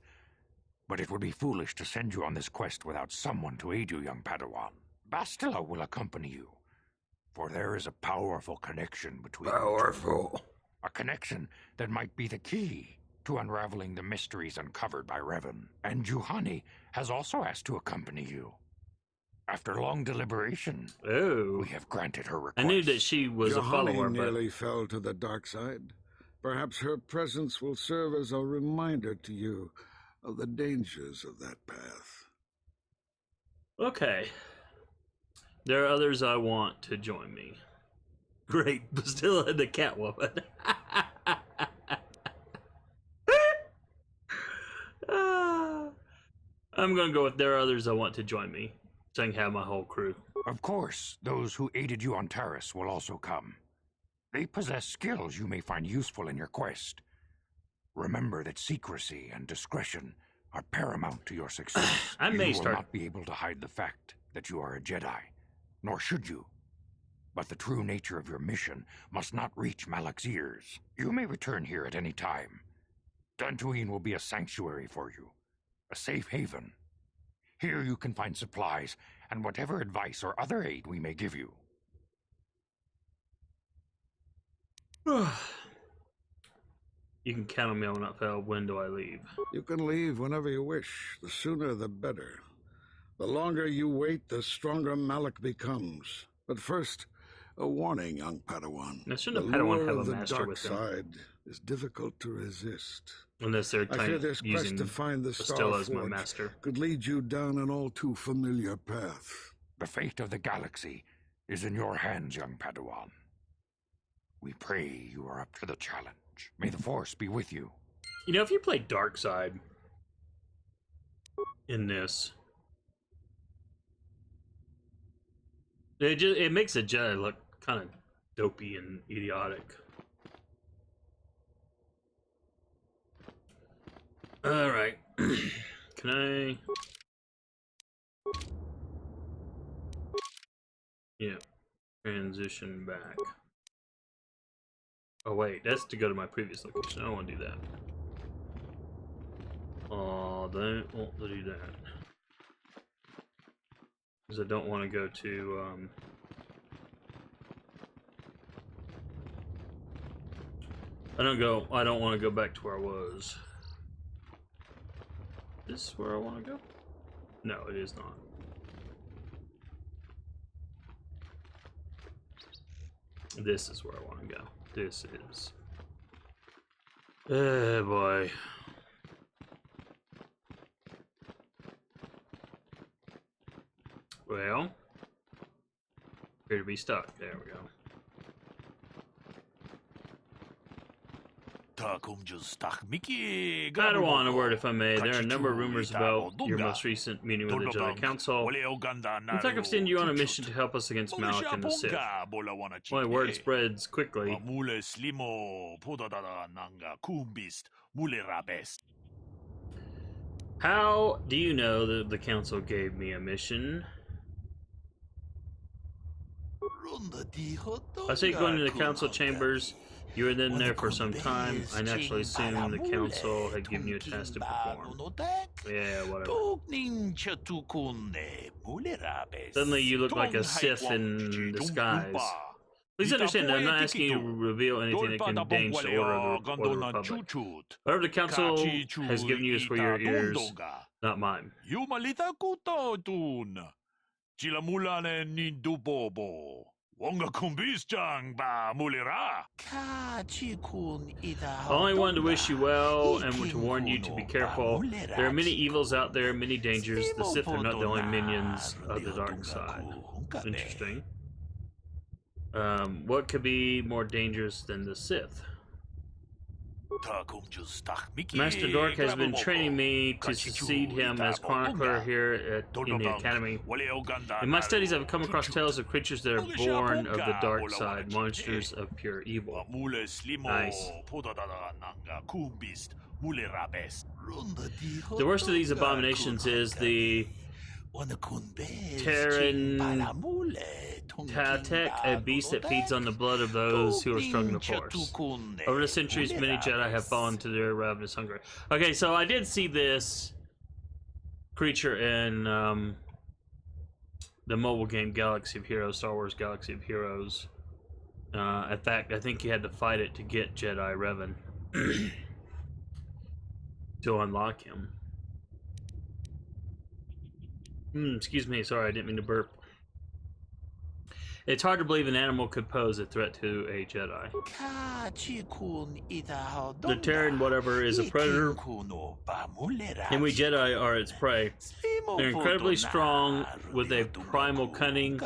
but it would be foolish to send you on this quest without someone to aid you, young Padawan. Bastila will accompany you, for there is a powerful connection between Powerful. a connection that might be the key to unraveling the mysteries uncovered by Revan. And Juhani has also asked to accompany you. After long deliberation, we have granted her request. I knew that she was a follower, but nearly fell to the dark side. Perhaps her presence will serve as a reminder to you of the dangers of that path. okay. There are others I want to join me. Great, but still in the Catwoman. I'm gonna go with there are others I want to join me, so I can have my whole crew. Of course, those who aided you on Taris will also come. They possess skills you may find useful in your quest. Remember that secrecy and discretion are paramount to your success. I may you will start- not be able to hide the fact that you are a Jedi, nor should you. But the true nature of your mission must not reach Malak's ears. You may return here at any time. Dantooine will be a sanctuary for you, a safe haven. Here you can find supplies and whatever advice or other aid we may give you. You can count on me, I will not fail. When do I leave? You can leave whenever you wish. The sooner the better. The longer you wait, the stronger Malak becomes. But first, a warning, young Padawan. Now, shouldn't a The Padawan lure have of a the master dark with them? side is difficult to resist. Unless they're I fear this quest using to find the Bastila Star as my Forge master. could lead you down an all too familiar path. The fate of the galaxy is in your hands, young Padawan. We pray you are up to the challenge. May the Force be with you. You know, if you play Dark Side in this, it makes a Jedi look kind of dopey and idiotic. All right, can I? Yeah, transition back. Oh wait, that's to go to my previous location. I don't want to do that. Oh, they don't want to do that. Because I don't want to go to, I don't want to go back to where I was. this where I want to go? No, it is not. This is where I want to go. This is. Oh boy. Well, appear to be stuck. There we go. I don't want a word if I may. There are a number of rumors about your most recent meeting with the Jedi Council. In fact, I've sent you on a mission to help us against Malik and the Sith. My word spreads quickly. How do you know that the Council gave me a mission? I say going to the Council chambers. You were then there for some time. I naturally assumed the Council had given you a task to perform. Yeah, whatever. Suddenly you look like a Sith in disguise. Please understand that I'm not asking you to reveal anything that can endanger the order of the Republic. Whatever the Council has given you is for your ears, not mine. I only wanted to wish you well and to warn you to be careful. There are many evils out there, many dangers. The Sith are not the only minions of the dark side. Interesting. What could be more dangerous than the Sith? Master Dork has been training me to succeed him as chronicler here in the Academy. In my studies, I've come across tales of creatures that are born of the dark side, monsters of pure evil. Nice. The worst of these abominations is the Tatek, a beast that feeds on the blood of those who are strong in the Force. Over the centuries, many Jedi have fallen to their ravenous hunger. Okay, so I did see this creature in the mobile game Galaxy of Heroes, Star Wars Galaxy of Heroes. In fact, I think you had to fight it to get Jedi Revan to unlock him. Excuse me, sorry, I didn't mean to burp. It's hard to believe an animal could pose a threat to a Jedi. The Terran whatever is a predator, and we Jedi are its prey. They're incredibly strong with a primal cunning.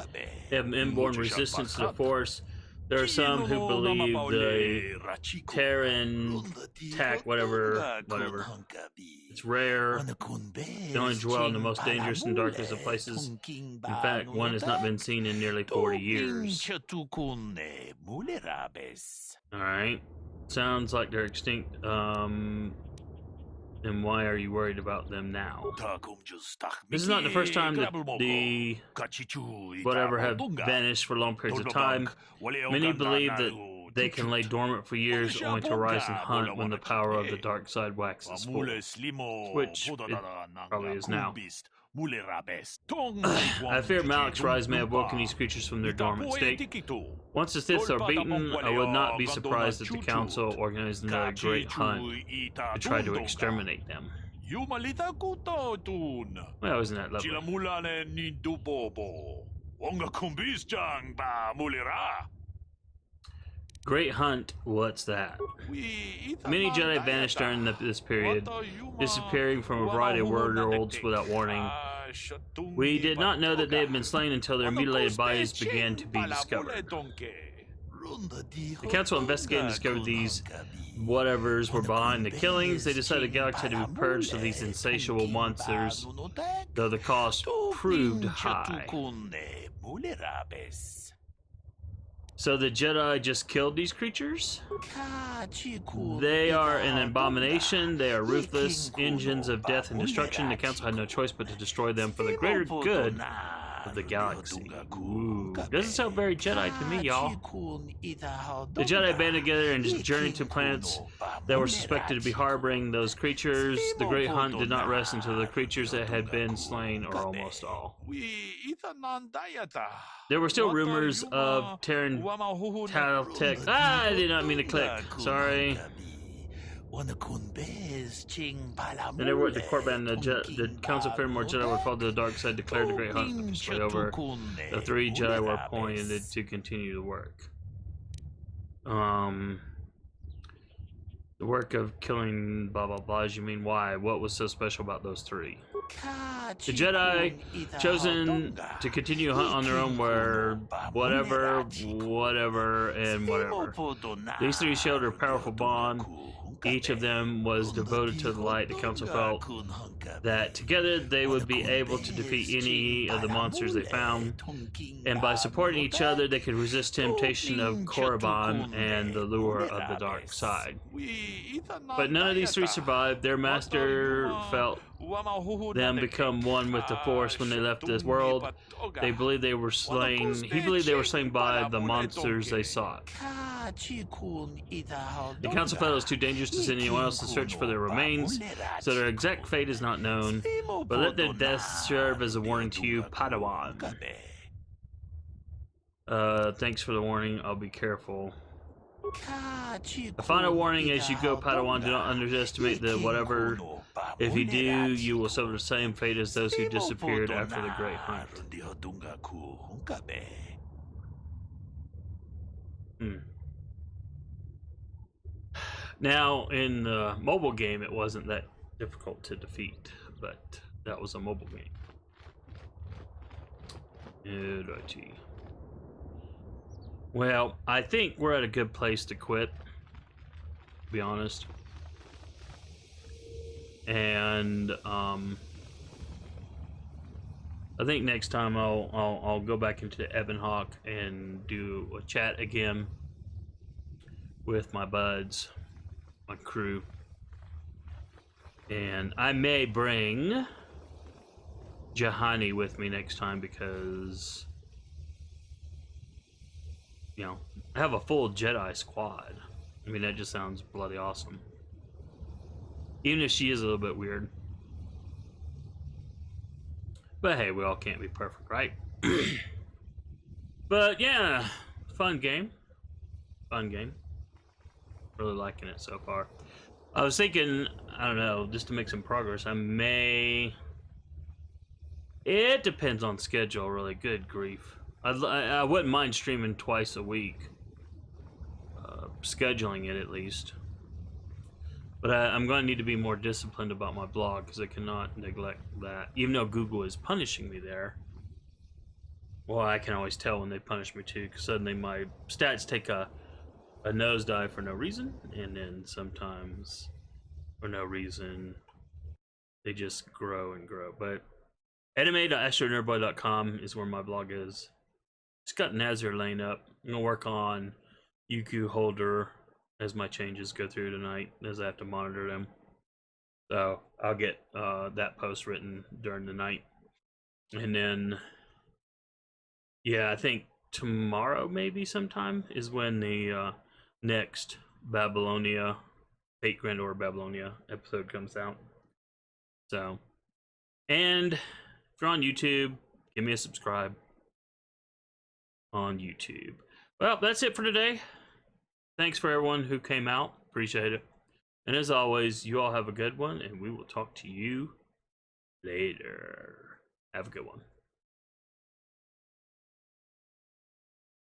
They have an inborn resistance to the Force. There are some who believe the Terran attack, whatever. It's rare. They only dwell in the most dangerous and darkest of places. In fact, one has not been seen in nearly 40 years. Alright. Sounds like they're extinct. And why are you worried about them now? This is not the first time that the whatever have vanished for long periods of time. Many believe that they can lay dormant for years only to rise and hunt when the power of the dark side waxes full. Which it probably is now. I fear Malik's rise may have woken these creatures from their dormant state. Once the Siths are beaten, I would not be surprised if the Council organized another great hunt to try to exterminate them. Well, isn't that lovely? Great hunt, what's that? Many Jedi vanished during this period, disappearing from a variety of worlds without warning. We did not know that they had been slain until their mutilated bodies began to be discovered. The Council investigated and discovered these whatevers were behind the killings. They decided the galaxy had to be purged of these insatiable monsters, though the cost proved high. So the Jedi just killed these creatures? They are an abomination. They are ruthless engines of death and destruction. The Council had no choice but to destroy them for the greater good of the galaxy. Ooh. Doesn't sound very Jedi to me, y'all. The Jedi banded together and just journeyed to planets that were suspected to be harboring those creatures. The great hunt did not rest until the creatures that had been slain, or almost all. There were still rumors of Terran Taltech. I did not mean to click. Sorry. And they wrote the court band, the council feared more Jedi would fall to the dark side, declared the Great Hunt officially over. The 3 Jedi were appointed to continue the work. The work of killing blah blah blah, you mean why? What was so special about those 3? The Jedi chosen to continue hunt on their own were whatever, and whatever. These 3 shared a powerful bond. Each of them was devoted to the light. The council felt that together they would be able to defeat any of the monsters they found, and by supporting each other they could resist temptation of Korriban and the lure of the dark side. But none of these 3 survived. Their master felt them become one with the Force when they left this world. They believed they were slain. He believed they were slain by the monsters they sought. The council felt it was too dangerous to send anyone else to search for their remains, so their exact fate is not known. But let their deaths serve as a warning to you, Padawan. Thanks for the warning. I'll be careful. A final warning as you go, Padawan, do not underestimate the whatever. If you do, you will suffer the same fate as those who disappeared after the Great Hunt. Now, in the mobile game, it wasn't that difficult to defeat, but that was a mobile game. Alrighty. Well, I think we're at a good place to quit, to be honest. And I think next time I'll go back into Ebonhawk and do a chat again with my buds, my crew, and I may bring Jahani with me next time because, you know, I have a full Jedi squad. I mean, that just sounds bloody awesome. Even if she is a little bit weird. But hey, we all can't be perfect, right? But yeah, fun game. Fun game. Really liking it so far. I was thinking, I don't know, just to make some progress, I may... It depends on schedule, really. Good grief. I wouldn't mind streaming twice a week. Scheduling it, at least. But I'm going to need to be more disciplined about my blog, because I cannot neglect that. Even though Google is punishing me there. Well, I can always tell when they punish me, too, because suddenly my stats take a nosedive for no reason, and then sometimes, for no reason, they just grow and grow. But anime.astronerdboy.com is where my blog is. Just got Nazir Lane up. I'm going to work on UQ Holder as my changes go through tonight, as I have to monitor them. So I'll get that post written during the night. And then, yeah, I think tomorrow maybe sometime is when the next Babylonia, Fate Grand Order Babylonia episode comes out. So, and if you're on YouTube, give me a subscribe on YouTube. Well, that's it for today. Thanks for everyone who came out. Appreciate it. And as always, you all have a good one, and we will talk to you later. Have a good one.